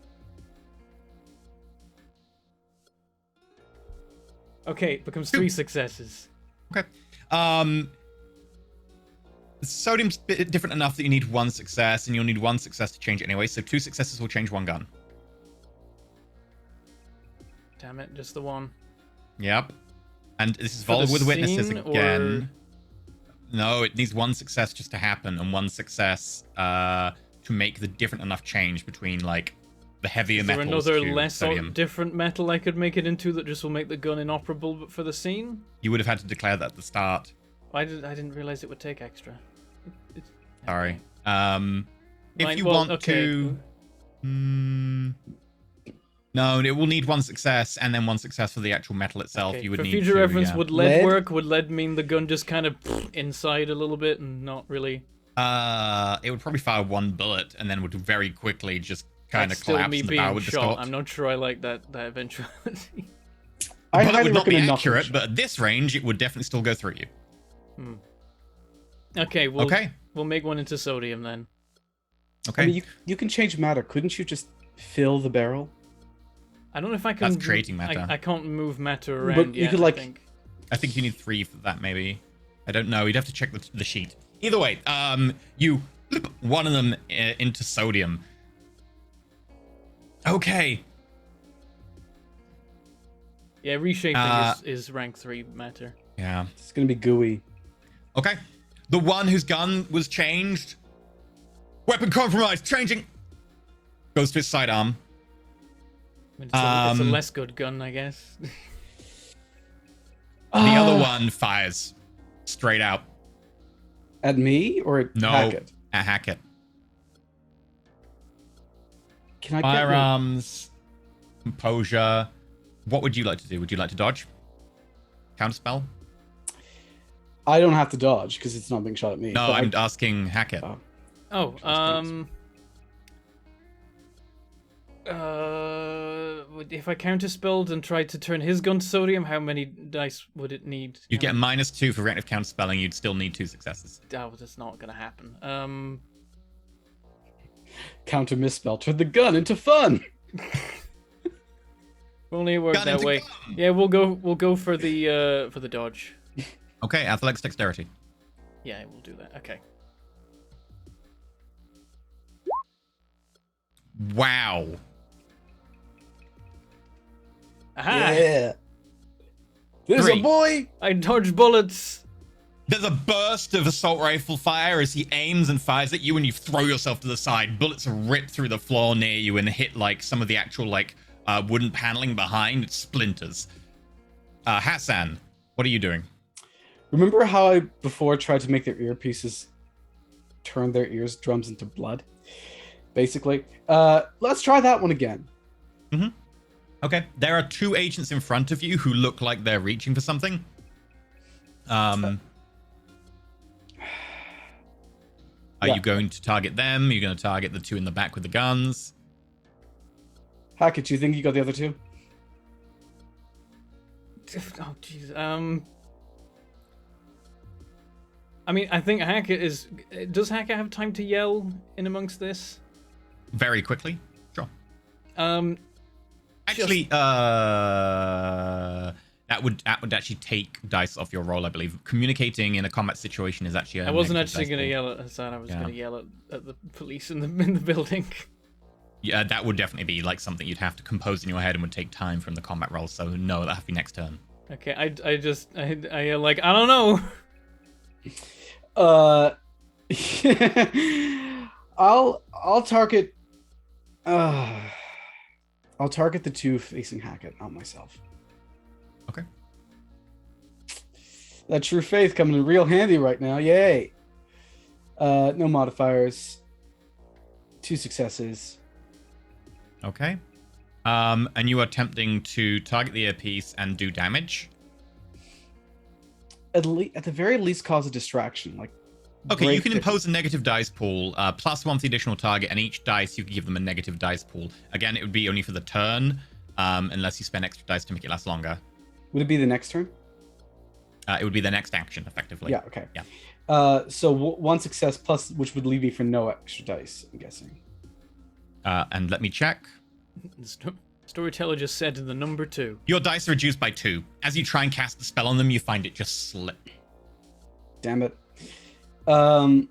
Okay, it becomes 3 successes. Okay. Sodium's bit different enough that you need 1 success, and you'll need 1 success to change it anyway. So 2 successes will change 1 gun. Damn it, just the one. Yep. And this is For the followed with witnesses scene, again. No, it needs 1 success just to happen, and 1 success to make the different enough change between like the heavier Is there metals another to less sodium. different metal I could make it into that just will make the gun inoperable but for the scene? You would have had to declare that at the start. I didn't realize it would take extra. Sorry. If Right, you well, want okay. to. No, it will need 1 success and then 1 success for the actual metal itself. Okay, You would for need future to, reference, yeah. would lead Lead? work? Would lead mean the gun just kind of inside a little bit and not really? It would probably fire 1 bullet and then would very quickly just kind That's of still collapse me and the being barrel would shot. distort. I'm not sure I like that eventuality. I Bullet highly would not be recommend accurate, knuckles. but at this range, it would definitely still go through you. Okay, Okay. we'll make one into sodium then. Okay. I mean, you can change matter. Couldn't you just fill the barrel? I don't know if I can. That's creating matter. I can't move matter around But you yet. could, I like- think. I think you need 3 for that, maybe. I don't know. You'd have to check the sheet. Either way, you flip one of them into sodium. Okay. Yeah, reshaping Uh, is rank 3 matter. Yeah. It's gonna be gooey. Okay. The one whose gun was changed. Weapon compromised. Changing. Goes to his sidearm. It's a less good gun, I guess. The other one fires straight out. At me or at No, Hackett? at Hackett. Can I Firearms, composure. What would you like to do? Would you like to dodge? Counterspell? I don't have to dodge because it's not being shot at me. No, but I'm asking Hackett. If I counterspelled and tried to turn his gun to sodium, how many dice would it need? You'd get a -2 for reactive counterspelling. You'd still need 2 successes. Oh, that's not gonna happen. Counter misspell. Turn the gun into fun. If only it worked Gun that into way. gun. Yeah, we'll go for the dodge. Okay, athletics, dexterity. Yeah, we'll do that. Okay. Wow. Aha! Yeah. There's 3. a boy. I dodged bullets. There's a burst of assault rifle fire as he aims and fires at you, and you throw yourself to the side. Bullets rip through the floor near you and hit like some of the actual wooden paneling behind. It splinters. Hassan, what are you doing? Remember how I before tried to make their earpieces turn their eardrums into blood? Basically. Let's try that one again. Okay, there are 2 agents in front of you who look like they're reaching for something. Are you going to target them? Are you going to target the 2 in the back with the guns? Hackett, do you think you got the other 2? Oh, jeez. I mean, I think Hackett is... Does Hackett have time to yell in amongst this? Very quickly. Sure. Actually, that would actually take dice off your roll, I believe. Communicating in a combat situation is actually. I wasn't actually going to yell at Hassan. I was going to yell at the police in the building. Yeah, that would definitely be like something you'd have to compose in your head and would take time from the combat roll. So no, that'll have to be next turn. Okay, I yell like, I don't know. I'll target. I'll target the 2 facing Hackett, not myself. Okay. That true faith coming in real handy right now. Yay. No modifiers. 2 successes. Okay. And you are attempting to target the earpiece and do damage. At the very least, cause a distraction. Like. Okay, you can impose a negative dice pool, +1 for the additional target, and each dice you can give them a negative dice pool. Again, it would be only for the turn, unless you spend extra dice to make it last longer. Would it be the next turn? It would be the next action, effectively. Yeah, okay. Yeah. So 1 success plus, which would leave me for no extra dice, I'm guessing. And let me check. Storyteller just said the number 2. Your dice are reduced by 2. As you try and cast the spell on them, you find it just slip. Damn it. I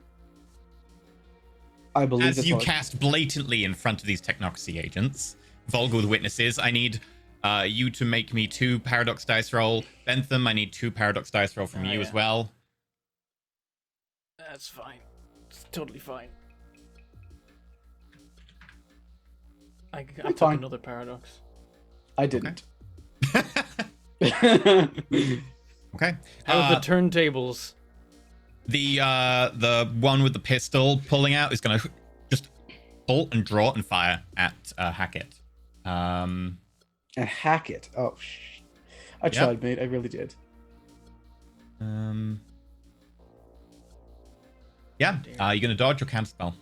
believe as you cast blatantly in front of these Technocracy agents, vulgar with witnesses, I need you to make me 2 paradox dice roll. Bentham, I need 2 paradox dice roll from you as well. That's fine. It's totally fine. I took fine. another paradox. I didn't. Okay. How are the turntables? The one with the pistol pulling out is going to just pull and draw and fire at Hackett. And Hackett. Oh, I tried, mate. I really did. Yeah. You're going to dodge or counterspell?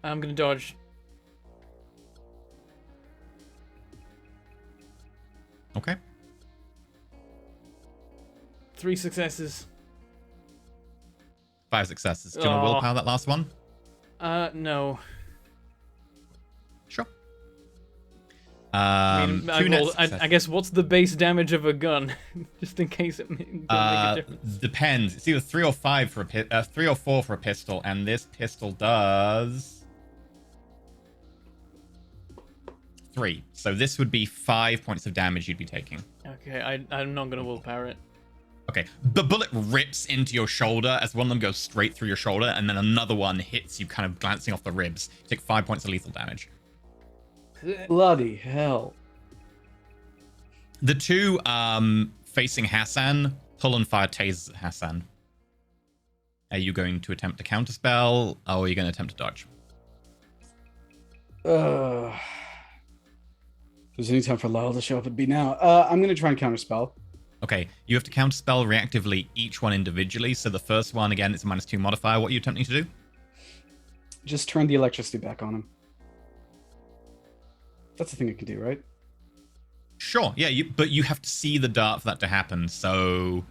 I'm going to dodge. Okay. 3 successes. 5 successes. Do you want to willpower that last one? No. Sure. I guess what's the base damage of a gun, just in case it doesn't make a difference. Depends. It's either 3 or 5 for 3 or 4 for a pistol, and this pistol does 3. So this would be 5 points of damage you'd be taking. Okay, I'm not gonna willpower it. Okay, the bullet rips into your shoulder as one of them goes straight through your shoulder, and then another one hits you, kind of glancing off the ribs. You take 5 points of lethal damage. Bloody hell. The two facing Hassan pull and fire tasers at Hassan. Are you going to attempt to counterspell, or are you going to attempt to dodge? If there's any time for Lyle to show up, it'd be now. I'm going to try and counterspell. Okay, you have to counterspell reactively each one individually. So the first one, again, it's a -2 modifier. What are you attempting to do? Just turn the electricity back on him. That's the thing I can do, right? Sure, yeah, but you have to see the dart for that to happen. So,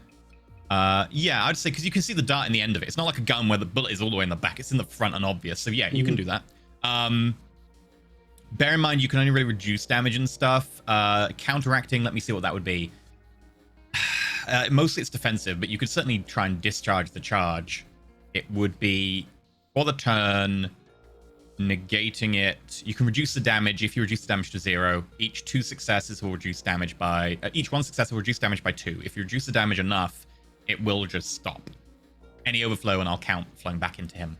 yeah, I'd say, because you can see the dart in the end of it. It's not like a gun where the bullet is all the way in the back. It's in the front and obvious. So, yeah, you can do that. Bear in mind, you can only really reduce damage and stuff. Counteracting, let me see what that would be. Mostly it's defensive, but you could certainly try and discharge the charge. It would be, for the turn, negating it. You can reduce the damage. If you reduce the damage to 0, each 2 successes will reduce damage by... each 1 success will reduce damage by 2. If you reduce the damage enough, it will just stop. Any overflow, and I'll count flowing back into him.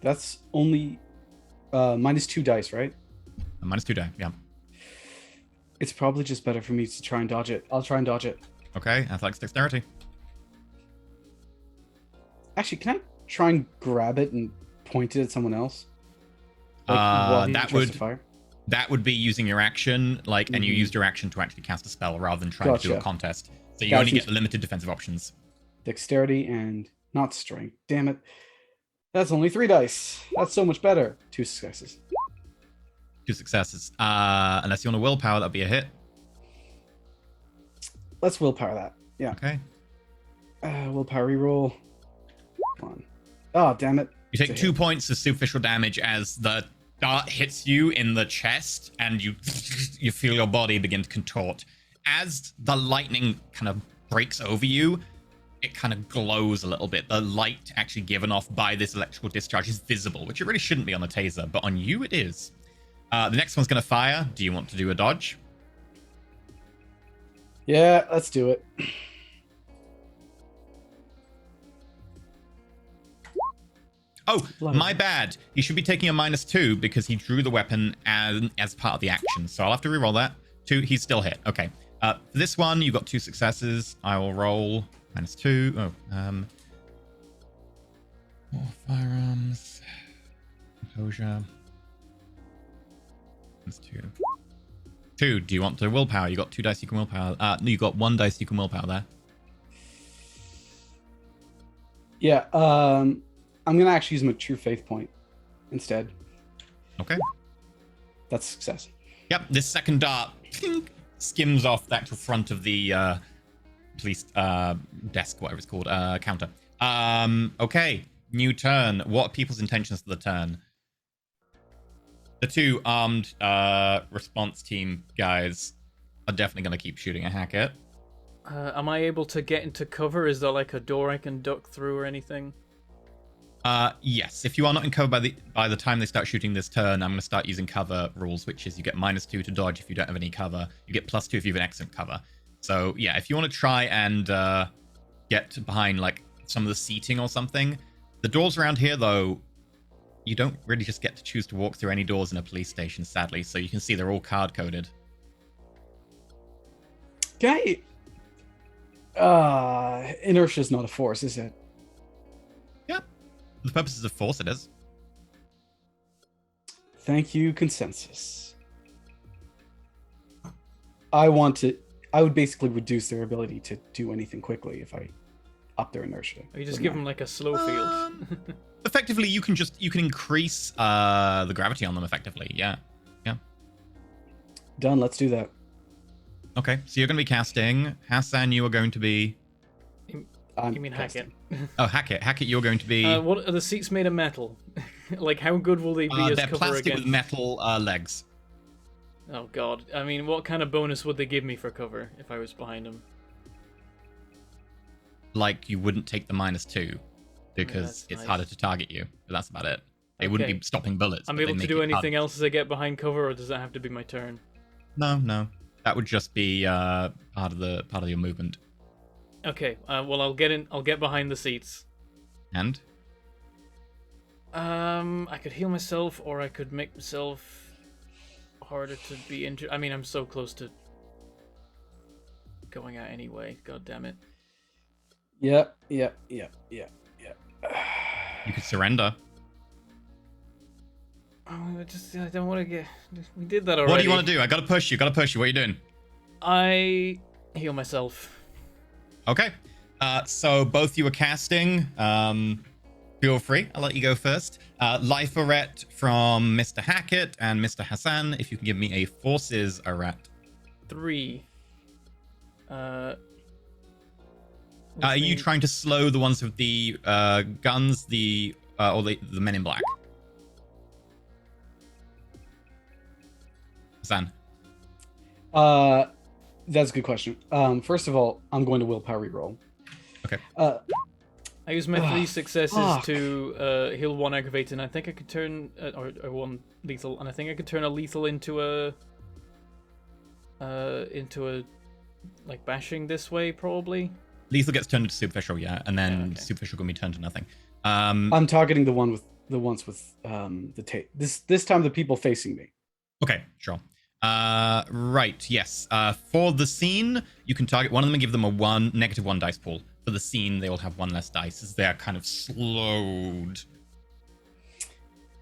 That's only -2 dice, right? -2 die, yeah. It's probably just better for me to try and dodge it. I'll try and dodge it. Okay, athletics dexterity. Actually, can I try and grab it and point it at someone else? While he tries to fire? That would be using your action, and you used your action to actually cast a spell rather than trying to do a contest. So you only get the limited defensive options. Dexterity and not strength. Damn it. That's only 3 dice. That's so much better. 2 successes. 2 successes. Unless you want a willpower, that'd be a hit. Let's willpower that. Yeah. Okay. Willpower reroll. Come on. Oh, damn it. You take 2 points of superficial damage as the dart hits you in the chest, and you feel your body begin to contort. As the lightning kind of breaks over you, it kind of glows a little bit. The light actually given off by this electrical discharge is visible, which it really shouldn't be on a taser, but on you it is. The next one's going to fire. Do you want to do a dodge? Yeah, let's do it. Oh, my bad. He should be taking a -2 because he drew the weapon as part of the action. So I'll have to reroll that. 2, he's still hit. Okay. For this one, you got 2 successes. I will roll -2. More firearms. Composure. -2. 2. Do you want to willpower? You got 2 dice you can willpower. No, you got 1 dice you can willpower there. Yeah. I'm gonna actually use my true faith point instead. Okay. That's a success. Yep. This second dart skims off the actual front of the police desk, whatever it's called, counter. Okay. New turn. What are people's intentions for the turn? The 2 armed response team guys are definitely going to keep shooting at Hackett. Am I able to get into cover? Is there like a door I can duck through or anything? Yes. If you are not in cover by the time they start shooting this turn, I'm going to start using cover rules, which is you get -2 to dodge if you don't have any cover. You get +2 if you have an excellent cover. So yeah, if you want to try and get behind like some of the seating or something, the doors around here though, you don't really just get to choose to walk through any doors in a police station, sadly. So you can see they're all card coded. Inertia is not a force, is it? Yeah. For the purposes of force, it is. Thank you, consensus. I would basically reduce their ability to do anything quickly if I up their inertia. Or you just give them like a slow field. Effectively, you can increase the gravity on them effectively. Yeah. Done. Let's do that. Okay, so you're going to be casting. Hassan, you are going to be... You mean Hackett? Oh, Hackett. Hackett, you're going to be... What are the seats made of metal? Like, how good will they be as they're cover plastic against... with metal legs. Oh, God. I mean, what kind of bonus would they give me for cover if I was behind them? Like, you wouldn't take the -2 because it's harder to target you. But that's about it. They wouldn't be stopping bullets. I'm able to do anything else as I get behind cover, or does that have to be my turn? No. That would just be part of your movement. Okay. Well, I'll get in. I'll get behind the seats. And I could heal myself, or I could make myself harder to be injured. I mean, I'm so close to going out anyway. God damn it. Yep. you could surrender. Oh, I don't want to get. We did that already. What do you want to do? I gotta push you. What are you doing? I heal myself. Okay. So both you are casting. Feel free. I'll let you go first. Life Arret from Mr. Hackett and Mr. Hassan. If you can give me a Forces Arret. 3. Are you trying to slow the ones with the guns, or the men in black? Hassan. That's a good question. First of all, I'm going to willpower reroll. Okay. I use my 3 successes to heal 1 aggravated, and I think I could turn or 1 lethal, and I think I could turn a lethal into a like bashing this way probably. Lethal gets turned into superficial, yeah, and then superficial can be turned to nothing. I'm targeting the ones with the tape. This time the people facing me. Okay, sure. Right, yes. For the scene, you can target one of them and give them a -1 dice pool. For the scene, they will have 1 less dice as they're kind of slowed.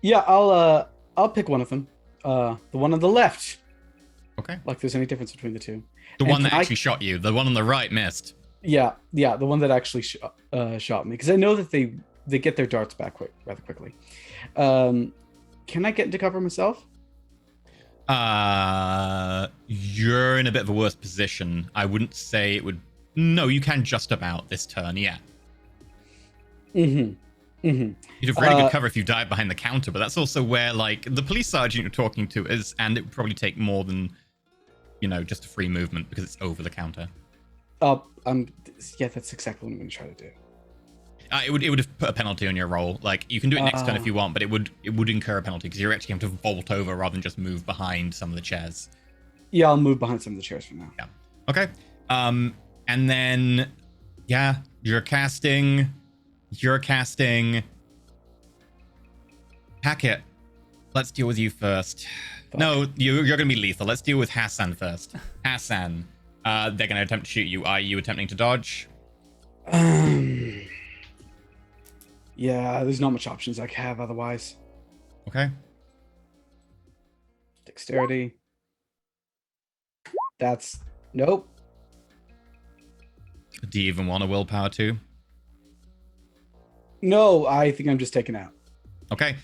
Yeah, I'll pick one of them. The one on the left. Okay. Like there's any difference between the two. The one that actually shot you. The one on the right missed. Yeah, the one that actually shot me. Because I know that they get their darts back rather quickly. Can I get into cover myself? You're in a bit of a worse position. I wouldn't say it would. No, you can just about this turn, yeah. You'd have really good cover if you died behind the counter, but that's also where, like, the police sergeant you're talking to is, and it would probably take more than, just a free movement because it's over the counter. Yeah, that's exactly what I'm going to try to do. It would have put a penalty on your roll. Like, you can do it next turn if you want, but it would incur a penalty because you're actually going to vault over rather than just move behind some of the chairs. Yeah, I'll move behind some of the chairs for now. Yeah. Okay. And then, yeah, you're casting. Hackett, let's deal with you first. Fuck. No, you're going to be lethal. Let's deal with Hassan first. Hassan, they're going to attempt to shoot you. Are you attempting to dodge? Yeah, there's not much options I can have otherwise. Okay. Dexterity. Nope. Do you even want a willpower too? No, I think I'm just taken out. Okay.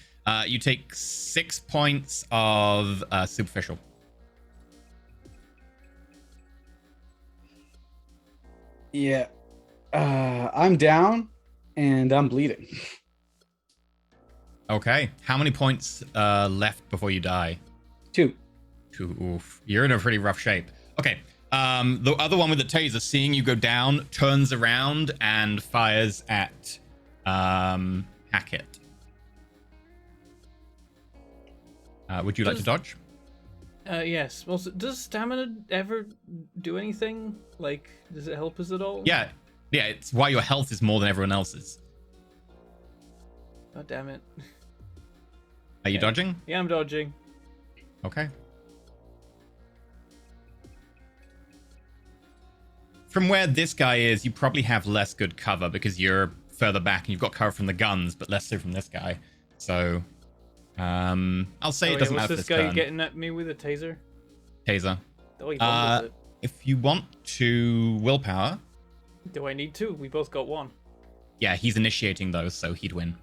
You take 6 points of superficial. Yeah. I'm down and I'm bleeding. Okay. How many points left before you die? 2. Oof. You're in a pretty rough shape. Okay. The other one with the taser, seeing you go down, turns around and fires at Hackett. Would you like to dodge? Yes. Well, does stamina ever do anything? Like, does it help us at all? Yeah. Yeah, it's why your health is more than everyone else's. God damn it. Are you dodging? Yeah, I'm dodging. Okay. From where this guy is, you probably have less good cover because you're further back and you've got cover from the guns, but less so from this guy. So, I'll say it doesn't matter for this guy turn. getting at me with a taser? Taser. Oh, he does it. If you want to willpower. Do I need to? We both got 1. Yeah, he's initiating those, so he'd win.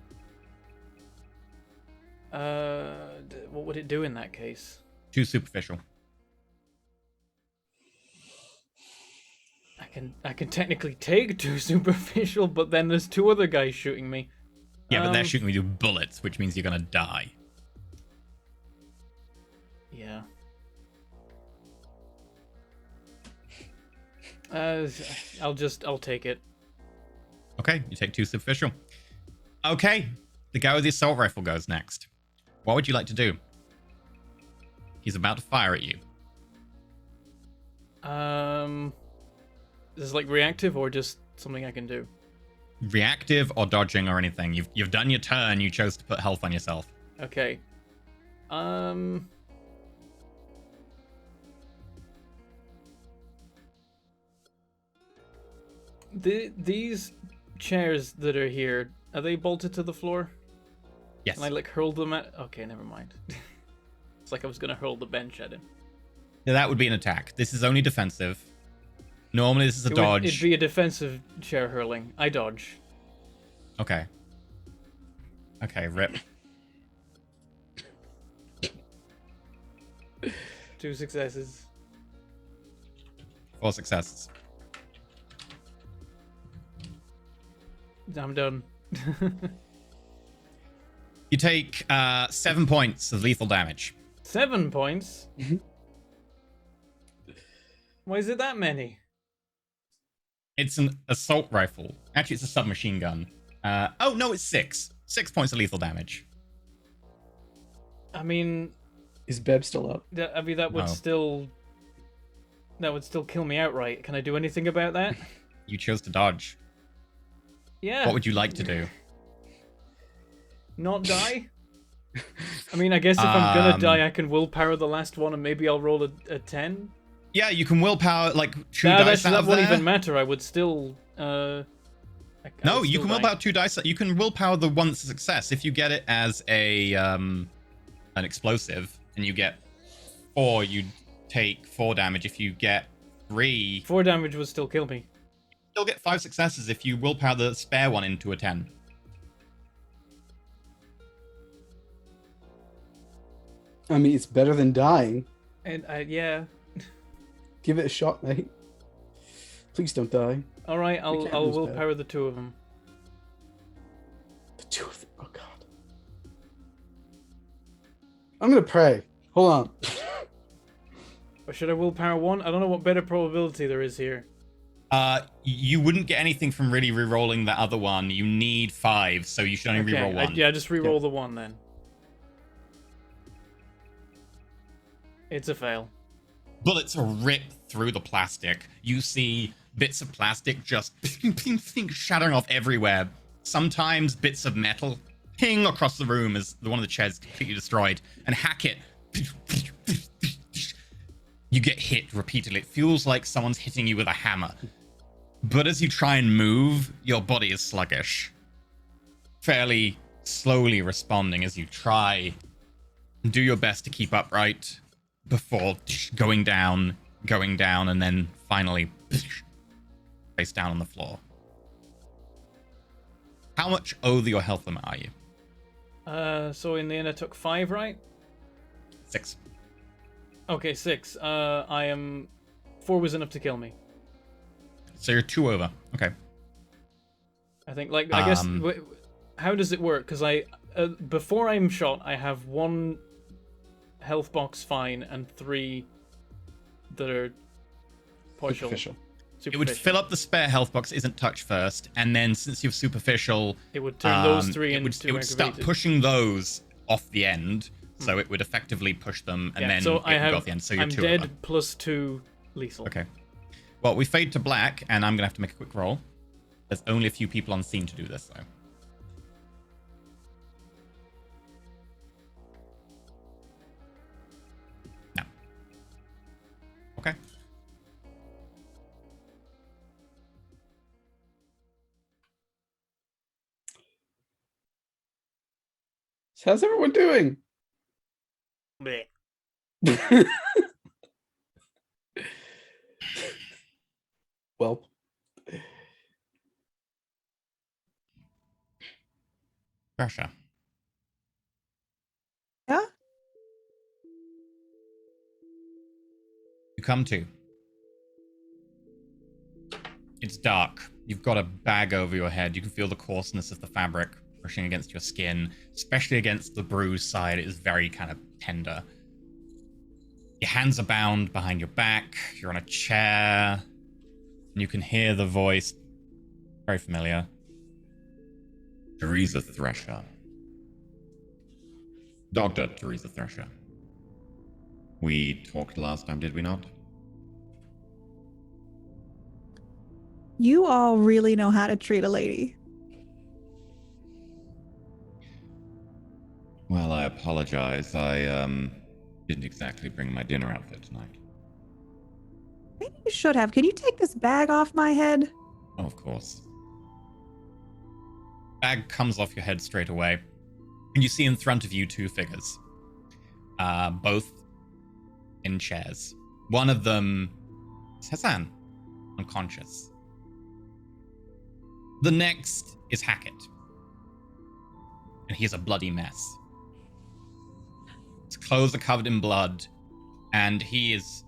What would it do in that case? 2 superficial. I can technically take 2 superficial, but then there's 2 other guys shooting me. Yeah, but they're shooting with you bullets, which means you're gonna die. Yeah. I'll take it. Okay, you take 2 superficial. Okay, the guy with the assault rifle goes next. What would you like to do? He's about to fire at you. Is this like reactive or just something I can do? Reactive or dodging or anything. You've done your turn. You chose to put health on yourself. Okay. These chairs that are here, are they bolted to the floor? Yes. Can I like hurl them at? Okay, never mind. It's like I was gonna hurl the bench at him. Yeah, that would be an attack. This is only defensive. Normally this is a dodge. It'd be a defensive chair hurling. I dodge. Okay. Okay, rip. 2 successes. 4 successes. I'm done. You take 7 points of lethal damage. 7 points? Why is it that many? It's an assault rifle. Actually, it's a submachine gun. Oh, no, it's 6. 6 points of lethal damage. I mean, Is Beb still up? that would No. still... That would still kill me outright. Can I do anything about that? You chose to dodge. Yeah. What would you like to do? Not die? I mean, I guess if I'm gonna die, I can willpower the last one and maybe I'll roll a 10. Yeah, you can willpower, like, 2 Nah, dice out that of won't there. even matter. I would still... No, you can willpower 2 dice. You can willpower the one that's a success. If you get it as a an explosive, and you get 4, you take 4 damage. If you get 3, 4 damage would still kill me. you'll get 5 successes if you willpower the spare one into a 10. I mean, it's better than dying. And yeah. Give it a shot, mate. Please don't die. All right, I'll can't lose willpower the 2 of them. The 2 of them. Oh, God. I'm going to pray. Hold on. Or should I willpower 1? I don't know what better probability there is here. You wouldn't get anything from really re-rolling the other one. You need 5, so you should only Okay, re-roll 1. yeah, just re-roll the 1 then. It's a fail. Bullets rip through the plastic. You see bits of plastic just shattering off everywhere. Sometimes bits of metal ping across the room as one of the chairs is completely destroyed. And Hackett, you get hit repeatedly. It feels like someone's hitting you with a hammer. But as you try and move, your body is sluggish. Fairly slowly responding as you try and do your best to keep upright before going down, and then finally face down on the floor. How much over your health limit are you? So in the end I took 5, right? 6. Okay, 6. I am... 4 was enough to kill me. So you're 2 over. Okay. I think, like, I guess... how does it work? Because before I'm shot, I have 1 health box fine and 3 that are partial. Superficial. It would fill up the spare health box, isn't touched first, and then since you're superficial, It would turn those 3 it would, into it would start aggravated. pushing those off the end, so it would effectively push them, and Yeah, then so it I would have, go off the end. So you're I'm 2 dead over. plus 2 lethal. Okay. Well, we fade to black, and I'm gonna have to make a quick roll. There's only a few people on scene to do this, though. No. Okay. So how's everyone doing? Blech. Well, Russia. Yeah? You come to. It's dark. You've got a bag over your head. You can feel the coarseness of the fabric brushing against your skin, especially against the bruised side. It is very kind of tender. Your hands are bound behind your back. You're on a chair. And you can hear the voice. Very familiar. Teresa Thresher. Dr. Teresa Thresher. We talked last time, did we not? You all really know how to treat a lady. Well, I apologize. I didn't exactly bring my dinner outfit tonight. Maybe you should have. Can you take this bag off my head? Oh, of course. Bag comes off your head straight away, and you see in front of you two figures, both in chairs. One of them is Hassan, unconscious. The next is Hackett, and he's a bloody mess. His clothes are covered in blood, and he is,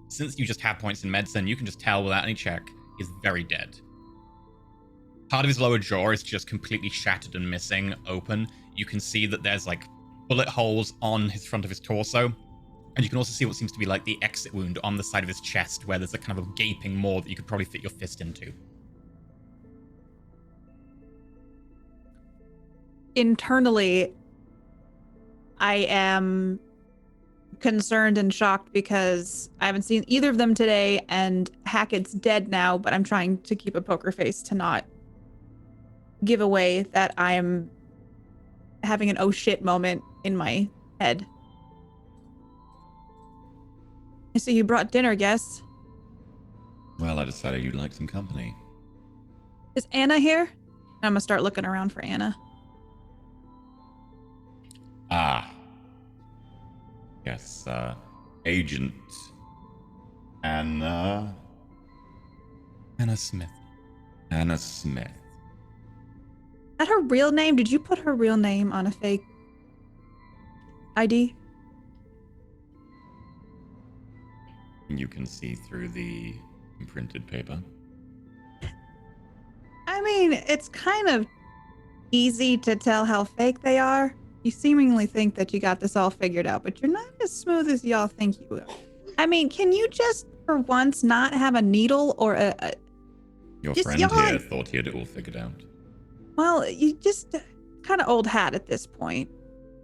since you just have points in medicine, you can just tell without any check, he's very dead. Part of his lower jaw is just completely shattered and missing, open. You can see that there's like bullet holes on his front of his torso. And you can also see what seems to be like the exit wound on the side of his chest, where there's a kind of a gaping maw that you could probably fit your fist into. Internally, I am concerned and shocked because I haven't seen either of them today, and Hackett's dead now, but I'm trying to keep a poker face to not give away that I am having an oh shit moment in my head. I see you brought dinner, guests. Well, I decided you'd like some company. Is Anna here? I'm gonna start looking around for Anna. Ah. Yes, Agent Anna Smith. Anna Smith. Is that her real name? Did you put her real name on a fake ID? You can see through the imprinted paper. I mean, it's kind of easy to tell how fake they are. You seemingly think that you got this all figured out, but you're not as smooth as y'all think you will. I mean, can you just, for once, not have a needle or a Your just friend y'all- here thought he had it all figured out. Well, you just kind of old hat at this point.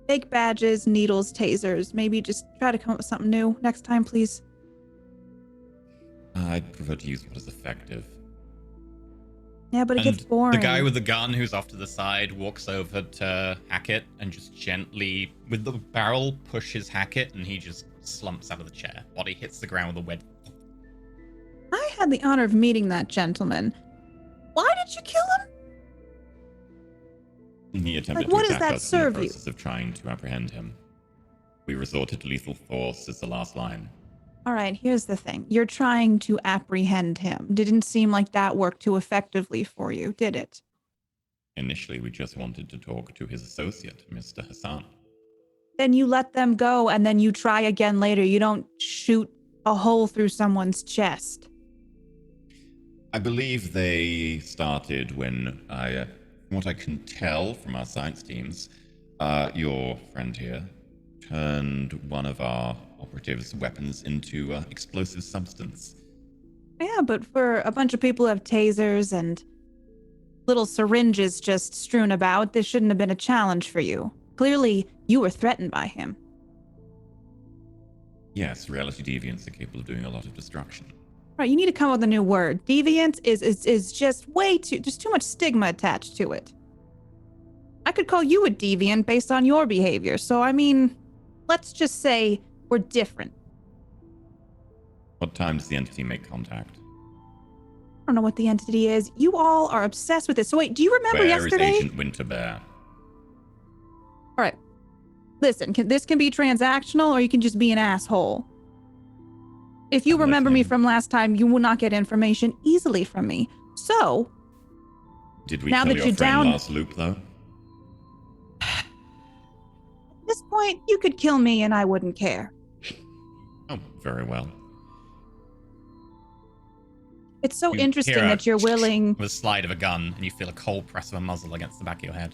Fake badges, needles, tasers. Maybe just try to come up with something new next time, please. I'd prefer to use what is effective. Yeah, but it gets And boring. the guy with the gun who's off to the side walks over to Hackett and just gently, with the barrel, pushes Hackett, and he just slumps out of the chair. Body hits the ground with a wet. I had the honor of meeting that gentleman. Why did you kill him? He attempted Like, what to does attack that us in the serve you? process of trying to apprehend him. We resorted to lethal force as the last line. All right, here's the thing. You're trying to apprehend him. Didn't seem like that worked too effectively for you, did it? Initially, we just wanted to talk to his associate, Mr. Hassan. Then you let them go and then you try again later. You don't shoot a hole through someone's chest. I believe they started when from what I can tell from our science teams, your friend here turned one of our operatives' weapons into explosive substance. Yeah, but for a bunch of people who have tasers and little syringes just strewn about, this shouldn't have been a challenge for you. Clearly, you were threatened by him. Yes, reality deviants are capable of doing a lot of destruction. Right, you need to come up with a new word. Deviant is just way too, just too much stigma attached to it. I could call you a deviant based on your behavior. So, I mean, let's just say we're different. What time does the entity make contact? I don't know what the entity is. You all are obsessed with this. So wait, do you remember Where yesterday? is Agent Winterbear? All right. Listen, this can be transactional or you can just be an asshole. If you I'm remember me listening. from last time, you will not get information easily from me. So, Did we Now kill that your you're friend down- last loop, though? at this point, you could kill me and I wouldn't care. Oh, very well. It's so You interesting hear a that you're willing. With a slide of a gun, and you feel a cold press of a muzzle against the back of your head.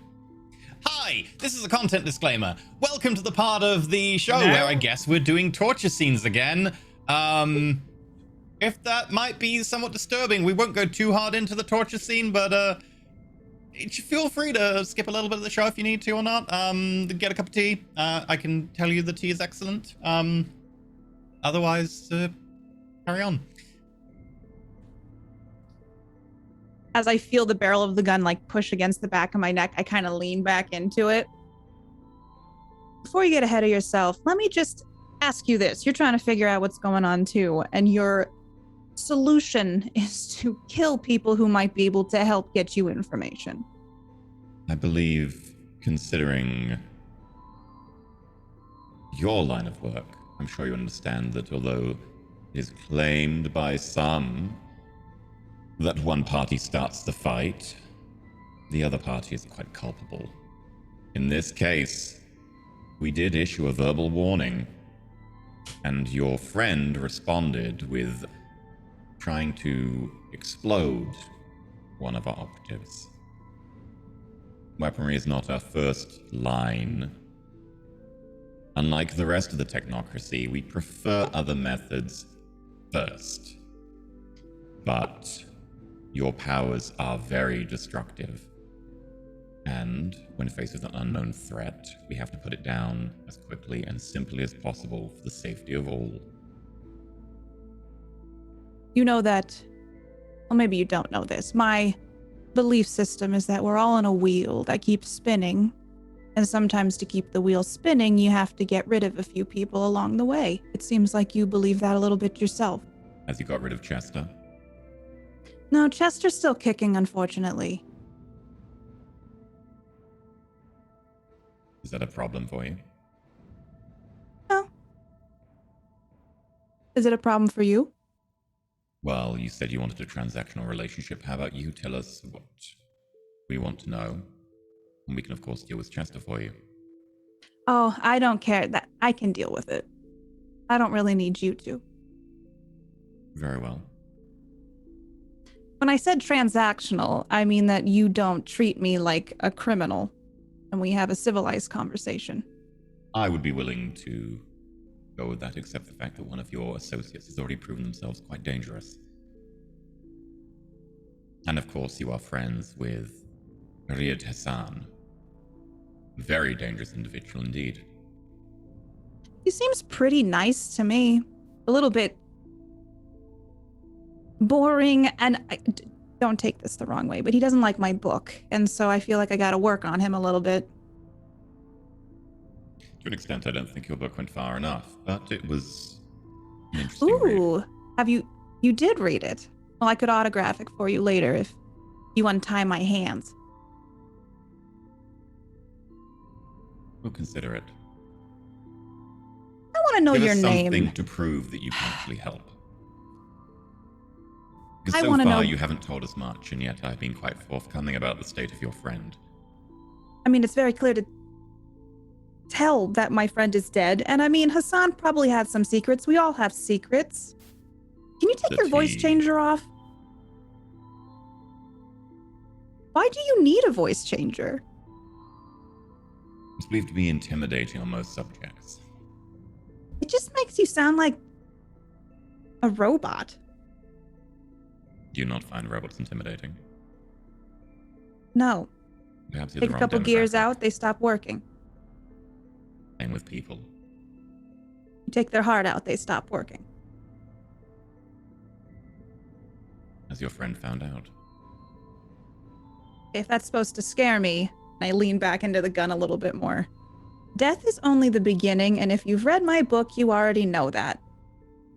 Hi, this is a content disclaimer. Welcome to the part of the show where I guess we're doing torture scenes again. If that might be somewhat disturbing, we won't go too hard into the torture scene, but feel free to skip a little bit of the show if you need to or not. Get a cup of tea. I can tell you the tea is excellent. Otherwise, carry on. as I feel the barrel of the gun like push against the back of my neck, I kind of lean back into it. Before you get ahead of yourself, let me just ask you this. You're trying to figure out what's going on too, and your solution is to kill people who might be able to help get you information. I believe, considering your line of work, I'm sure you understand that although it is claimed by some that one party starts the fight, the other party is quite culpable. In this case, we did issue a verbal warning, and your friend responded with trying to explode one of our operatives. Weaponry is not our first line. Unlike the rest of the Technocracy, we prefer other methods first. But your powers are very destructive. And when faced with an unknown threat, we have to put it down as quickly and simply as possible for the safety of all. You know that, well, maybe you don't know this. My belief system is that we're all in a wheel that keeps spinning. And sometimes to keep the wheel spinning, you have to get rid of a few people along the way. It seems like you believe that a little bit yourself. Has he got rid of Chester? No, Chester's still kicking, unfortunately. Is that a problem for you? No. Is it a problem for you? Well, you said you wanted a transactional relationship. How about you tell us what we want to know? And we can, of course, deal with Chester for you. Oh, I don't care. That I can deal with it. I don't really need you to. Very well. When I said transactional, I mean that you don't treat me like a criminal and we have a civilized conversation. I would be willing to go with that, except the fact that one of your associates has already proven themselves quite dangerous. And of course, you are friends with Riyad Hassan. Very dangerous individual indeed. He seems pretty nice to me. A little bit boring, and don't take this the wrong way, but he doesn't like my book, and so I feel like I gotta work on him a little bit. To an extent, I don't think your book went far enough, but it was an interesting read. Have you did read it? Well, I could autograph it for you later if you untie my hands. We'll consider it. I want to know Give your us name. something to prove that you can actually help. Because I so wanna far know- you haven't told us much, and yet I've been quite forthcoming about the state of your friend. I mean, it's very clear to tell that my friend is dead, and I mean, Hassan probably has some secrets. We all have secrets. Can you take That your voice he- changer off? Why do you need a voice changer? It's believed to be intimidating on most subjects. It just makes you sound like a robot. Do you not find robots intimidating? No. Perhaps you're Take the a wrong couple gears demographic. out, they stop working. Same with people. You take their heart out, they stop working. As your friend found out. If that's supposed to scare me, I lean back into the gun a little bit more. Death is only the beginning, and if you've read my book, you already know that.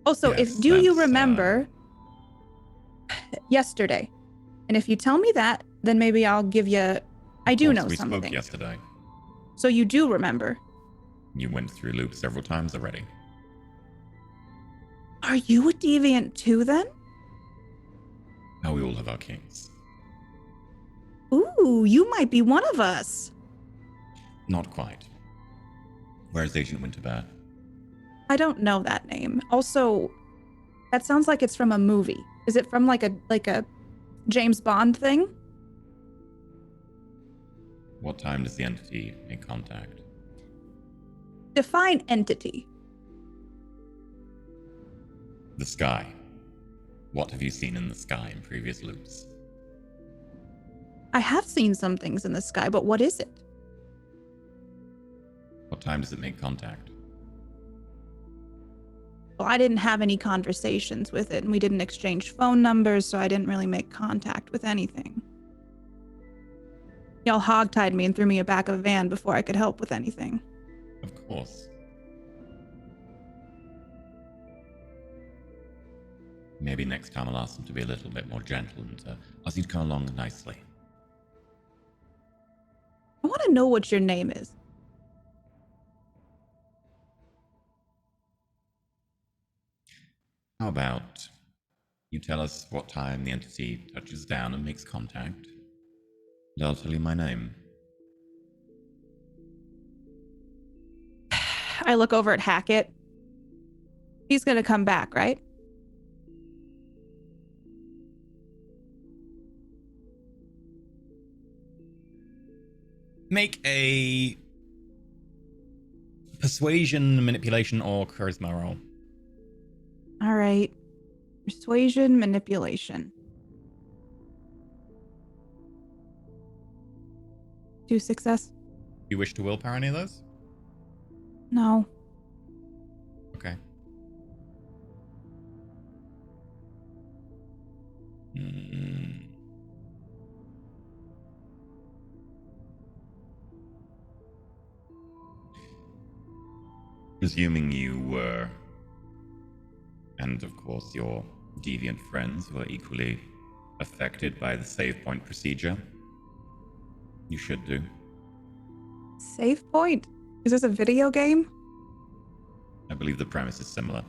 Also, Yes, do you that's, remember yesterday? And if you tell me that, then maybe I'll give you. I do Of know course, we something. spoke yesterday. So you do remember. You went through loops several times already. Are you a deviant too, then? Now we all have our kinks. Ooh, you might be one of us. Not quite. Where's Agent Winterbear? I don't know that name. Also, that sounds like it's from a movie. Is it from like a James Bond thing? What time does the entity make contact? Define entity. The sky. What have you seen in the sky in previous loops? I have seen some things in the sky, but what is it? What time does it make contact? Well, I didn't have any conversations with it, and we didn't exchange phone numbers, so I didn't really make contact with anything. Y'all hogtied me and threw me back of a van before I could help with anything. Of course. Maybe next time I'll ask them to be a little bit more gentle and ask you to come along nicely. I want to know what your name is. How about you tell us what time the entity touches down and makes contact, and I'll tell you my name. I look over at Hackett. He's going to come back, right? Make a persuasion, manipulation, or charisma roll. All right. Persuasion, manipulation. 2 success? You wish to willpower any of those? No. Okay. Mm. Presuming you were, and of course your deviant friends were equally affected by the save point procedure, you should do. Save point? Is this a video game? I believe the premise is similar.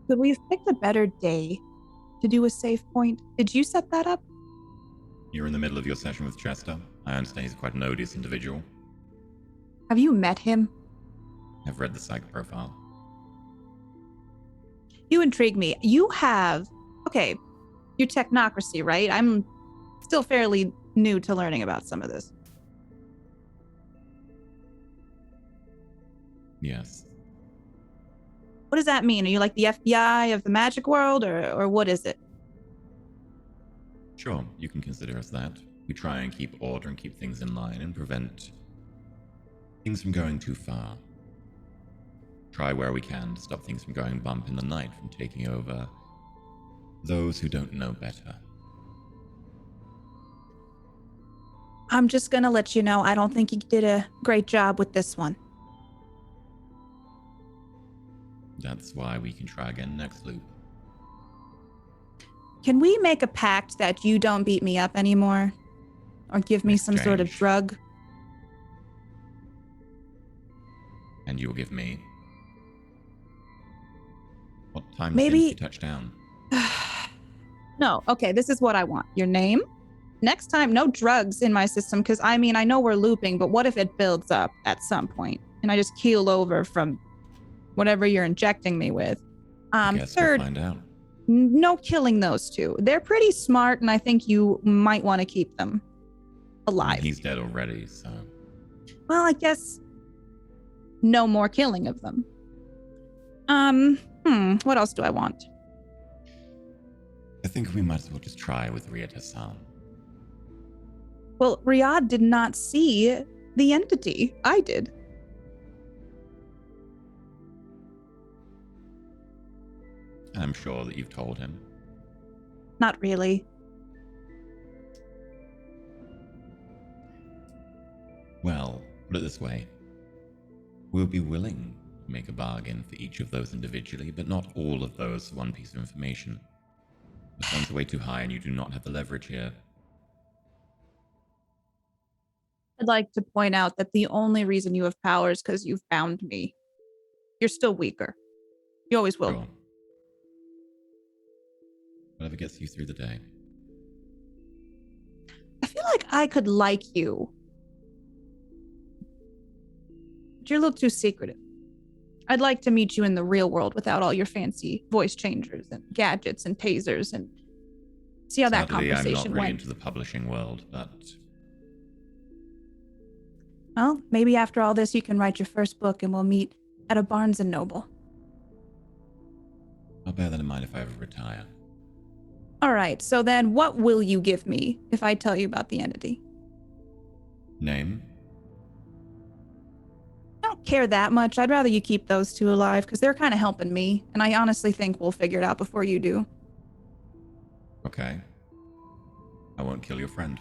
Could we have picked a better day to do a save point? Did you set that up? You're in the middle of your session with Chester. I understand he's quite an odious individual. Have you met him? I've read the psych profile. You intrigue me. You have... Okay, you're Technocracy, right? I'm still fairly new to learning about some of this. Yes. What does that mean? Are you like the FBI of the magic world, or what is it? Sure, you can consider us that. We try and keep order and keep things in line and prevent things from going too far. Try where we can to stop things from going bump in the night, from taking over those who don't know better. I'm just gonna let you know, I don't think you did a great job with this one. That's why we can try again next loop. Can we make a pact that you don't beat me up anymore? Or give me some sort of Exchange. drug? And you'll give me... What time Maybe- does you touch down? No, okay, this is what I want. Your name? Next time, no drugs in my system, because I mean, I know we're looping, but what if it builds up at some point and I just keel over from whatever you're injecting me with? Guess we'll Third, find out. no killing those two. They're pretty smart, and I think you might want to keep them alive. He's dead already, so... Well, I guess no more killing of them. What else do I want? I think we might as well just try with Riyad Hassan. Well, Riyad did not see the entity. I did. And I'm sure that you've told him. Not really. Well, put it this way. We'll be willing to make a bargain for each of those individually, but not all of those for one piece of information. The funds are way too high and you do not have the leverage here. I'd like to point out that the only reason you have power is because you've bound me. You're still weaker. You always will. Sure. Whatever gets you through the day. I feel like I could like you. But you're a little too secretive. I'd like to meet you in the real world without all your fancy voice changers and gadgets and tasers and see how that Sadly, I'm conversation not really went. into the publishing world, but Well, maybe after all this you can write your first book and we'll meet at a Barnes & Noble. I'll bear that in mind if I ever retire. All right, so then what will you give me if I tell you about the entity? Name? I don't care that much. I'd rather you keep those two alive because they're kind of helping me. And I honestly think we'll figure it out before you do. Okay. I won't kill your friend.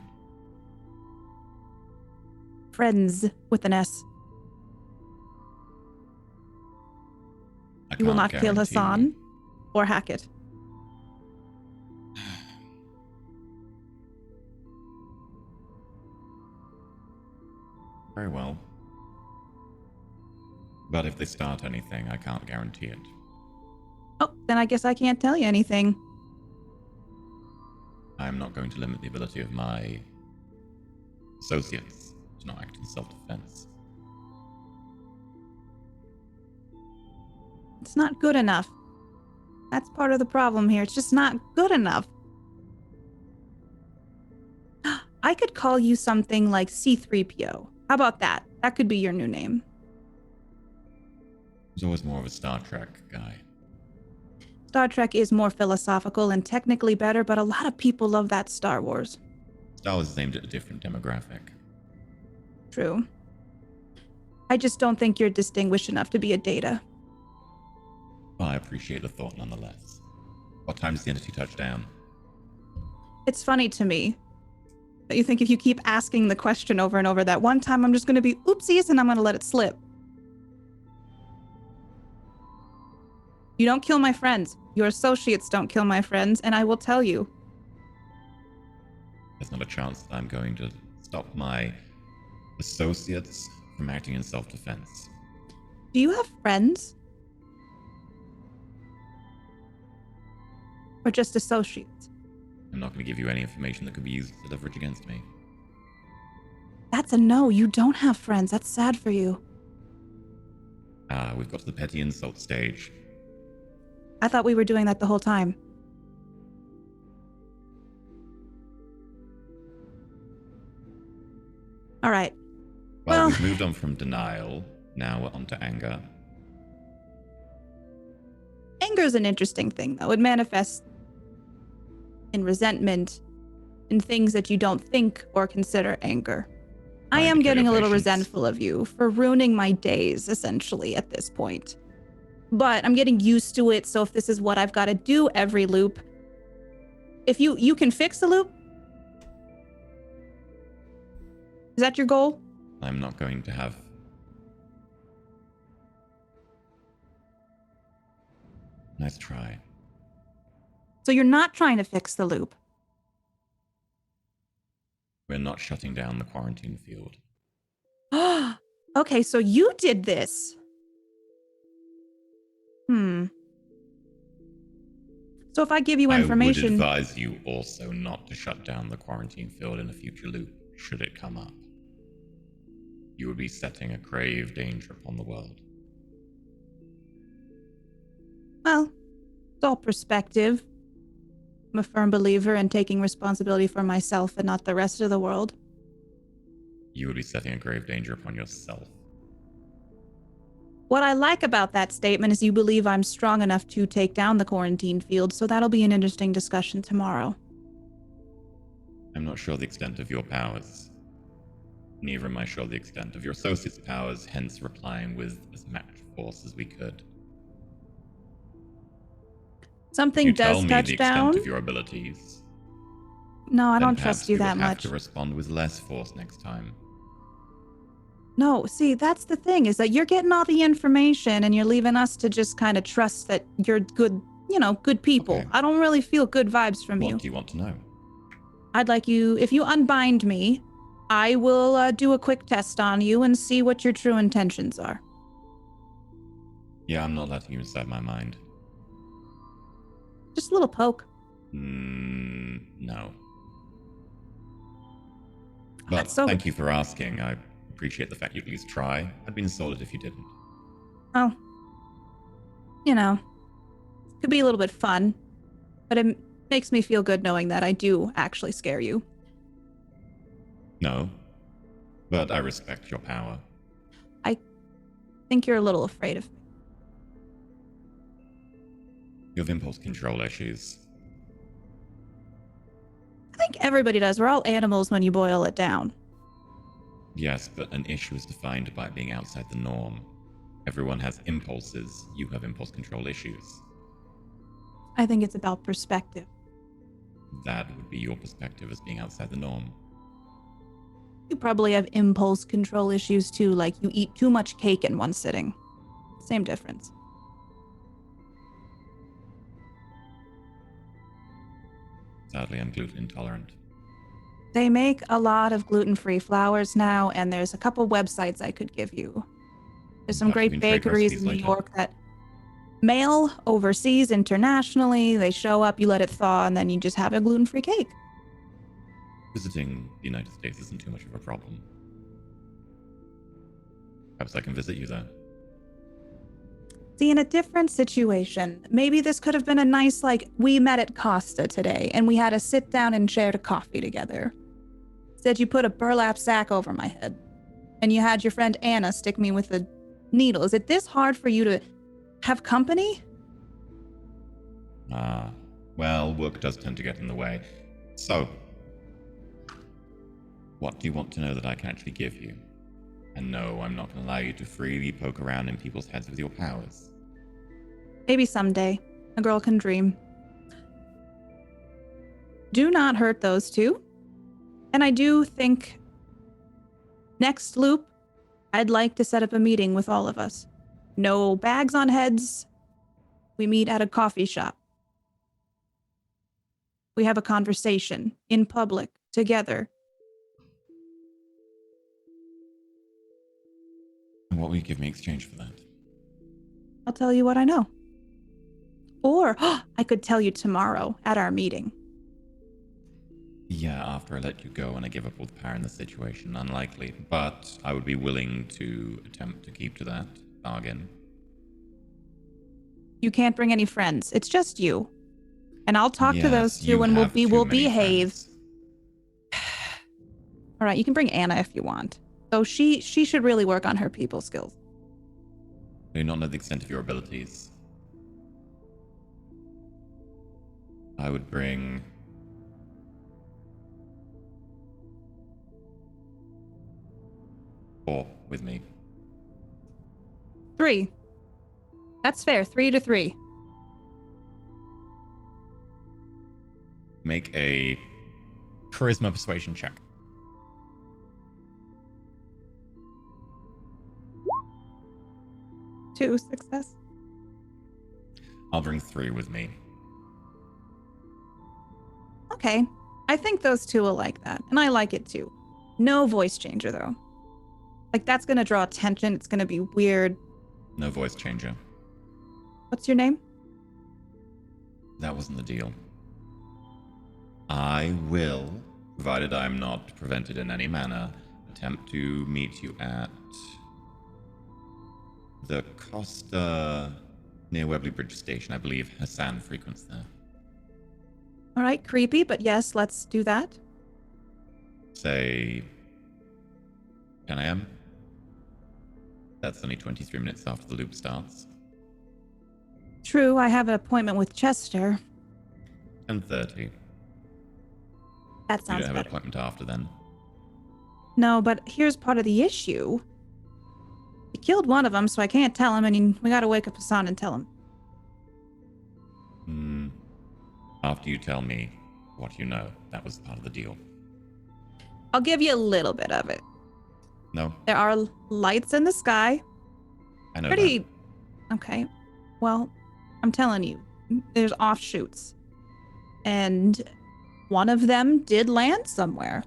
Friends with an S. I You will can't not kill guarantee- Hassan or Hackett. Very well. But if they start anything, I can't guarantee it. Oh, then I guess I can't tell you anything. I'm not going to limit the ability of my associates to not act in self-defense. It's not good enough. That's part of the problem here. It's just not good enough. I could call you something like C3PO. How about that? That could be your new name. I was always more of a Star Trek guy. Star Trek is more philosophical and technically better, but a lot of people love that Star Wars. Star Wars is aimed at a different demographic. True. I just don't think you're distinguished enough to be a Data. Well, I appreciate the thought nonetheless. What time does the entity touch down? It's funny to me that you think if you keep asking the question over and over, that one time I'm just going to be oopsies and I'm going to let it slip. You don't kill my friends. Your associates don't kill my friends, and I will tell you. There's not a chance that I'm going to stop my associates from acting in self-defense. Do you have friends? Or just associates? I'm not going to give you any information that could be used as leverage against me. That's a no. You don't have friends. That's sad for you. We've got to the petty insult stage. I thought we were doing that the whole time. All right. Well, Well- we've moved on from denial. Now we're on to anger. Anger is an interesting thing, though. It manifests in resentment, in things that you don't think or consider anger. I Trying am to kill getting a your little patience. resentful of you for ruining my days, essentially, at this point. But I'm getting used to it, so if this is what I've got to do every loop, if you can fix the loop? Is that your goal? I'm not going to have... Nice try. So you're not trying to fix the loop. We're not shutting down the quarantine field. Okay, so you did this. So if I give you I would information... advise you also not to shut down the quarantine field in a future loop, should it come up. You would be setting a grave danger upon the world. Well, it's all perspective. I'm a firm believer in taking responsibility for myself and not the rest of the world. You would be setting a grave danger upon yourself. What I like about that statement is you believe I'm strong enough to take down the quarantine field, so that'll be an interesting discussion tomorrow. I'm not sure the extent of your powers. Neither am I sure the extent of your associates' powers, hence replying with as much force as we could. Something You does tell me touch the down? extent of your abilities. No, I then don't perhaps trust you we that would have much. to respond with less force next time. No, see, that's the thing, is that you're getting all the information and you're leaving us to just kind of trust that you're good, good people. Okay. I don't really feel good vibes from you. What do you want to know? I'd like you, if you unbind me, I will do a quick test on you and see what your true intentions are. Yeah, I'm not letting you inside my mind. Just a little poke. No. But That's so- thank you for asking. I appreciate the fact you'd at least try. I'd be insulted if you didn't. Well, could be a little bit fun, but it makes me feel good knowing that I do actually scare you. No. But I respect your power. I think you're a little afraid of me. You have impulse control issues. I think everybody does. We're all animals when you boil it down. Yes, but an issue is defined by it being outside the norm. Everyone has impulses. You have impulse control issues. I think it's about perspective. That would be your perspective as being outside the norm. You probably have impulse control issues too, like you eat too much cake in one sitting. Same difference. Sadly, I'm gluten intolerant. They make a lot of gluten-free flours now, and there's a couple websites I could give you. There's some Perhaps we great can trade bakeries recipes in New later. York that mail overseas internationally. They show up, you let it thaw, and then you just have a gluten-free cake. Visiting the United States isn't too much of a problem. Perhaps I can visit you there. See, in a different situation, maybe this could have been a nice, like, we met at Costa today, and we had a sit down and shared a coffee together. Instead, you put a burlap sack over my head, and you had your friend Anna stick me with a needle. Is it this hard for you to have company? Well, work does tend to get in the way. So, what do you want to know that I can actually give you? And no, I'm not going to allow you to freely poke around in people's heads with your powers. Maybe someday. A girl can dream. Do not hurt those two. And I do think next loop, I'd like to set up a meeting with all of us. No bags on heads. We meet at a coffee shop. We have a conversation in public together. And what will you give me in exchange for that? I'll tell you what I know. Or I could tell you tomorrow at our meeting. Yeah, after I let you go and I give up all the power in the situation, unlikely. But I would be willing to attempt to keep to that bargain. You can't bring any friends. It's just you. And I'll talk to those Yes, two you and have too we'll many behave. friends. All right, you can bring Anna if you want. Though she should really work on her people skills. I do not know the extent of your abilities. I would bring... four with me. 3. That's fair. 3 to 3. Make a charisma persuasion check. 2 success. I'll bring 3 with me. Okay. I think those two will like that. And I like it too. No voice changer though. Like that's gonna draw attention. It's gonna be weird. No voice changer. What's your name? That wasn't the deal. I will, provided I'm not prevented in any manner, attempt to meet you at the Costa near Webley Bridge Station. I believe Hassan frequents there. All right, creepy, but yes, let's do that. Say 10 a.m. That's only 23 minutes after the loop starts. True, I have an appointment with Chester. 10:30. That You sounds don't have an better. appointment after then. No, but here's part of the issue. He killed one of them, so I can't tell him, and we gotta wake up Hassan and tell him. After you tell me what you know, that was part of the deal. I'll give you a little bit of it. No, There are lights in the sky. I know Pretty. that. Okay. Well, I'm telling you, there's offshoots. And one of them did land somewhere.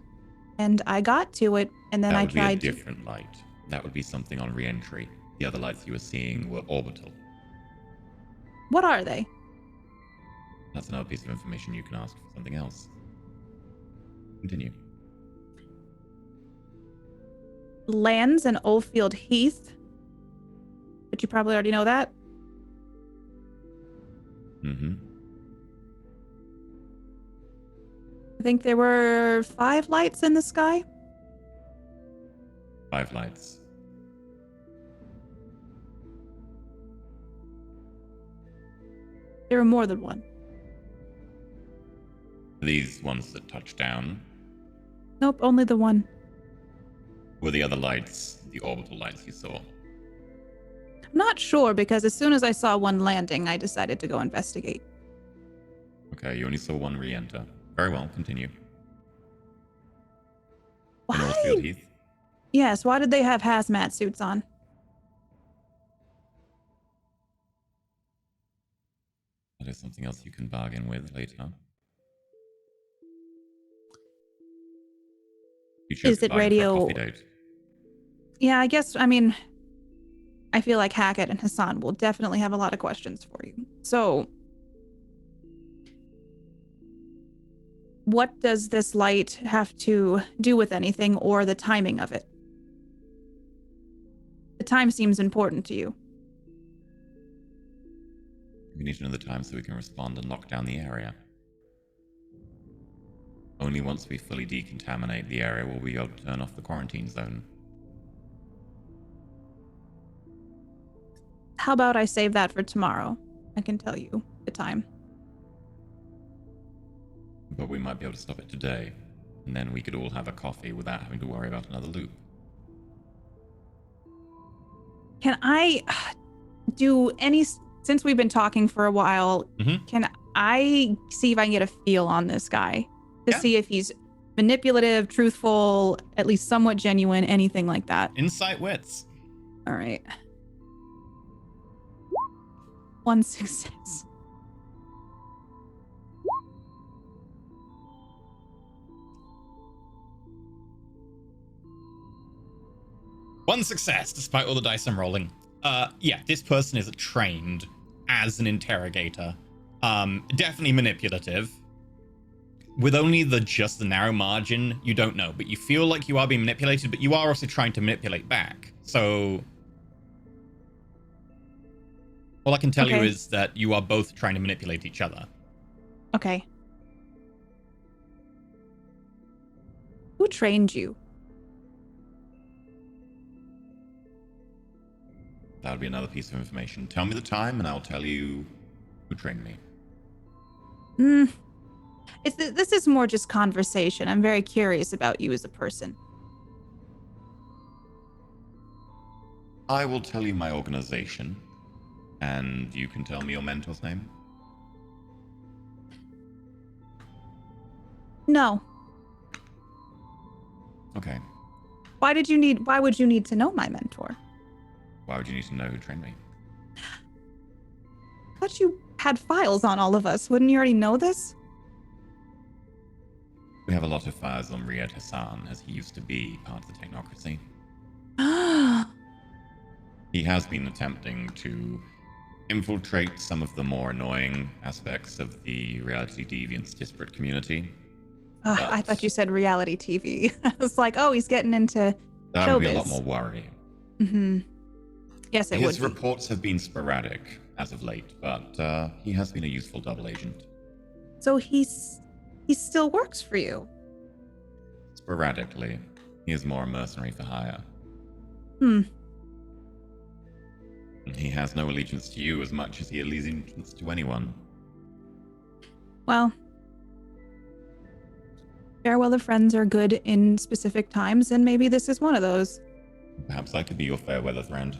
And I got to it, and then That I would be a tried to. different light. That would be something on re-entry. The other lights you were seeing were orbital. What are they? That's another piece of information you can ask for something else. Continue. Lands in Oldfield Heath. But you probably already know that. Mm-hmm. I think there were 5 lights in the sky. 5 lights. There were more than one. These ones that touched down Nope, only the one. were the other lights, the orbital lights you saw. I'm not sure because as soon as I saw one landing, I decided to go investigate. Okay, you only saw one re-enter. Very well, continue. In Why? Oldfield Heath. Yes, why did they have hazmat suits on? That is something else you can bargain with later. You chose Is to it bargain for a radio? coffee date. Yeah, I feel like Hackett and Hassan will definitely have a lot of questions for you. So, what does this light have to do with anything or the timing of it? The time seems important to you. We need to know the time so we can respond and lock down the area. Only once we fully decontaminate the area will we be able to turn off the quarantine zone. How about I save that for tomorrow? I can tell you the time. But we might be able to stop it today, and then we could all have a coffee without having to worry about another loop. Can I do any, since we've been talking for a while, can I see if I can get a feel on this guy to Yeah. see if he's manipulative, truthful, at least somewhat genuine, anything like that? Insight wits. All right. 1 success. One success, despite all the dice I'm rolling. Yeah, this person is trained as an interrogator. Definitely manipulative. With only just the narrow margin, you don't know, but you feel like you are being manipulated, but you are also trying to manipulate back. So all I can tell you is that you are both trying to manipulate each other. Okay. Who trained you? That would be another piece of information. Tell me the time and I'll tell you who trained me. This is more just conversation. I'm very curious about you as a person. I will tell you my organization, and you can tell me your mentor's name. No. Okay. Why would you need to know my mentor? Why would you need to know who trained me? I thought you had files on all of us. Wouldn't you already know this? We have a lot of files on Riyad Hassan, as he used to be part of the Technocracy. He has been attempting to infiltrate some of the more annoying aspects of the Reality Deviants disparate community. I thought you said reality TV. I was like, oh, he's getting into That showbiz. would be a lot more worrying. Mm-hmm. Yes, it would His be. reports have been sporadic as of late, but he has been a useful double agent. So he still works for you? Sporadically. He is more a mercenary for hire. He has no allegiance to you as much as he has allegiance to anyone. Well, fair-weather friends are good in specific times, and maybe this is one of those. Perhaps I could be your fair weather friend.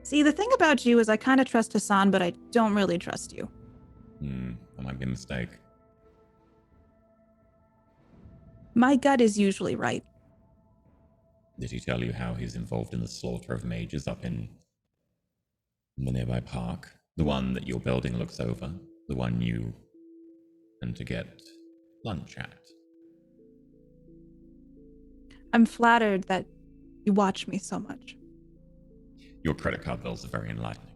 See, the thing about you is I kind of trust Hassan, but I don't really trust you. That might be a mistake. My gut is usually right. Did he tell you how he's involved in the slaughter of mages up in the nearby park? The one that your building looks over? The one you went to get lunch at? I'm flattered that you watch me so much. Your credit card bills are very enlightening.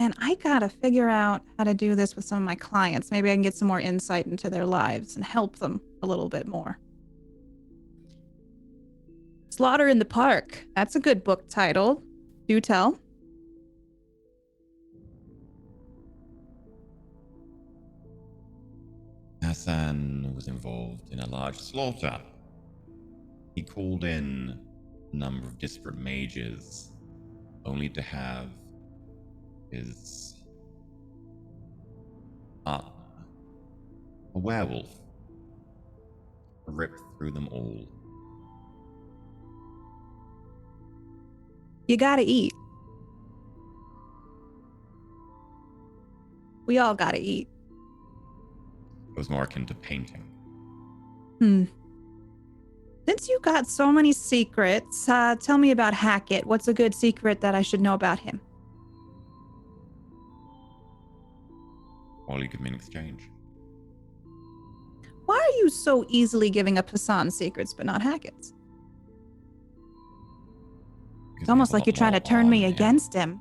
And I gotta figure out how to do this with some of my clients. Maybe I can get some more insight into their lives and help them a little bit more. Slaughter in the Park. That's a good book title. Do tell. Hassan was involved in a large slaughter. He called in a number of disparate mages, only to have his partner, a werewolf, rip through them all. You gotta eat. We all gotta eat. It was more akin to painting. Since you got so many secrets, tell me about Hackett. What's a good secret that I should know about him? All you give me in exchange. Why are you so easily giving up Hassan's secrets but not Hackett's? It's almost like you're trying to turn me against him.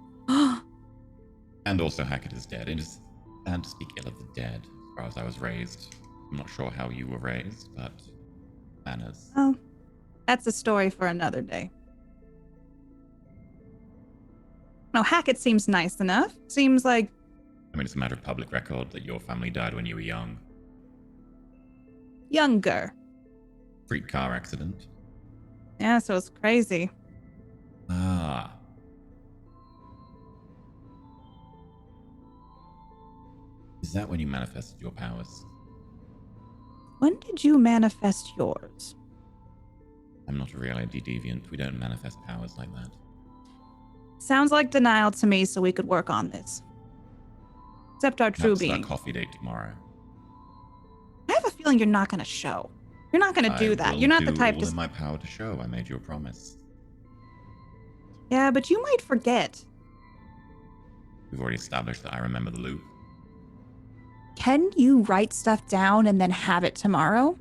And also Hackett is dead. It is bad to speak ill of the dead, as far as I was raised. I'm not sure how you were raised, but manners. Oh, that's a story for another day. No, Hackett seems nice enough. Seems like... I mean, it's a matter of public record that your family died when you were young. Younger. Freak car accident. Yeah, so it's crazy. Ah. Is that when you manifested your powers? When did you manifest yours? I'm not a reality deviant. We don't manifest powers like that. Sounds like denial to me, so we could work on this. Except our true Perhaps being. our coffee date tomorrow. I have a feeling you're not going to show. You're not going to do that. You're not the type all to... in my power to show. I made you a promise. Yeah, but you might forget. We've already established that I remember the loop. Can you write stuff down and then have it tomorrow?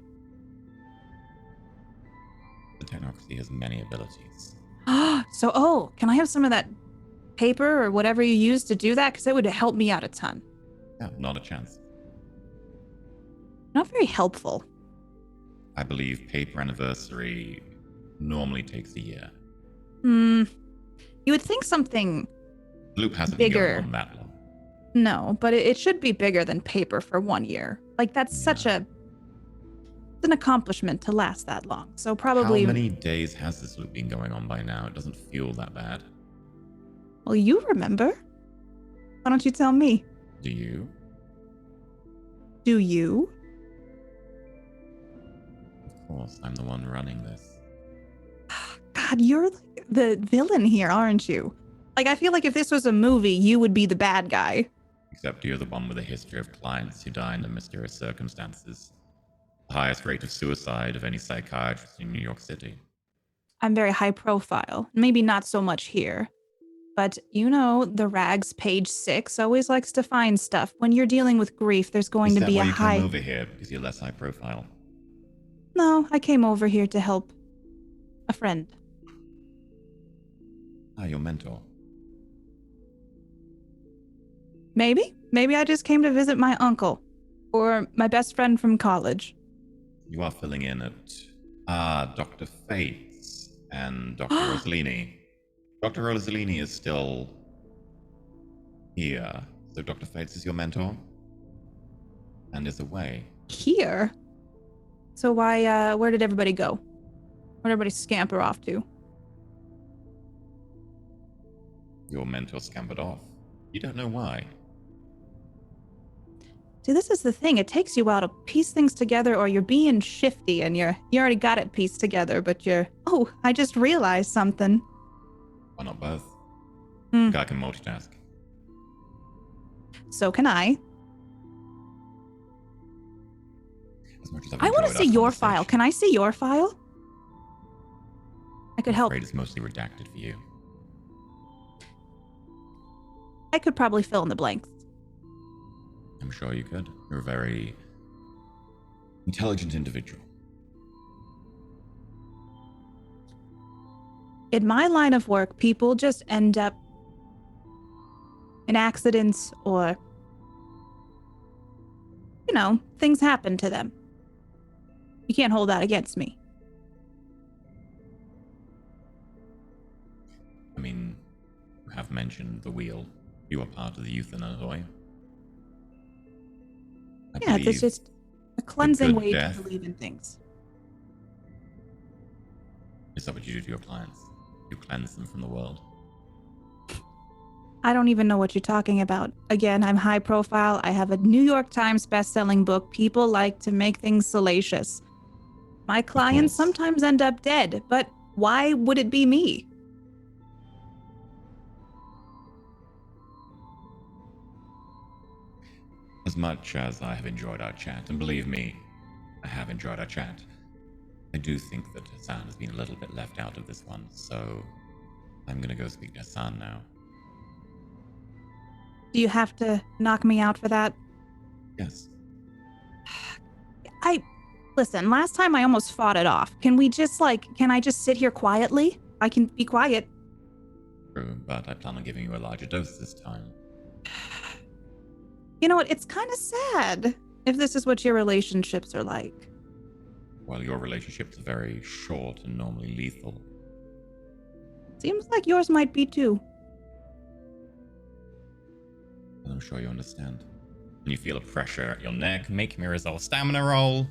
The Technocracy has many abilities. So, can I have some of that paper or whatever you use to do that? Because it would help me out a ton. Yeah, not a chance. Not very helpful. I believe paper anniversary normally takes a year. You would think something The loop hasn't bigger. been going on that long. No, but it should be bigger than paper for 1 year. Like, that's such an accomplishment to last that long. So probably... How many days has this loop been going on by now? It doesn't feel that bad. Well, you remember. Why don't you tell me? Do you? Do you? Of course, I'm the one running this. God, you're like the villain here, aren't you? Like, I feel like if this was a movie, you would be the bad guy. Except you're the one with a history of clients who die under mysterious circumstances. The highest rate of suicide of any psychiatrist in New York City. I'm very high profile. Maybe not so much here. But, you know, the rags page 6 always likes to find stuff. When you're dealing with grief, there's going to be a Is that why you high... came over here? Because you're less high profile? No, I came over here to help a friend. Ah, your mentor. Maybe I just came to visit my uncle. Or my best friend from college. You are filling in at Dr. Fates and Dr. Rosalini. Dr. Rosalini is still here, so Dr. Fates is your mentor and is away. Here? So why, where did everybody go? Where'd everybody scamper off to? Your mentor scampered off. You don't know why. See, this is the thing. It takes you a while to piece things together, or you're being shifty and you already got it pieced together, but you're, oh, I just realized something. Why not both? Hmm. Guy can multitask. So can I. As much as I've I want to enjoyed see our your file. conversation, Can I see your file? I could I'm help. afraid it's mostly redacted for you. I could probably fill in the blanks. I'm sure you could. You're a very intelligent individual. In my line of work, people just end up in accidents or, you know, things happen to them. You can't hold that against me. I mean, you have mentioned the wheel. You are part of the youth in Illinois. I Yeah, it's believe just a cleansing good way death. to believe in things. Is that what you do to your clients? You cleanse them from the world. I don't even know what you're talking about. Again, I'm high profile. I have a New York Times best-selling book. People like to make things salacious. My clients course. sometimes end up dead, but why would it be me? as much as I have enjoyed our chat, and believe me, I have enjoyed our chat, I do think that Hassan has been a little bit left out of this one, so I'm gonna go speak to Hassan now. Do you have to knock me out for that? Yes. Listen, last time I almost fought it off. Can I just sit here quietly? I can be quiet. True, but I plan on giving you a larger dose this time. You know what? It's kind of sad if this is what your relationships are like. Well, your relationships are very short and normally lethal. Seems like yours might be too. And I'm sure you understand. And you feel a pressure at your neck. Make me a resolve stamina roll.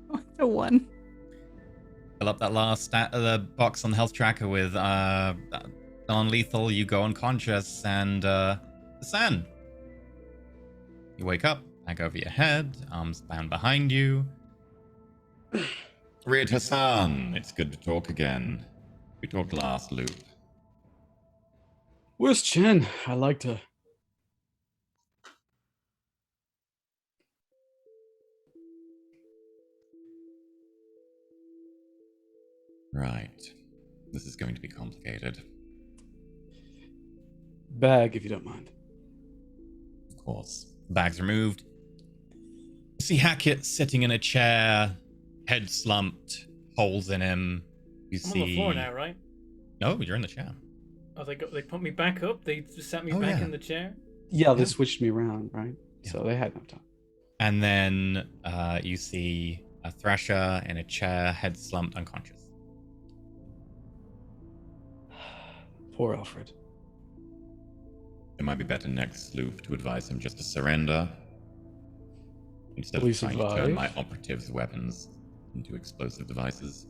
What's a 1? Fill up that last the box on the health tracker with non-lethal. You go unconscious, and Hassan. You wake up, back over your head, arms bound behind you. Read Hassan, it's good to talk again. We talked last loop. Where's Chen? I like to. Right. This is going to be complicated. Bag, if you don't mind. Of course. The bag's removed. You see Hackett sitting in a chair, head slumped, holes in him. You I'm see... on the floor now, right? No, you're in the chair. Oh, they put me back up? They just sat me Oh, back yeah. in the chair? Yeah, they switched me around, right? Yeah. So they had no time. And then you see a Thrasher in a chair, head slumped, unconscious. Poor Alfred. It might be better next loop to advise him just to surrender instead Will of he trying to turn my survive? operatives' weapons into explosive devices.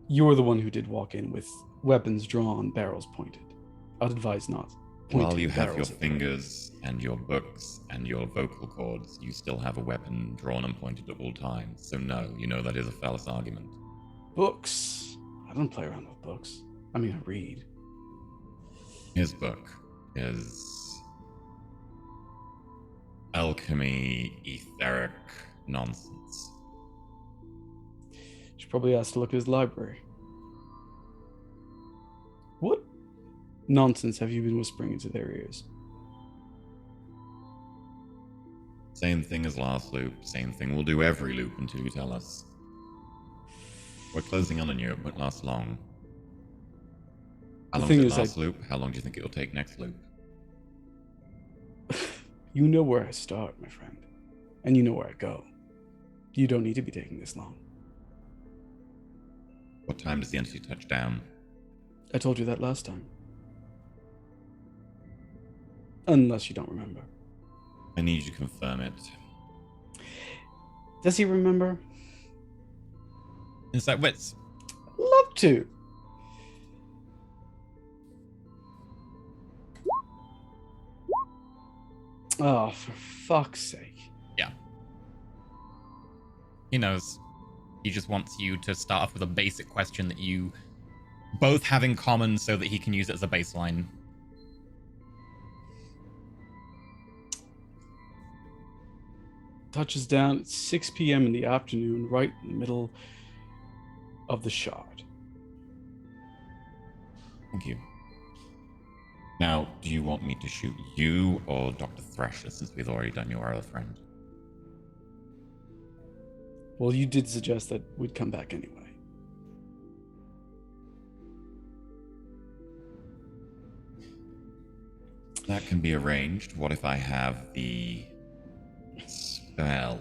You're the one who did walk in with weapons drawn, barrels pointed. I'd advise not. While pointing you have your barrels at them. fingers and your books and your vocal cords, you still have a weapon drawn and pointed at all times. So no, you know that is a false argument. Books. I don't play around with books. I mean, I read. His book is alchemy, etheric nonsense. Should probably ask to look at his library. What nonsense have you been whispering into their ears? Same thing as last loop, same thing we'll do every loop until you tell us. We're closing in on you, it won't last long. How The long thing did is, last loop? How long do you think it'll take next loop? You know where I start, my friend. And you know where I go. You don't need to be taking this long. What time does the entity touch down? I told you that last time. Unless you don't remember. I need you to confirm it. Does he remember? Is that wits? Love to. Oh, for fuck's sake. Yeah. He knows. He just wants you to start off with a basic question that you both have in common so that he can use it as a baseline. Touches down at 6 p.m. in the afternoon, right in the middle of the shard. Thank you. Now, do you want me to shoot you or Dr. Thrasher since we've already done your other friend? Well, you did suggest that we'd come back anyway. That can be arranged. What if I have the spell?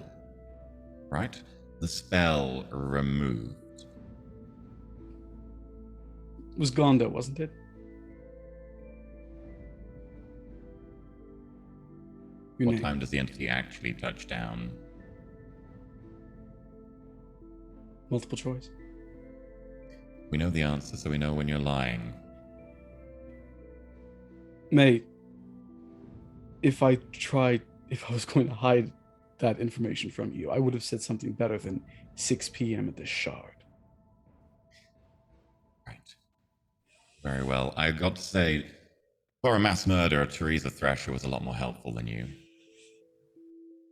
Right? The spell removed. It was Gondo, wasn't it? Your What name. time does the entity actually touch down? Multiple choice. We know the answer, so we know when you're lying. Mate, if I was going to hide that information from you, I would have said something better than 6 p.m. at the shard. Right. Very well. I got to say, for a mass murderer, Teresa Thrasher was a lot more helpful than you.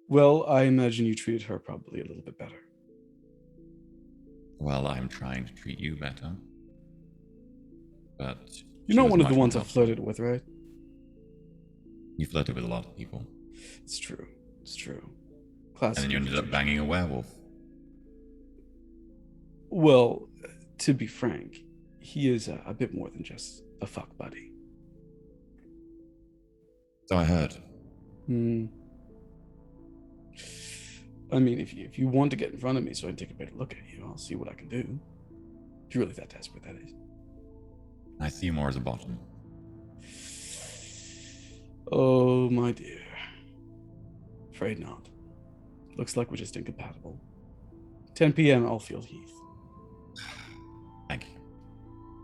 Well, I imagine you treated her probably a little bit better. Well, I'm trying to treat you better. But You're not one of the ones I flirted with, right? You flirted with a lot of people. It's true. It's true. Classic. And then you ended up banging a werewolf. Well, to be frank, he is a bit more than just a fuck buddy. So I heard. I mean, if you want to get in front of me so I can take a better look at you, I'll see what I can do. If you're really that desperate, that is. I see you more as a bottom. Oh, my dear. Afraid not. Looks like we're just incompatible. 10 p.m. Alfield Heath. Thank you.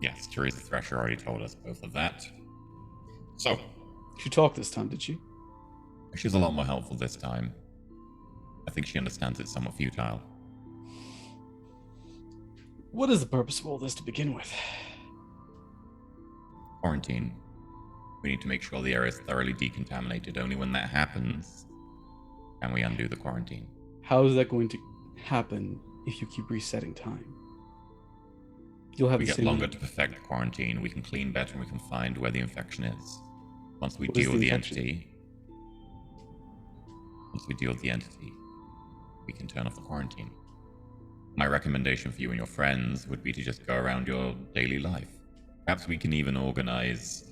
Yes, Teresa Thrasher already told us both of that. So, She talked this time, did she? she's a lot more helpful this time. I think she understands it's somewhat futile. What is the purpose of all this to begin with? Quarantine. We need to make sure the area is thoroughly decontaminated. Only when that happens can we undo the quarantine. How is that going to happen if you keep resetting time? You'll have We the get same longer to perfect the quarantine. We can clean better and we can find where the infection is. Once we deal with the entity, we can turn off the quarantine. My recommendation for you and your friends would be to just go around your daily life. Perhaps we can even organize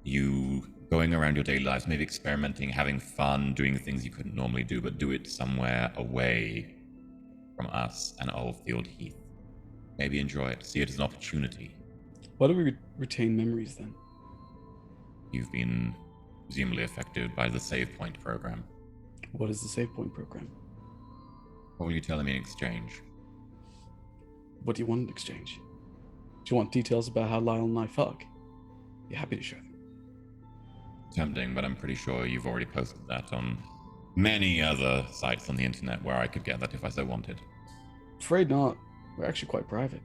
you going around your daily lives, maybe experimenting, having fun, doing things you couldn't normally do, but do it somewhere away from us and Oldfield Heath. Maybe enjoy it, see it as an opportunity. Why do we retain memories then? You've been presumably affected by the save point program. What is the save point program? What will you tell me in exchange? What do you want in exchange? Do you want details about how Lyle and I fuck? You're happy to share them. Tempting, but I'm pretty sure you've already posted that on many other sites on the internet where I could get that if I so wanted. Afraid not. We're actually quite private.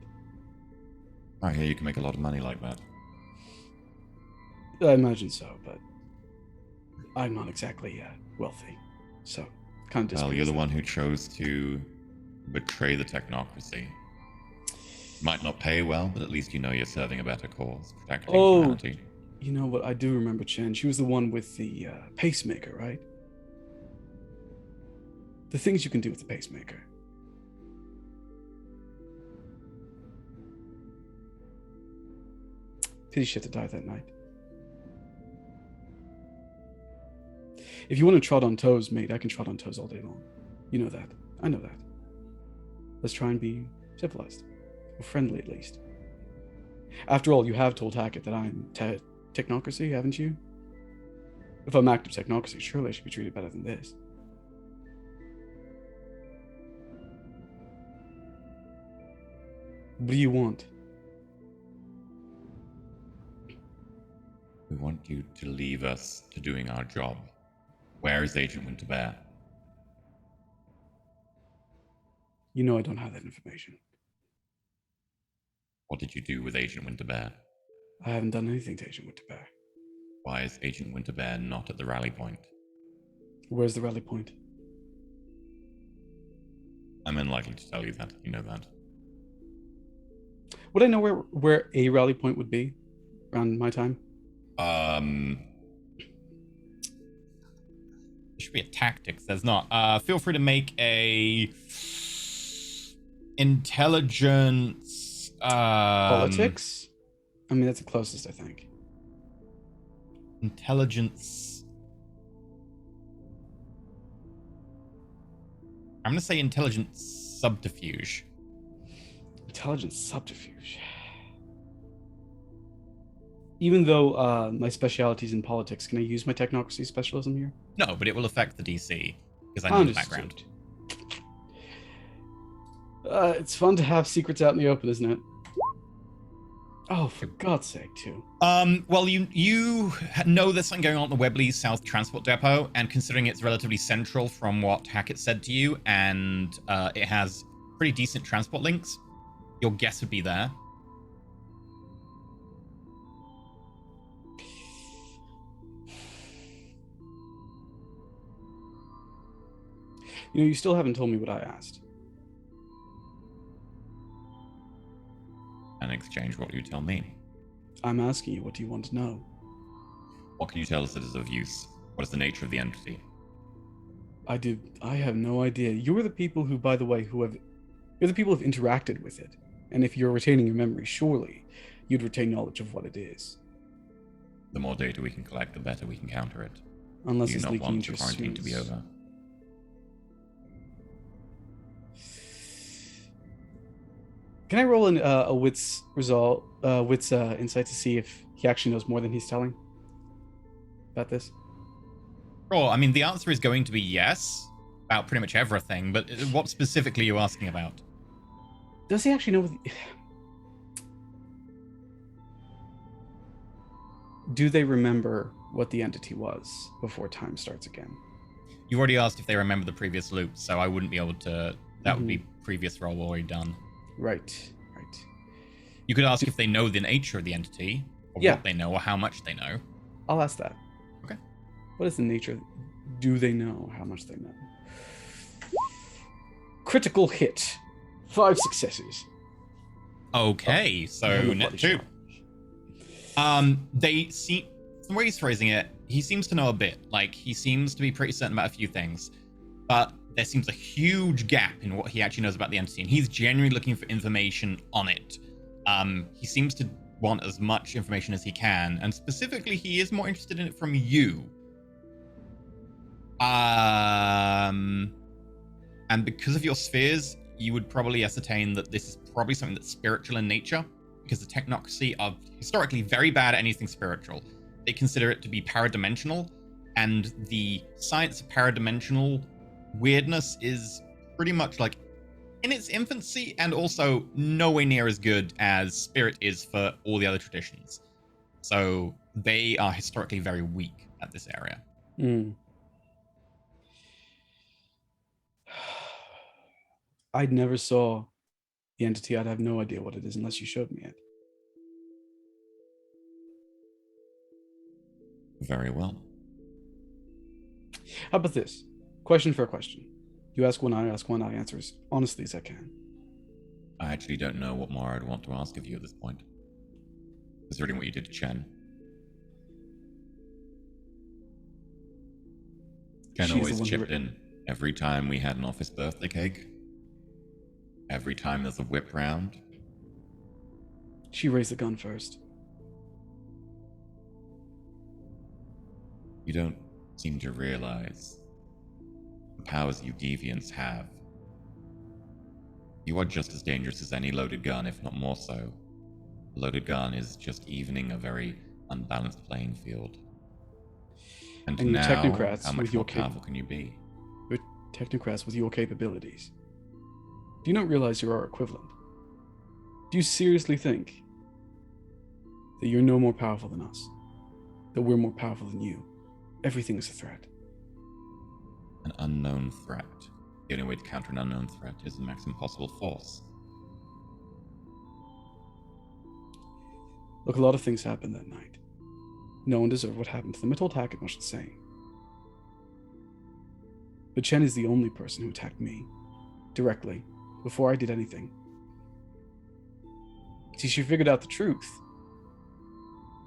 I hear you can make a lot of money like that. I imagine so, but I'm not exactly wealthy, so kind of. Well, you're the one who chose to betray the technocracy. Might not pay well, but at least you know you're serving a better cause, protecting humanity. You know what? I do remember Chen. She was the one with the pacemaker, right? The things you can do with the pacemaker. Pity she had to die that night. If you want to trot on toes, mate, I can trot on toes all day long. You know that. I know that. Let's try and be civilized. Or friendly, at least. After all, you have told Hackett that I'm Technocracy, haven't you? If I'm active Technocracy, surely I should be treated better than this. What do you want? We want you to leave us to doing our job. Where is Agent Winterbear? You know I don't have that information. What did you do with Agent Winterbear? I haven't done anything to Agent Winterbear. Why is Agent Winterbear not at the rally point? Where's the rally point? I'm unlikely to tell you that. You know that. Would I know where a rally point would be around my time? There should be a tactics. There's not. Feel free to make a intelligence. Politics? I mean, that's the closest, I think. Intelligence. I'm gonna say intelligence subterfuge. Intelligence subterfuge. Even though my specialty is in politics, can I use my technocracy specialism here? No, but it will affect the DC because I know the background. It's fun to have secrets out in the open, isn't it? Oh, for God's sake, too. Well, you know there's something going on at the Webley South Transport Depot, and considering it's relatively central from what Hackett said to you, and it has pretty decent transport links, your guess would be there. You still haven't told me what I asked. And in exchange, what will you tell me? I'm asking you, what do you want to know? What can you tell us that is of use? What is the nature of the entity? I have no idea. You're the people who, by the way, you're the people who've interacted with it. And if you're retaining your memory, surely you'd retain knowledge of what it is. The more data we can collect, the better we can counter it. Unless Do you it's not leaking want into your your quarantine to be sewers. over? Can I roll a wits insight to see if he actually knows more than he's telling about this? Sure, I mean, the answer is going to be yes, about pretty much everything, but what specifically are you asking about? Does he actually know? Do they remember what the entity was before time starts again? You already asked if they remember the previous loop, so I wouldn't be able to... That would be previous roll already done. Right. You could ask if they know the nature of the entity, or Yeah. what they know, or how much they know. I'll ask that. Okay. What is the nature? Do they know how much they know? Critical hit. 5 successes. Okay, I'm so a net bloody 2. shot. They seem... The way he's phrasing it, he seems to know a bit. Like, he seems to be pretty certain about a few things. But there seems a huge gap in what he actually knows about the entity, and he's genuinely looking for information on it. He seems to want as much information as he can, and specifically, he is more interested in it from you. And because of your spheres, you would probably ascertain that this is probably something that's spiritual in nature, because the Technocracy are historically very bad at anything spiritual. They consider it to be paradimensional, and the science of paradimensional weirdness is pretty much like in its infancy, and also nowhere near as good as spirit is for all the other traditions. So they are historically very weak at this area. I never saw the entity. I'd have no idea what it is unless you showed me it. Very well. How about this? Question for a question. You ask one, I ask one, I answer as honestly as I can. I actually don't know what more I'd want to ask of you at this point, considering what you did to Chen. Chen She's the always one who chipped in every time we had an office birthday cake. Every time there's a whip round. She raised the gun first. You don't seem to realize the powers you deviants have. You are just as dangerous as any loaded gun, if not more so. A loaded gun is just evening a very unbalanced playing field. And you're now, technocrats how much with your more powerful can you be? You're technocrats with your capabilities. Do you not realize you're our equivalent? Do you seriously think that you're no more powerful than us? That we're more powerful than you? Everything is a threat. An unknown threat. The only way to counter an unknown threat is the maximum possible force. Look, a lot of things happened that night. No one deserved what happened to them. I told Hackett much the same. But Chen is the only person who attacked me, directly, before I did anything. See, she figured out the truth.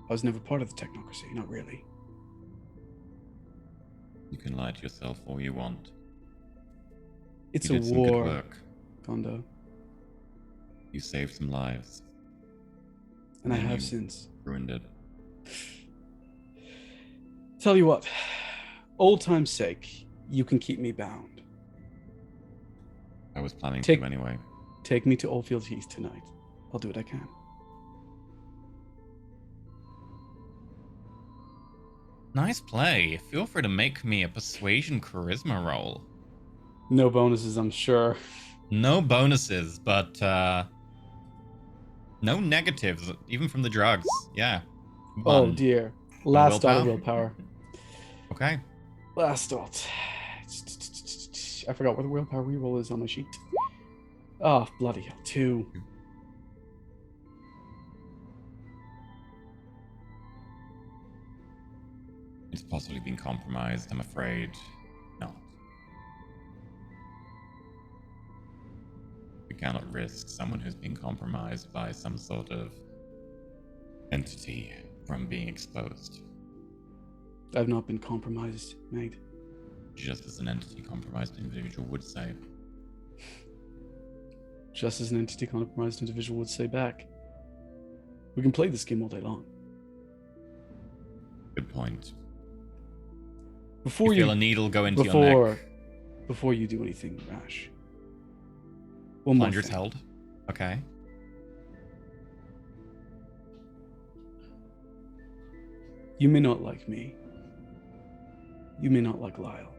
I was never part of the Technocracy, not really. You can lie to yourself all you want. It's You a did some good war, work. Gondo. You saved some lives. And I then have you since. ruined it. Tell you what, old time's sake, you can keep me bound. I was planning Take- to anyway. Take me to Oldfield Heath tonight. I'll do what I can. Nice play. Feel free to make me a persuasion charisma roll. No bonuses, I'm sure. No bonuses, but no negatives, even from the drugs. Yeah. Oh One. dear. Last dot of willpower? willpower. Okay. Last dot. I forgot what the willpower reroll is on my sheet. Oh, bloody hell. 2. It's possibly been compromised, I'm afraid. Not. We cannot risk someone who's been compromised by some sort of entity from being exposed. I've not been compromised, mate. Just as an entity compromised individual would say. Just as an entity compromised individual would say back. We can play this game all day long. Good point. Before you feel a needle go into your neck. Before you do anything rash. One more Plunger's thing. held. Okay. You may not like me. You may not like Lyle.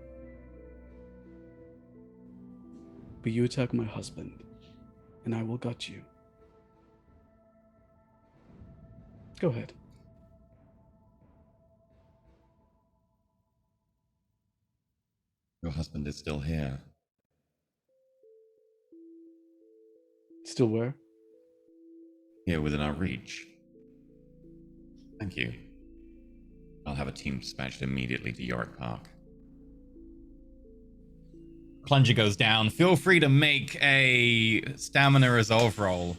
But you attack my husband, and I will gut you. Go ahead. Your husband is still here. Still where? Here within our reach. Thank you. I'll have a team dispatched immediately to Yorick Park. Plunger goes down. Feel free to make a stamina resolve roll.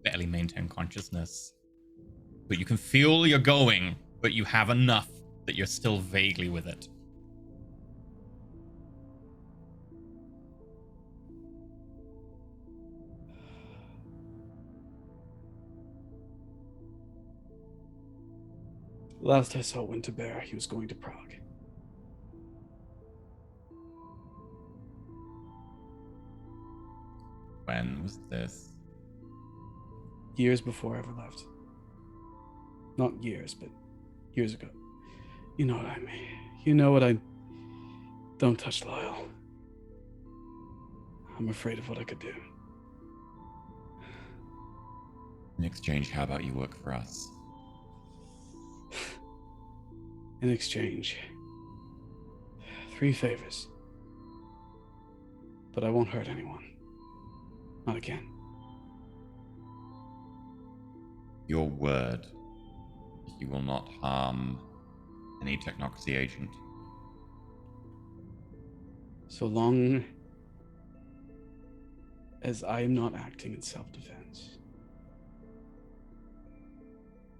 Barely maintain consciousness. But you can feel you're going, but you have enough that you're still vaguely with it. Last I saw Winterbear, he was going to Prague. When was this? Years before I ever left. Not years, but years ago. You know what I mean. You know what I... Don't touch Lyle. I'm afraid of what I could do. In exchange, how about you work for us? In exchange, 3 favors. But I won't hurt anyone. Not again. Your word. You will not harm any Technocracy agent. So long as I am not acting in self-defense.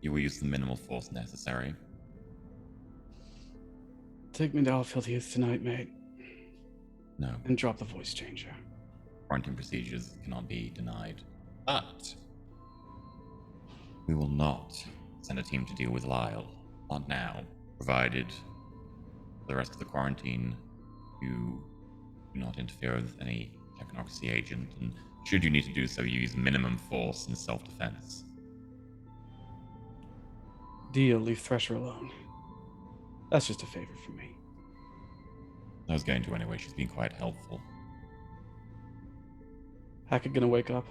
You will use the minimal force necessary. Take me to Alfield Heath tonight, mate. No. And drop the voice changer. Quarantine procedures cannot be denied. But we will not send a team to deal with Lyle. Not now. Provided for the rest of the quarantine, you do not interfere with any Technocracy agent, and should you need to do so, you use minimum force in self-defense. Deal, leave Thresher alone. That's just a favor for me. I was going to anyway, she's been quite helpful. Hackett gonna wake up?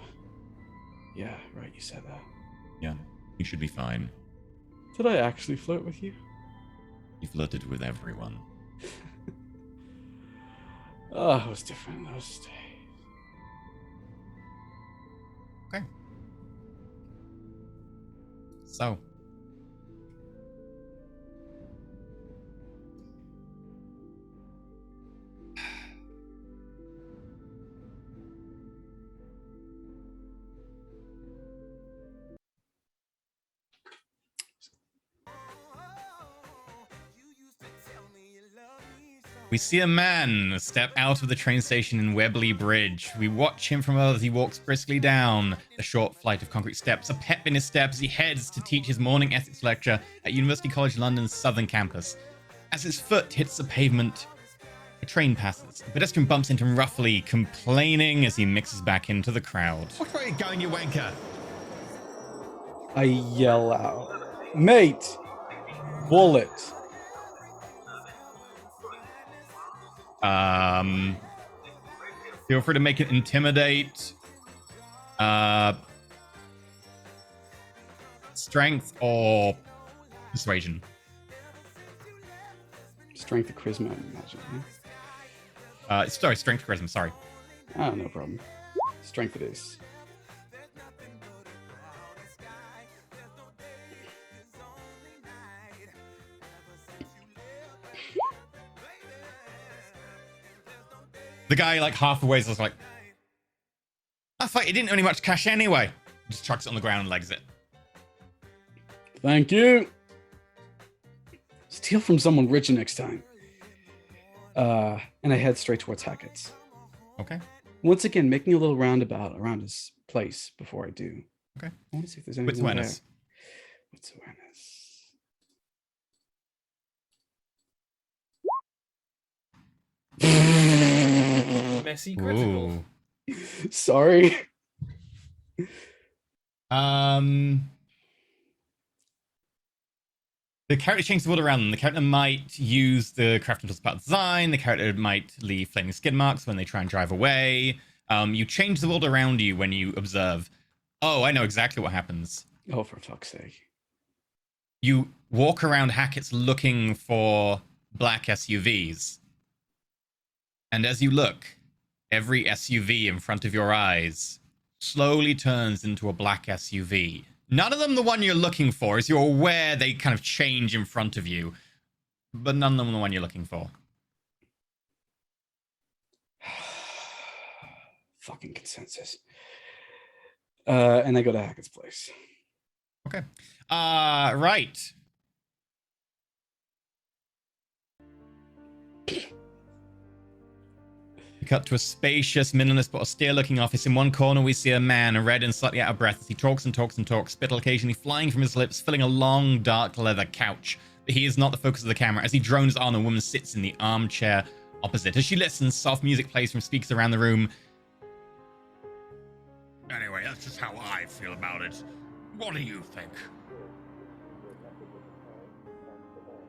Yeah, right, you said that. Yeah, you should be fine. Did I actually flirt with you? You flirted with everyone. Oh, it was different in those days. Okay. So. We see a man step out of the train station in Webley Bridge. We watch him from above as he walks briskly down the short flight of concrete steps, a pep in his step as he heads to teach his morning ethics lecture at University College London's southern campus. As his foot hits the pavement, a train passes. A pedestrian bumps into him roughly, complaining as he mixes back into the crowd. Which way are you going, you wanker? I yell out, mate! Bullet! Feel free to make it intimidate, strength, or persuasion. Strength of charisma, I imagine. Sorry, strength, charisma, sorry. Ah, no problem. Strength it is. The guy, like, half away is like, I thought you didn't owe any much cash anyway. Just chucks it on the ground and legs it. Thank you. Steal from someone rich next time. And I head straight towards Hackett's. Okay. Once again, making a little roundabout around his place before I do. Okay. I want to see if there's Wits anything there. awareness. Wits awareness. Messy critical. Ooh. Sorry. The character changes the world around them. The character might use the crafting tools part of the design. The character might leave flaming skid marks when they try and drive away. You change the world around you when you observe. Oh, I know exactly what happens. Oh, for fuck's sake. You walk around Hackett's looking for black SUVs. And as you look, every SUV in front of your eyes slowly turns into a black SUV. None of them the one you're looking for, as you're aware they kind of change in front of you. But none of them the one you're looking for. Fucking consensus. And I go to Hackett's place. Okay. Right. We cut to a spacious, minimalist but austere-looking office. In one corner, we see a man, red and slightly out of breath, as he talks and talks and talks, spittle occasionally flying from his lips, filling a long, dark leather couch. But he is not the focus of the camera. As he drones on, a woman sits in the armchair opposite. As she listens, soft music plays from speakers around the room. Anyway, that's just how I feel about it. What do you think?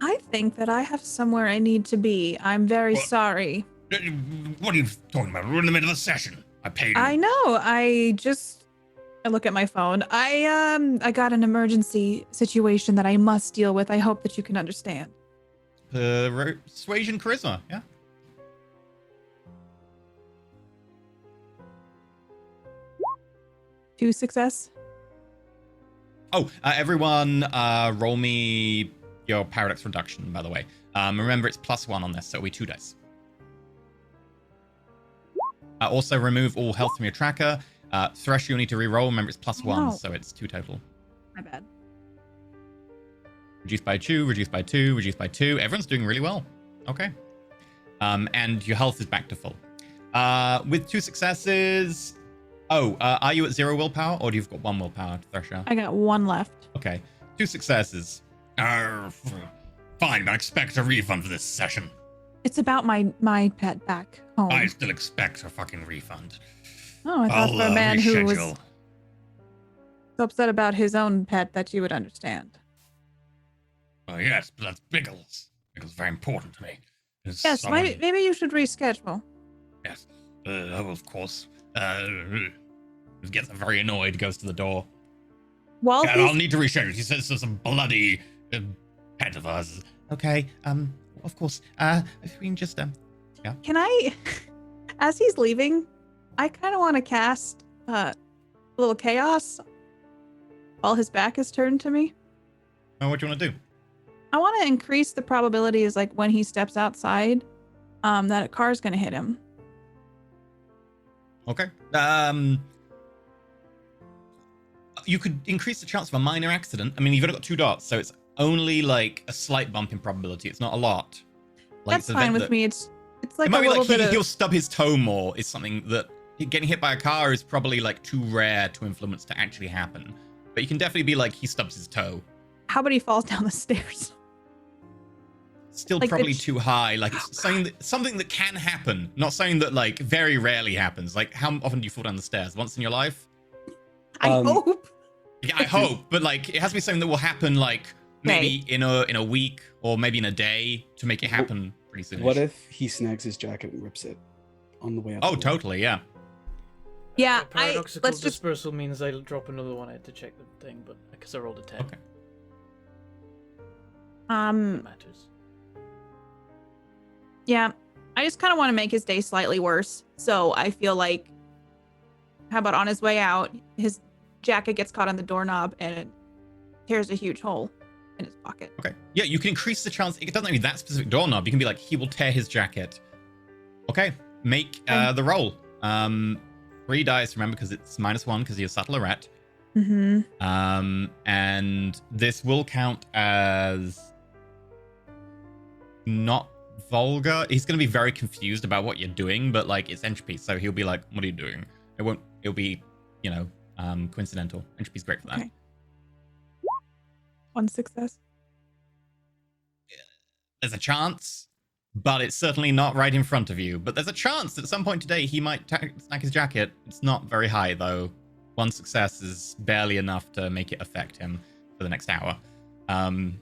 I think that I have somewhere I need to be. I'm very What? sorry. What are you talking about? We're in the middle of the session. I paid you. I know. I look at my phone. I got an emergency situation that I must deal with. I hope that you can understand. Persuasion charisma, yeah. Two success. Oh, everyone, roll me your paradox reduction, by the way. Remember, it's +1 on this, so it'll be 2 dice. Also, remove all health from your tracker. Thresh, you'll need to re-roll. Remember, it's +1, No. so it's 2 total. My bad. Reduced by 2, reduced by 2, reduced by 2. Everyone's doing really well. Okay. And your health is back to full. With 2 successes... Oh, are you at 0 willpower, or do you've got 1 willpower, Thresher? I got 1 left. Okay. 2 successes. Fine, but expect a refund for this session. It's about my pet back home. I still expect a fucking refund. Oh, I thought for a man who was reschedule. so upset about his own pet that you would understand. Oh, yes, but that's Biggles. Biggles is very important to me. There's Yes, someone- maybe you should reschedule. Yes. Oh, of course. He gets very annoyed, goes to the door. While Yeah, I'll he's need to reschedule. He says there's a bloody pet of ours. Okay, of course. If we can just, can I, as he's leaving, I kind of want to cast a little chaos while his back is turned to me. Oh, what do you want to do? I want to increase the probabilities, like when he steps outside, that a car's gonna hit him. Okay. You could increase the chance of a minor accident. I mean, you've only got 2 dots, so it's only like a slight bump in probability. It's not a lot. Like, That's fine with me. It's like It a might be little like bit he'll of. stub his toe more is something that getting hit by a car is probably like too rare to influence to actually happen. But you can definitely be like he stubs his toe. How about he falls down the stairs? Still Like the probably ch- too high. Like it's something that can happen, not something that like very rarely happens. Like how often do you fall down the stairs? Once in your life? I hope. Yeah, I hope, but like it has to be something that will happen like maybe in a week or maybe in a day to make it happen pretty soon. What if he snags his jacket and rips it on the way out? Oh, the door? totally, yeah. Yeah, Paradoxical let's just. dispersal means I'll drop another one. I had to check the thing, but because I rolled a 10. Okay. It matters. Yeah, I just kind of want to make his day slightly worse. So I feel like, how about on his way out, his jacket gets caught on the doorknob and it tears a huge hole in his pocket. Okay. Yeah, you can increase the chance. It doesn't have to be that specific doorknob. You can be like, he will tear his jacket. Okay. make the roll. 3 dice, remember, because it's -1 because you're subtle rat. And this will count as not vulgar. He's going to be very confused about what you're doing, but like it's entropy, so he'll be like, "What are you doing?" It'll be, coincidental. Entropy's great for that. Okay. 1 success. There's a chance, but it's certainly not right in front of you. But there's a chance that at some point today he might snag his jacket. It's not very high though. 1 success is barely enough to make it affect him for the next hour. I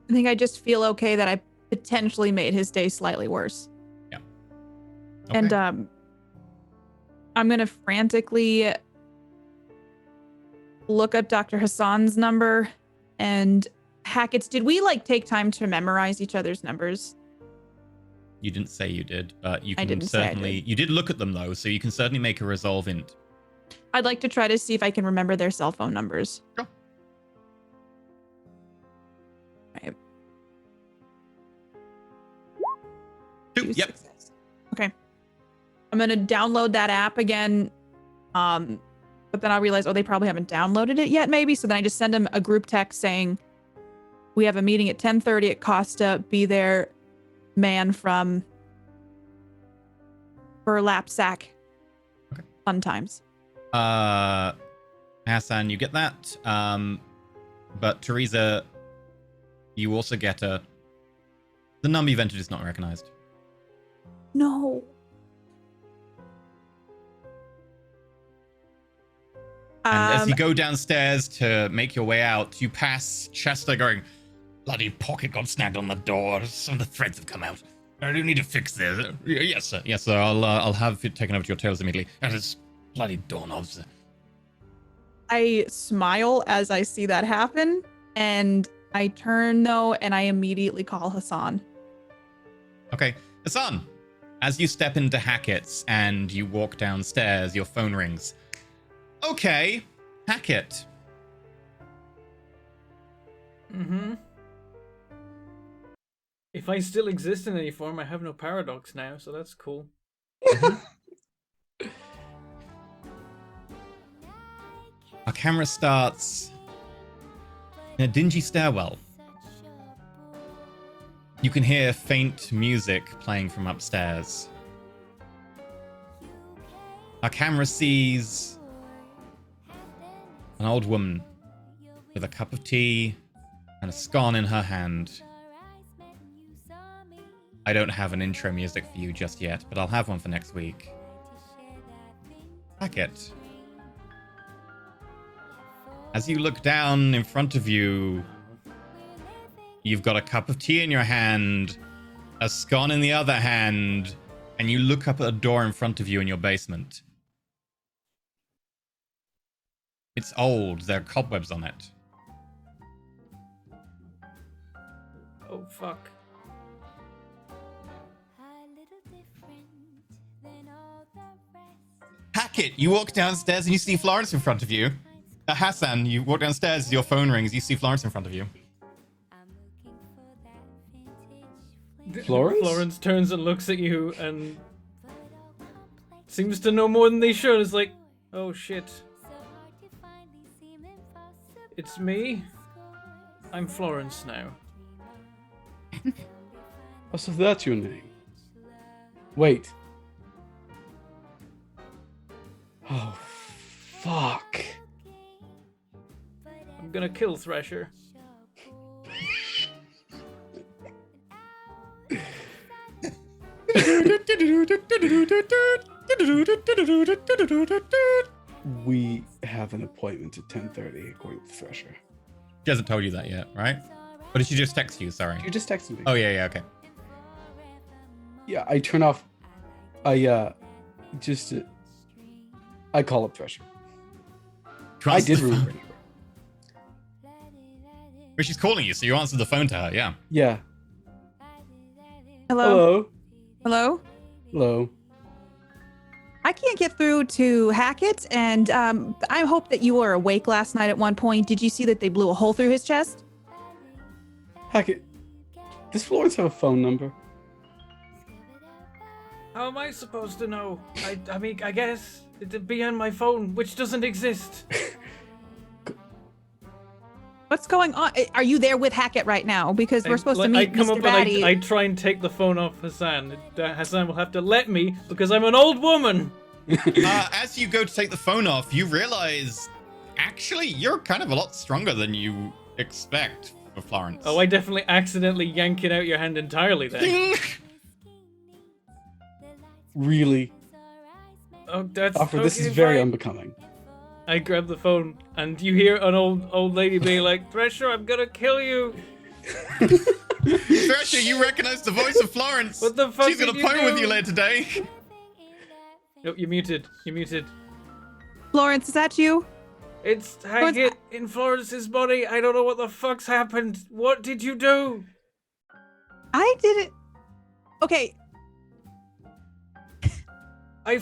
think I just feel okay that I potentially made his day slightly worse. Yeah. Okay. And I'm gonna frantically look up Dr. Hassan's number and Hackett's. Did we take time to memorize each other's numbers? You didn't say you did, but you I can didn't say I certainly. did. You did look at them though, so you can certainly make a resolve int. I'd like to try to see if I can remember their cell phone numbers. Sure. Right. 2. 2 Yep. success. Okay. I'm gonna download that app again. But then I realize, they probably haven't downloaded it yet, maybe. So then I just send them a group text saying, we have a meeting at 10:30 at Costa. Be there, man from Burlap Sack. Okay. Fun times. Hassan, you get that. But Teresa, you also get the number you've entered is not recognized. No. And as you go downstairs to make your way out, you pass Chester going, Bloody pocket got snagged on the door. Some of the threads have come out. I do need to fix this. yes, sir. Yes, sir. I'll have it taken over to your tails immediately. That is bloody doorknobs. I smile as I see that happen, and I turn though, and I immediately call Hassan. Okay. Hassan, as you step into Hackett's and you walk downstairs, your phone rings. Okay, Hackett. If I still exist in any form, I have no paradox now, so that's cool. Our camera starts in a dingy stairwell. You can hear faint music playing from upstairs. Our camera sees an old woman with a cup of tea and a scone in her hand. I don't have an intro music for you just yet, but I'll have one for next week. Hackett. As you look down in front of you, you've got a cup of tea in your hand, a scone in the other hand, and you look up at a door in front of you in your basement. It's old. There are cobwebs on it. Oh, fuck. Hackett, you walk downstairs and you see Florence in front of you. Hassan, you walk downstairs, your phone rings, you see Florence in front of you. Florence? Florence turns and looks at you and seems to know more than they should. It's like, oh shit. It's me. I'm Florence now. Oh, so that's your name. Wait. Oh, fuck. I'm gonna kill Thresher. We have an appointment at 10:30 according to Thresher. She hasn't told you that yet, right? Or did she just text you? Sorry. You just texted me. Oh, yeah, okay. Yeah, I turn off. I call up Thresher. I did remember. But she's calling you, so you answer the phone to her, yeah. Yeah. Hello? Hello. Hello? Hello. I can't get through to Hackett, and I hope that you were awake last night at one point. Did you see that they blew a hole through his chest? Hackett, does Florence have a phone number? How am I supposed to know? I mean, I guess it'd be on my phone, which doesn't exist. What's going on? Are you there with Hackett right now? Because we're supposed to I meet come Mr. up and Batty. I try and take the phone off Hassan. Hassan will have to let me because I'm an old woman. As you go to take the phone off, you realize, actually, you're kind of a lot stronger than you expect for Florence. Oh, I definitely accidentally yank it out your hand entirely then. Really? Oh, that's Alfred, this is okay, very fine. unbecoming. I grab the phone, and you hear an old lady being like, "Thresher, I'm gonna kill you." Thresher, you recognize the voice of Florence. What the fuck She's got a did you point with do? you later today. Oh, you're muted. You're muted. Florence, is that you? It's Hackett in Florence's body. I don't know what the fuck's happened. What did you do? I didn't. Okay,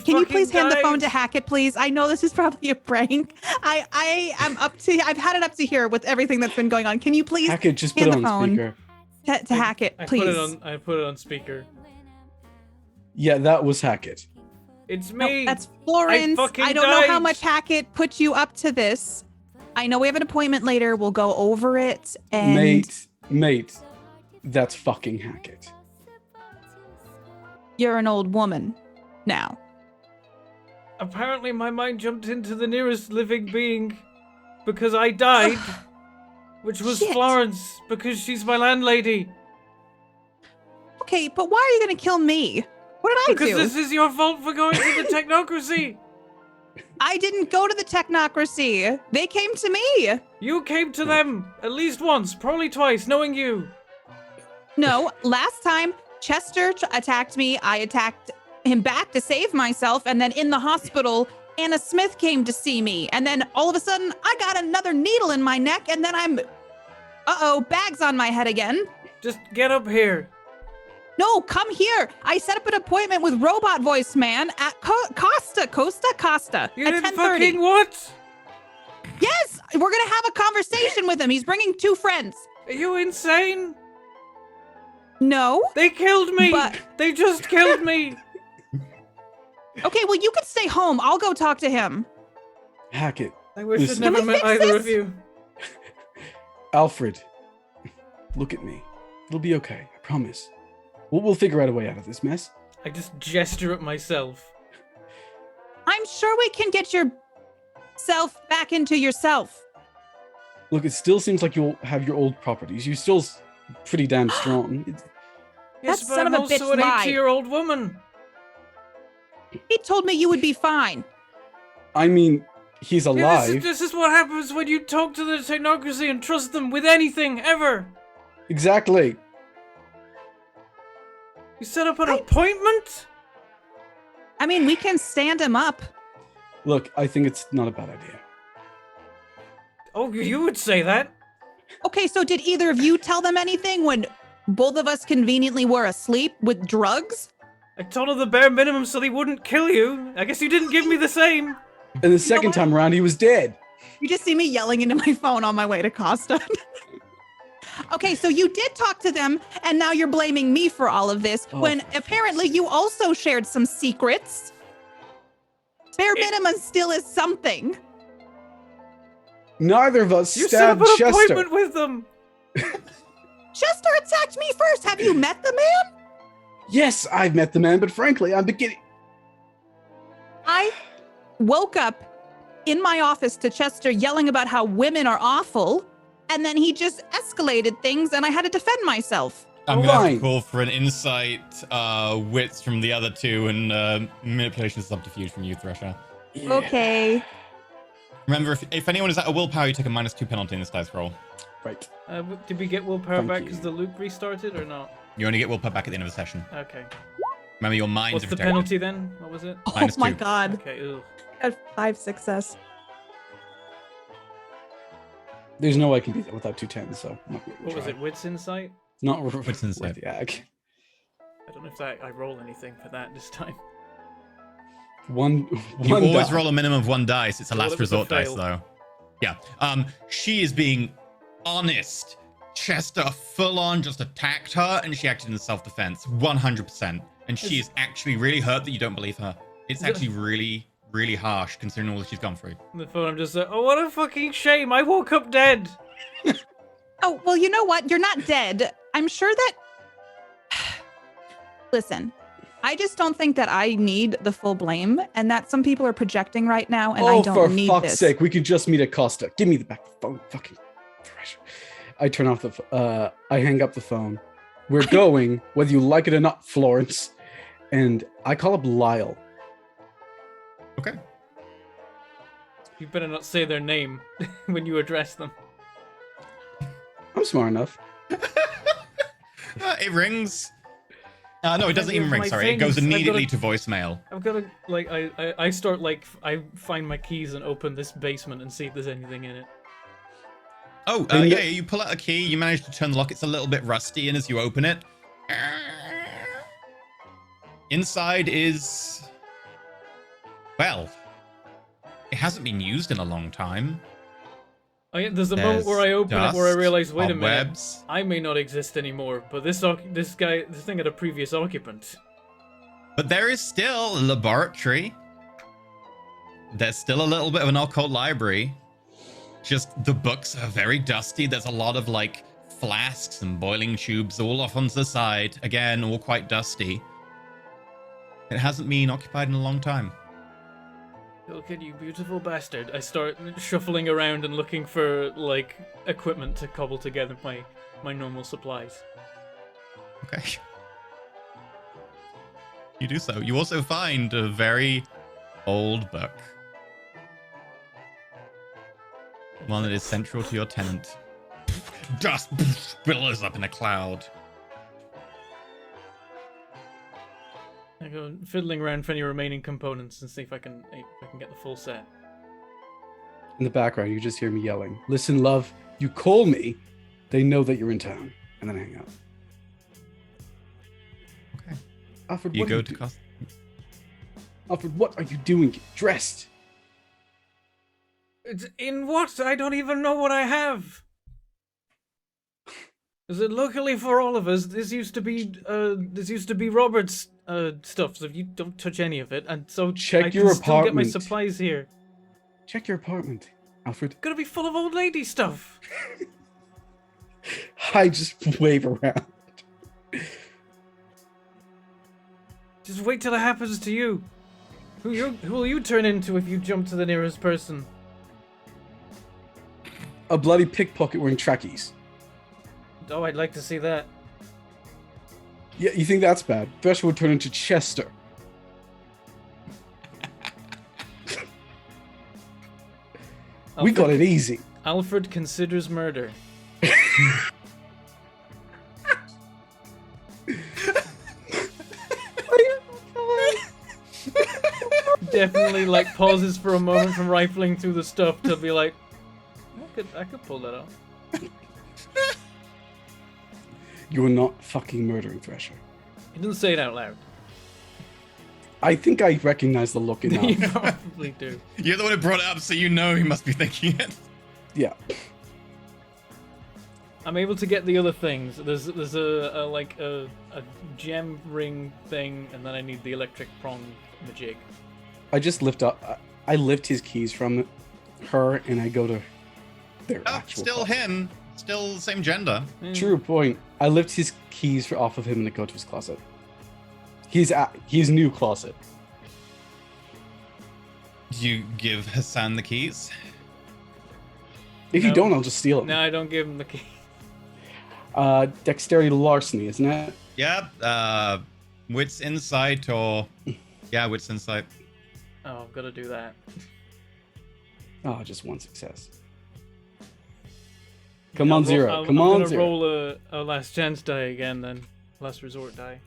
can you please hand the phone to Hackett, please? I know this is probably a prank. I am up to. I've had it up to here with everything that's been going on. Can you please Hackett, just put hand it the on phone speaker. to Hackett, please? I put it on speaker. Yeah, that was Hackett. It's No, me. that's Florence. fucking I don't know how died. much Hackett put you up to this. I know we have an appointment later. We'll go over it. And Mate, that's fucking Hackett. you're an old woman now. Apparently, my mind jumped into the nearest living being because I died, which was Shit. Florence, because she's my landlady. Okay, but why are you gonna kill me? What did I Because do? this is your fault for going to the Technocracy. I didn't go to the Technocracy. They came to me. You came to them at least once, probably twice, knowing you. No, last time Chester attacked me. I attacked him back to save myself, and then in the hospital, Anna Smith came to see me, and then all of a sudden, I got another needle in my neck, and then I'm, bags on my head again. Just get up here. No, come here. I set up an appointment with Robot Voice Man at Costa You at didn't 10:30. fucking what? Yes, we're gonna have a conversation with him. He's bringing 2 friends. Are you insane? No. They killed me. But- They just killed me. Okay, well, you can stay home. I'll go talk to him. Hackett. I wish I'd Listen. never Can we met fix either this? of you. Alfred, look at me. It'll be okay, I promise. We'll figure out a way out of this mess. I just gesture at myself. I'm sure we can get yourself back into yourself. Look, it still seems like you'll have your old properties. You're still pretty damn strong. Yes, That but son I'm of a also bitch an lied. 80-year-old woman. He told me you would be fine. I mean, he's Yeah, alive. this is what happens when you talk to the Technocracy and trust them with anything, ever. Exactly. You set up an appointment? I mean, we can stand him up. Look, I think it's not a bad idea. Oh, you would say that. Okay, so did either of you tell them anything when both of us conveniently were asleep with drugs? I told her the bare minimum so they wouldn't kill you. I guess you didn't give me the same. And the second time around, he was dead. You just see me yelling into my phone on my way to Costa. Okay, so you did talk to them, and now you're blaming me for all of this, Oh. when apparently you also shared some secrets. Bare minimum still is something. Neither of us You set up stabbed an Chester. appointment with them. Chester attacked me first. Have you met the man? Yes, I've met the man, but frankly, I'm beginning. I woke up in my office to Chester yelling about how women are awful, and then he just escalated things, and I had to defend myself. I'm gonna have to Fine. call for an insight, wits from the other two, and manipulation subterfuge from you, Thresher. Yeah. Okay. Remember, if anyone is at a willpower, you take a -2 penalty in this dice roll. Right. Did we get willpower Thank back you. because the loop restarted or not? You only get willpower back at the end of the session. Okay. Remember, your minds What's are the protected. penalty then? What was it? Oh -2. my god. Okay, ugh. Got 5 success. There's no way I can beat that without 2 10s, so I'm not gonna What was try. it? Wits Insight? Not Wits Insight. with Yak. I don't know if I roll anything for that this time. One You always die. roll a minimum of 1 dice. It's a Well, last it was a resort dice, fail. though. Yeah. She is being honest. Chester full on just attacked her, and she acted in self-defense. 100%. And she is actually really hurt that you don't believe her. It's actually really, really harsh considering all that she's gone through. On the phone, I'm just like, oh, what a fucking shame. I woke up dead. Oh, well, you know what? You're not dead. I'm sure that. Listen, I just don't think that I need the full blame and that some people are projecting right now and I don't need for fuck's this. sake, we could just meet at Costa. Give me the back phone. Fucking trash. I turn off I hang up the phone. We're going, whether you like it or not, Florence. And I call up Lyle. Okay. You better not say their name when you address them. I'm smart enough. It rings. No, it doesn't even My ring, sorry. It things, goes I've immediately gotta- to voicemail. I've got to, like, I start, like, I find my keys and open this basement and see if there's anything in it. Oh, yeah, you pull out a key, you manage to turn the lock. It's a little bit rusty, and as you open it, inside is, well, it hasn't been used in a long time. Oh, yeah, there's a moment where I open it where I realize, wait a minute, cobwebs. I may not exist anymore, but this thing had a previous occupant. But there is still a laboratory. There's still a little bit of an occult library. Just the books are very dusty. There's a lot of like flasks and boiling tubes all off on the side. Again, all quite dusty. It hasn't been occupied in a long time. Look at you, beautiful bastard. I start shuffling around and looking for, like, equipment to cobble together my normal supplies. Okay. You do so. You also find a very old book. One that is central to your tenant. Dust billows up in a cloud. I go fiddling around for any remaining components and see if I can get the full set. In the background, you just hear me yelling, "Listen, love, you call me, they know that you're in town." And then I hang up. Okay. Alfred, You what go are to you Costa. Alfred, what are you doing? Get dressed. In what? I don't even know what I have. Is it luckily for all of us? This used to be Robert's stuff. So you don't touch any of it, and so Check I your can still get my apartment. supplies here. Check your apartment, Alfred. Gonna be full of old lady stuff. I just wave around. Just wait till it happens to you. Who will you turn into if you jump to the nearest person? A bloody pickpocket wearing trackies. Oh, I'd like to see that. Yeah, you think that's bad? Thresher would turn into Chester. We got it easy. Alfred considers murder. Definitely, like, pauses for a moment from rifling through the stuff to be like, I could pull that off. You are not fucking murdering Thresher. He didn't say it out loud. I think I recognize the look in You that. probably do. You're the one who brought it up, so you know he must be thinking it. Yeah. I'm able to get the other things. There's a gem ring thing, and then I need the electric prong majig. I just lift up. I lift his keys from her, and I go to their Oh, actual. still closet. him. Still the same gender. True point. I lift his keys off of him and I go to his closet. His new closet. Do you give Hassan the keys? If you No. don't, I'll just steal it. No, I don't give him the key. Dexterity larceny, isn't it? Yeah. Wits insight or wits insight. Oh, I've got to do that. Oh, just one success. Come on, Zero. Come I'm on, gonna Zero. roll a last chance die again, then last resort die.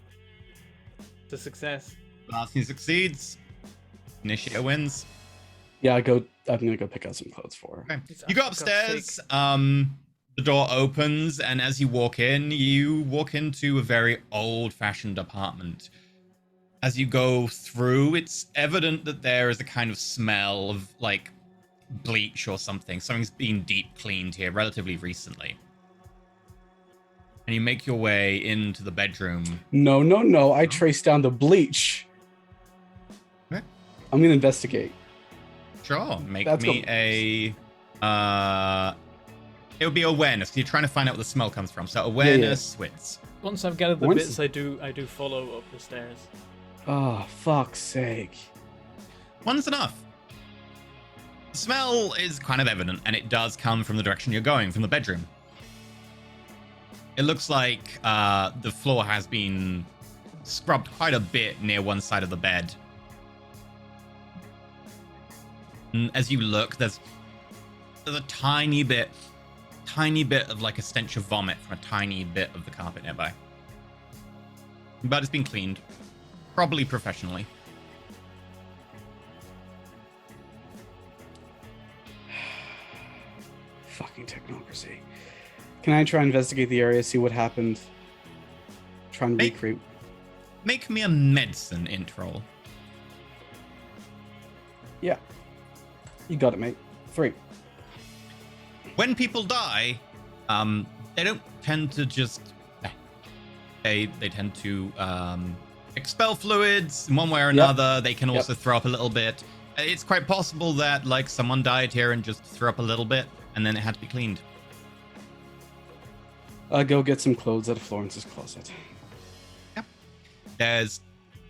It's a success. Larceny succeeds. Initiator wins. Yeah, I'm gonna go pick out some clothes for her. Okay. It's You go for God's upstairs. sake. The door opens, and as you walk into a very old-fashioned apartment. As you go through, it's evident that there is a kind of smell of like bleach or something. Something's been deep cleaned here relatively recently. and you make your way into the bedroom. No. I trace down the bleach. Okay. I'm gonna investigate. Sure. Make That's me going- it would be awareness. You're trying to find out where the smell comes from. So awareness wins. Once I've gathered the Once- bits, I do follow up the stairs. Oh, fuck's sake. One's enough. The smell is kind of evident, and it does come from the direction you're going, from the bedroom. It looks like the floor has been scrubbed quite a bit near one side of the bed. And as you look, there's a tiny bit of like a stench of vomit from a tiny bit of the carpet nearby. But it's been cleaned, probably professionally. Fucking technocracy. Can I try and investigate the area, see what happened? Try and Make- recreate. Make me a medicine int roll. Yeah. You got it, mate. 3. When people die, they don't tend to just they tend to expel fluids in one way or another. They can also throw up a little bit. It's quite possible that like someone died here and just threw up a little bit, and then it had to be cleaned. Go get some clothes out of Florence's closet. There's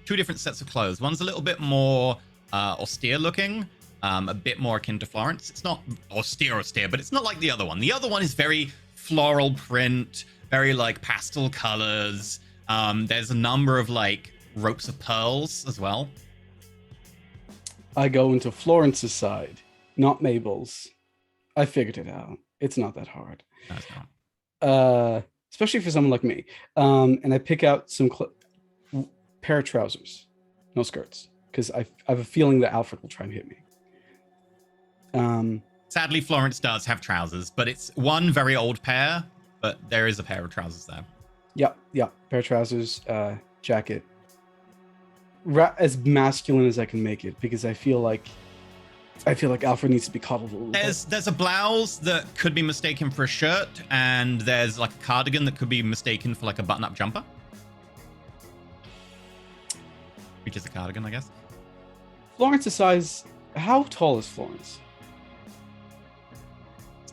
2 different sets of clothes. One's a little bit more austere looking, a bit more akin to Florence. It's not austere, but it's not like the other one. The other one is very floral print, very like pastel colors. There's a number of like ropes of pearls as well. I go into Florence's side, not Mabel's. I figured it out. It's not that hard. No, it's not. Especially for someone like me. And I pick out some pair of trousers, no skirts, because I have a feeling that Alfred will try and hit me. Sadly, Florence does have trousers, but it's one very old pair, but there is a pair of trousers there. Yeah, pair of trousers, jacket. As masculine as I can make it, because I feel like Alfred needs to be coddled a little bit. There's a blouse that could be mistaken for a shirt, and there's like a cardigan that could be mistaken for like a button-up jumper. Which is a cardigan, I guess. Florence's size. How tall is Florence?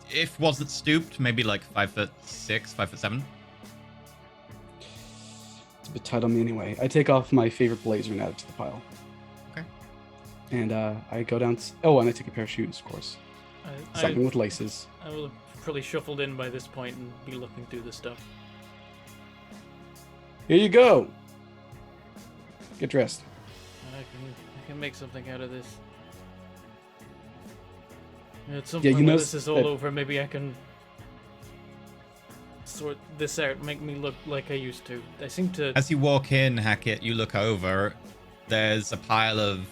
If wasn't stooped, maybe like 5'6", 5'7". It's a bit tight on me anyway. I take off my favorite blazer and add it to the pile. Okay. And I go down. And I take a pair of shoes, of course. Something with laces. I will have probably shuffled in by this point and be looking through the stuff. Here you go. Get dressed. I can make something out of this. At some Yeah, point you when know this is all that- over, maybe I can sort this out, make me look like I used to. I seem to. As you walk in, Hackett, you look over. There's a pile of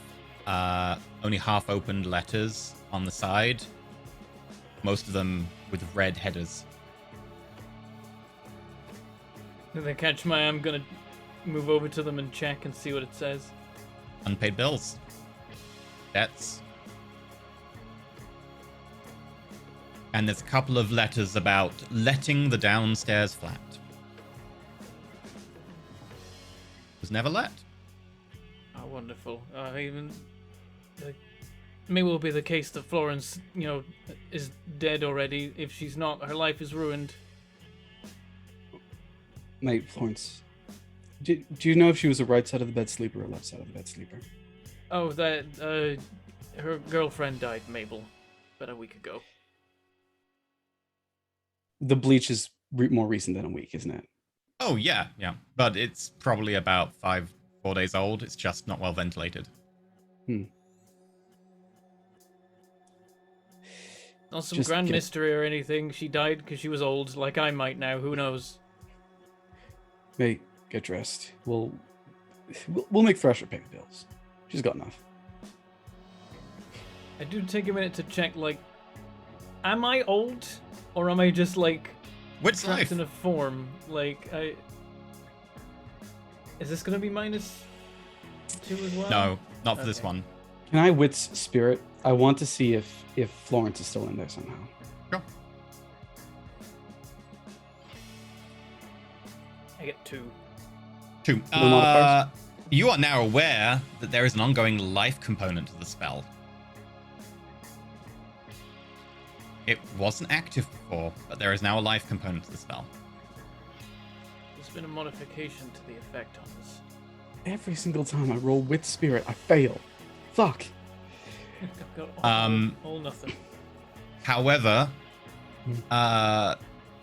only half-opened letters on the side. Most of them with red headers. If they catch my eye, I'm gonna move over to them and check and see what it says. Unpaid bills. Debts. And there's a couple of letters about letting the downstairs flat. Was never let. Oh, wonderful. Even maybe it will be the case that Florence, is dead already. If she's not, her life is ruined. Mate, Florence. Do you know if she was a right side of the bed sleeper or left side of the bed sleeper? Oh, that her girlfriend died, Mabel, about a week ago. The bleach is more recent than a week, isn't it? Oh, yeah. But it's probably about 4 days old. It's just not well ventilated. Not some Just grand get it. mystery or anything. She died because she was old, like I might now. Who knows? Mate, get dressed. We'll make Thresher pay the bills. She's got enough. I do take a minute to check, am I old? Or am I just, What's trapped life? in a form? Is this gonna be -2 as well? No, not for this Okay. one. Can I wits spirit? I want to see if Florence is still in there somehow. Sure. 2. 2. No modifiers? You are now aware that there is an ongoing life component to the spell. It wasn't active before, but there is now a life component to the spell. There's been a modification to the effect on this. Every single time I roll with spirit, I fail. Fuck. I've got all nothing. However,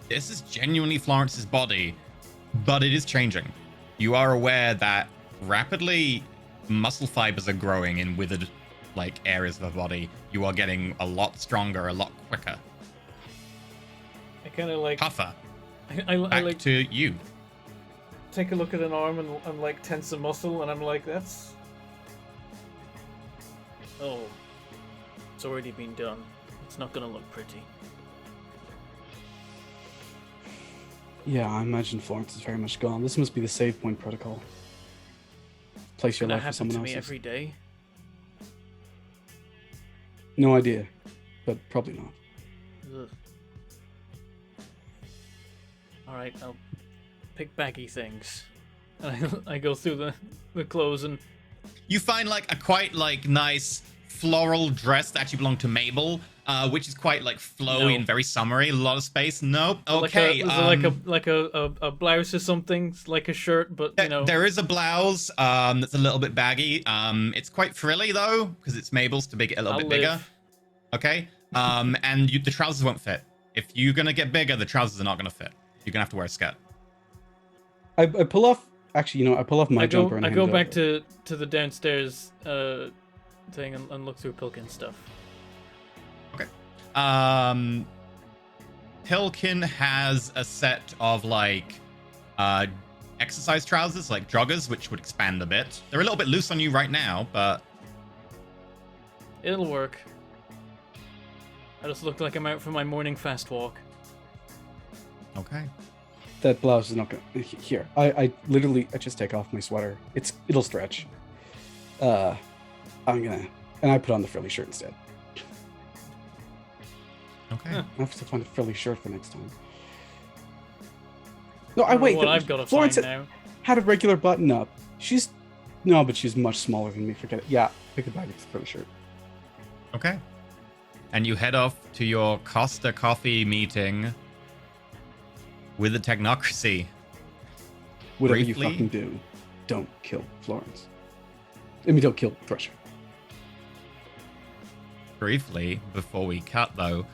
this is genuinely Florence's body, but it is changing. You are aware that rapidly muscle fibers are growing in withered areas of her body. You are getting a lot stronger, a lot quicker. I kind of tougher. I Back to you. take a look at an arm and tense a muscle, and I'm like, that's... Oh. It's already been done. It's not gonna look pretty. Yeah, I imagine Florence is very much gone. This must be the save point protocol. Place your That life for happens someone to me else's. every day. No idea, but probably not. Ugh. Alright, I'll pick baggy things. And I go through the clothes and... You find a quite nice floral dress that actually belonged to Mabel, which is quite flowy No. and very summery. A lot of space. Nope. Okay. Is it like a blouse or something? It's like a shirt, but you know. There is a blouse that's a little bit baggy. It's quite frilly though, because it's Mabel's to make it a little bit bigger. Okay. And the trousers won't fit. If you're gonna get bigger, the trousers are not gonna fit. You're gonna have to wear a skirt. I pull off. Actually, I pull off my jumper and I hand go it back over. to the downstairs thing and look through Pilkin's stuff. Okay. Pilkin has a set of exercise trousers, joggers, which would expand a bit. They're a little bit loose on you right now, but It'll work. I just look like I'm out for my morning fast walk. okay. That blouse is not gonna. Here, I literally just take off my sweater. It'll stretch. I'm gonna, and I put on the frilly shirt instead. Okay. Huh. I have to find a frilly shirt for next time. No, I don't know wait. what I've got to Florence find now. had a regular button up. But she's much smaller than me. Forget it. Yeah, pick the bag. It's a frilly shirt. Okay. And you head off to your Costa Coffee meeting with the Technocracy. Whatever Briefly. you fucking do, don't kill Florence. Don't kill Thresher. Briefly, before we cut though,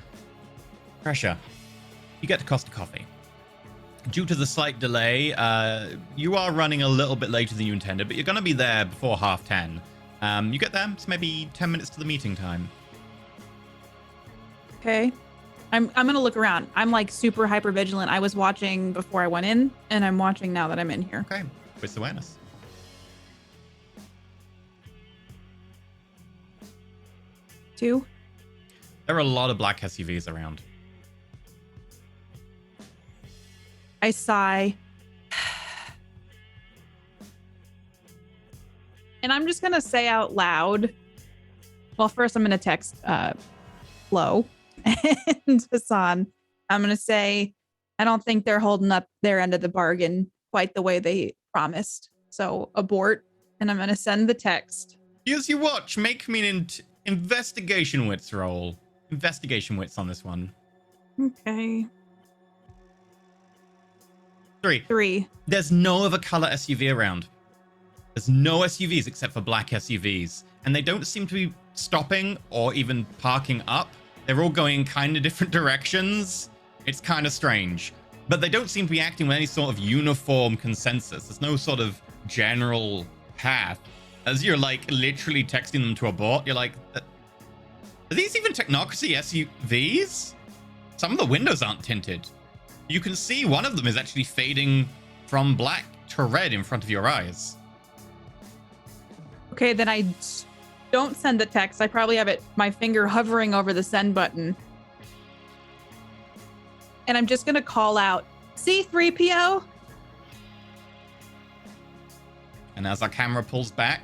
Pressure, you get to Costa Coffee. Due to the slight delay, you are running a little bit later than you intended, but you're going to be there before 10:30. You get there, it's maybe 10 minutes to the meeting time. Okay. I'm gonna look around. I'm super hyper vigilant. I was watching before I went in, and I'm watching now that I'm in here. Okay, with awareness. Two. There are a lot of black SUVs around. I sigh. And I'm just gonna say out loud. Well, first I'm gonna text Flo and Hassan. I'm gonna say, I don't think they're holding up their end of the bargain quite the way they promised. So abort, and I'm gonna send the text. As you watch, make me an investigation wits roll. Investigation wits on this one. Okay. 3. 3. There's no other color SUV around. There's no SUVs except for black SUVs. And they don't seem to be stopping or even parking up. They're all going kind of different directions. It's kind of strange. But they don't seem to be acting with any sort of uniform consensus. There's no sort of general path. As you're literally texting them to abort, you're like, are these even Technocracy SUVs? Some of the windows aren't tinted. You can see one of them is actually fading from black to red in front of your eyes. Okay, then I don't send the text. I probably have my finger hovering over the send button. And I'm just gonna call out C3PO. And as our camera pulls back,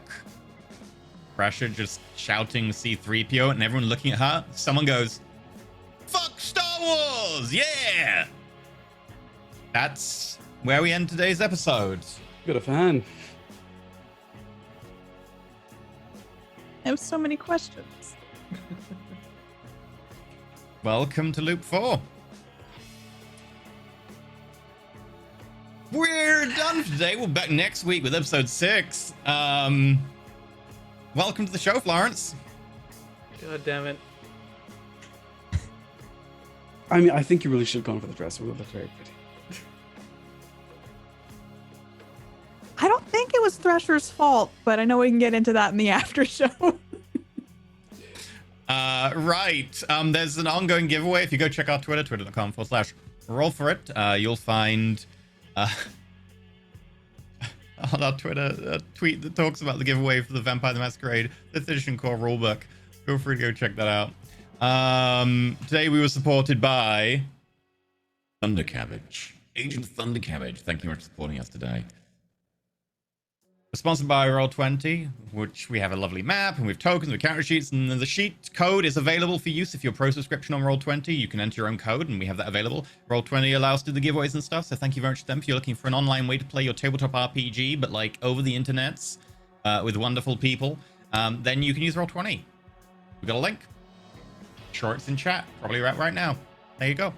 Pressure just shouting C3PO and everyone looking at her, someone goes, "Fuck Star Wars! Yeah!" That's where we end today's episode. Got a fan. I have so many questions. Welcome to Loop 4. We're done for today. We'll be back next week with episode 6. Welcome to the show, Florence. God damn it. I mean, I think you really should have gone for the dress. It would look very pretty. I don't think it was Thresher's fault, but I know we can get into that in the after show. Right. There's an ongoing giveaway. If you go check out Twitter, twitter.com/roll for it, you'll find on our Twitter a tweet that talks about the giveaway for the Vampire the Masquerade 5th edition core rulebook. Feel free to go check that out. Today we were supported by Thunder Cabbage. Agent Thunder Cabbage, thank you very much for supporting us today. We're sponsored by Roll20, which we have a lovely map, and we have tokens, with character sheets, and the sheet code is available for use if you're pro subscription on Roll20. You can enter your own code, and we have that available. Roll20 allows us to do the giveaways and stuff, so thank you very much to them. If you're looking for an online way to play your tabletop RPG, but like over the internets, with wonderful people, then you can use Roll20. We've got a link. Sure, it's in chat. Probably right now. There you go.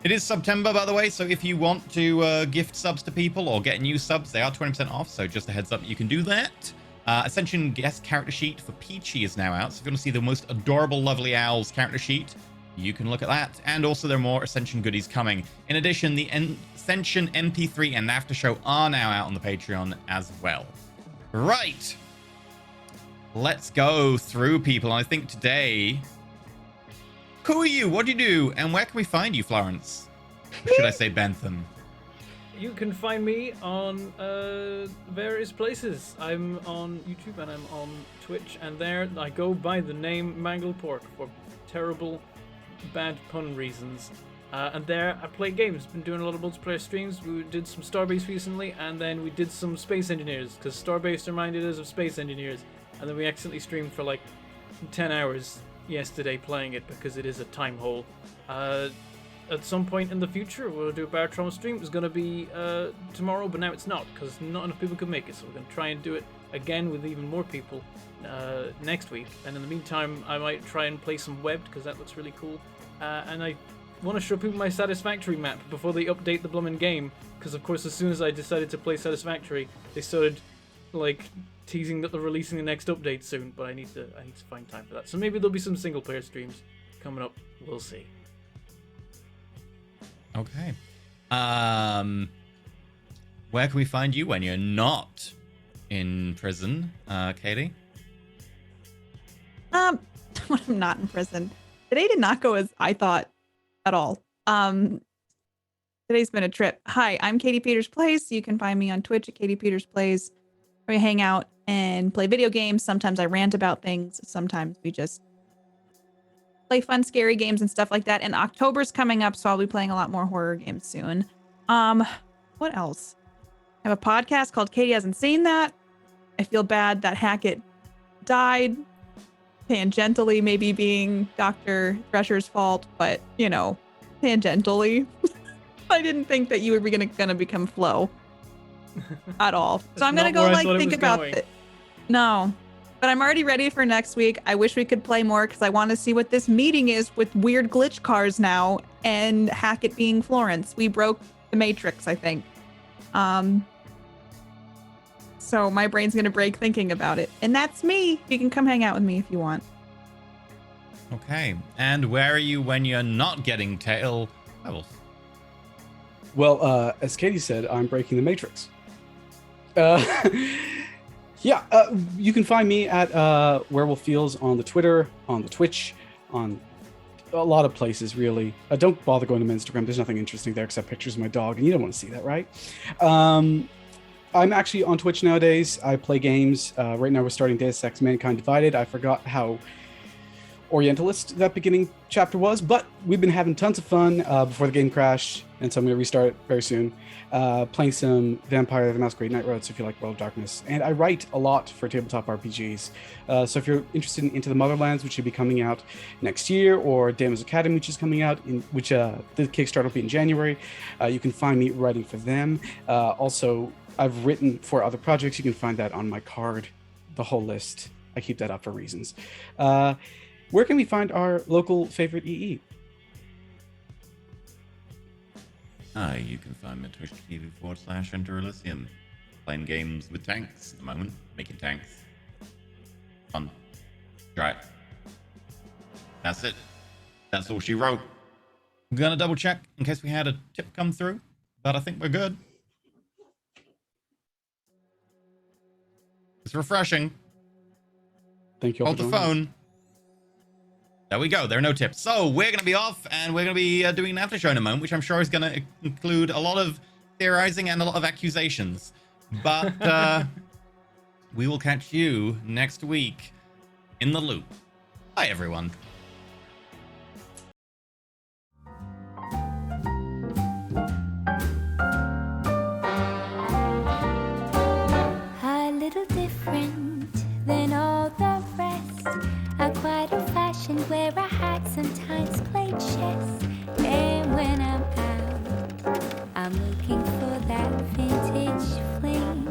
It is September, by the way, so if you want to gift subs to people or get new subs, they are 20% off, so just a heads up, you can do that. Ascension guest character sheet for Peachy is now out, so if you want to see the most adorable, lovely owls character sheet, you can look at that. And also there are more Ascension goodies coming. In addition, the Ascension MP3 and After Show are now out on the Patreon as well. Right. Let's go through people. I think today... Who are you? What do you do? And where can we find you, Florence? Or should I say Bentham? You can find me on various places. I'm on YouTube and I'm on Twitch, and there I go by the name Mangled Pork for terrible, bad pun reasons. And there I play games. Been doing a lot of multiplayer streams. We did some Starbase recently, and then we did some Space Engineers, because Starbase reminded us of Space Engineers. And then we accidentally streamed for like 10 hours yesterday playing it, because it is a time hole. At some point in the future we'll do a Baratron stream. It was going to be tomorrow, but now it's not, because not enough people could make it, so we're going to try and do it again with even more people next week. And in the meantime I might try and play some Webbed, because that looks really cool, and I want to show people my Satisfactory map before they update the bloomin' game, because of course as soon as I decided to play Satisfactory they started like teasing that they're releasing the next update soon, but I need to find time for that. So maybe there'll be some single player streams coming up. We'll see. Okay. Where can we find you when you're not in prison, Katie? When I'm not in prison. Today did not go as I thought at all. Today's been a trip. Hi, I'm Katie Peters Plays. You can find me on Twitch at Katie Peters Plays. We hang out and play video games. Sometimes I rant about things. Sometimes we just play fun, scary games and stuff like that. And October's coming up, so I'll be playing a lot more horror games soon. What else? I have a podcast called Katie Hasn't Seen That. I feel bad that Hackett died, tangentially maybe being Dr. Thresher's fault, but, you know, tangentially. I didn't think that you were gonna become Flo at all. So I'm gonna go like think about it. No, but I'm already ready for next week. I wish we could play more, because I want to see what this meeting is with weird glitch cars now and Hackett being Florence. We broke the Matrix, I think. So my brain's gonna break thinking about it, and that's me. You can come hang out with me if you want. Okay. And where are you when you're not getting tail levels? Well, as Katie said, I'm breaking the Matrix. Yeah, you can find me at Werewolf Feels on the Twitter, on the Twitch, on a lot of places, really. Don't bother going to my Instagram. There's nothing interesting there except pictures of my dog, and you don't want to see that, right? I'm actually on Twitch nowadays. I play games. Right now we're starting Deus Ex Mankind Divided. I forgot how Orientalist that beginning chapter was, but we've been having tons of fun before the game crashed, and so I'm going to restart it very soon. Playing some Vampire the Masquerade Night Road, so if you like World of Darkness. And I write a lot for tabletop RPGs. So if you're interested in Into the Motherlands, which should be coming out next year, or Damon's Academy, which is coming out, which the Kickstarter will be in January, you can find me writing for them. Also, I've written for other projects. You can find that on my card, the whole list. I keep that up for reasons. Where can we find our local favorite EE? You can find me at twitch.tv/Enter Elysium. Playing games with tanks at the moment. Making tanks. Fun. Try it. That's it. That's all she wrote. I'm gonna double check in case we had a tip come through, but I think we're good. It's refreshing. Thank you all Hold for the joining us. phone. There we go. There are no tips. So we're going to be off, and we're going to be doing an after show in a moment, which I'm sure is going to include a lot of theorizing and a lot of accusations. But we will catch you next week in the loop. Bye, everyone. A little different than all the rest. Quite old-fashioned where I had sometimes played chess. And when I'm out, I'm looking for that vintage fling.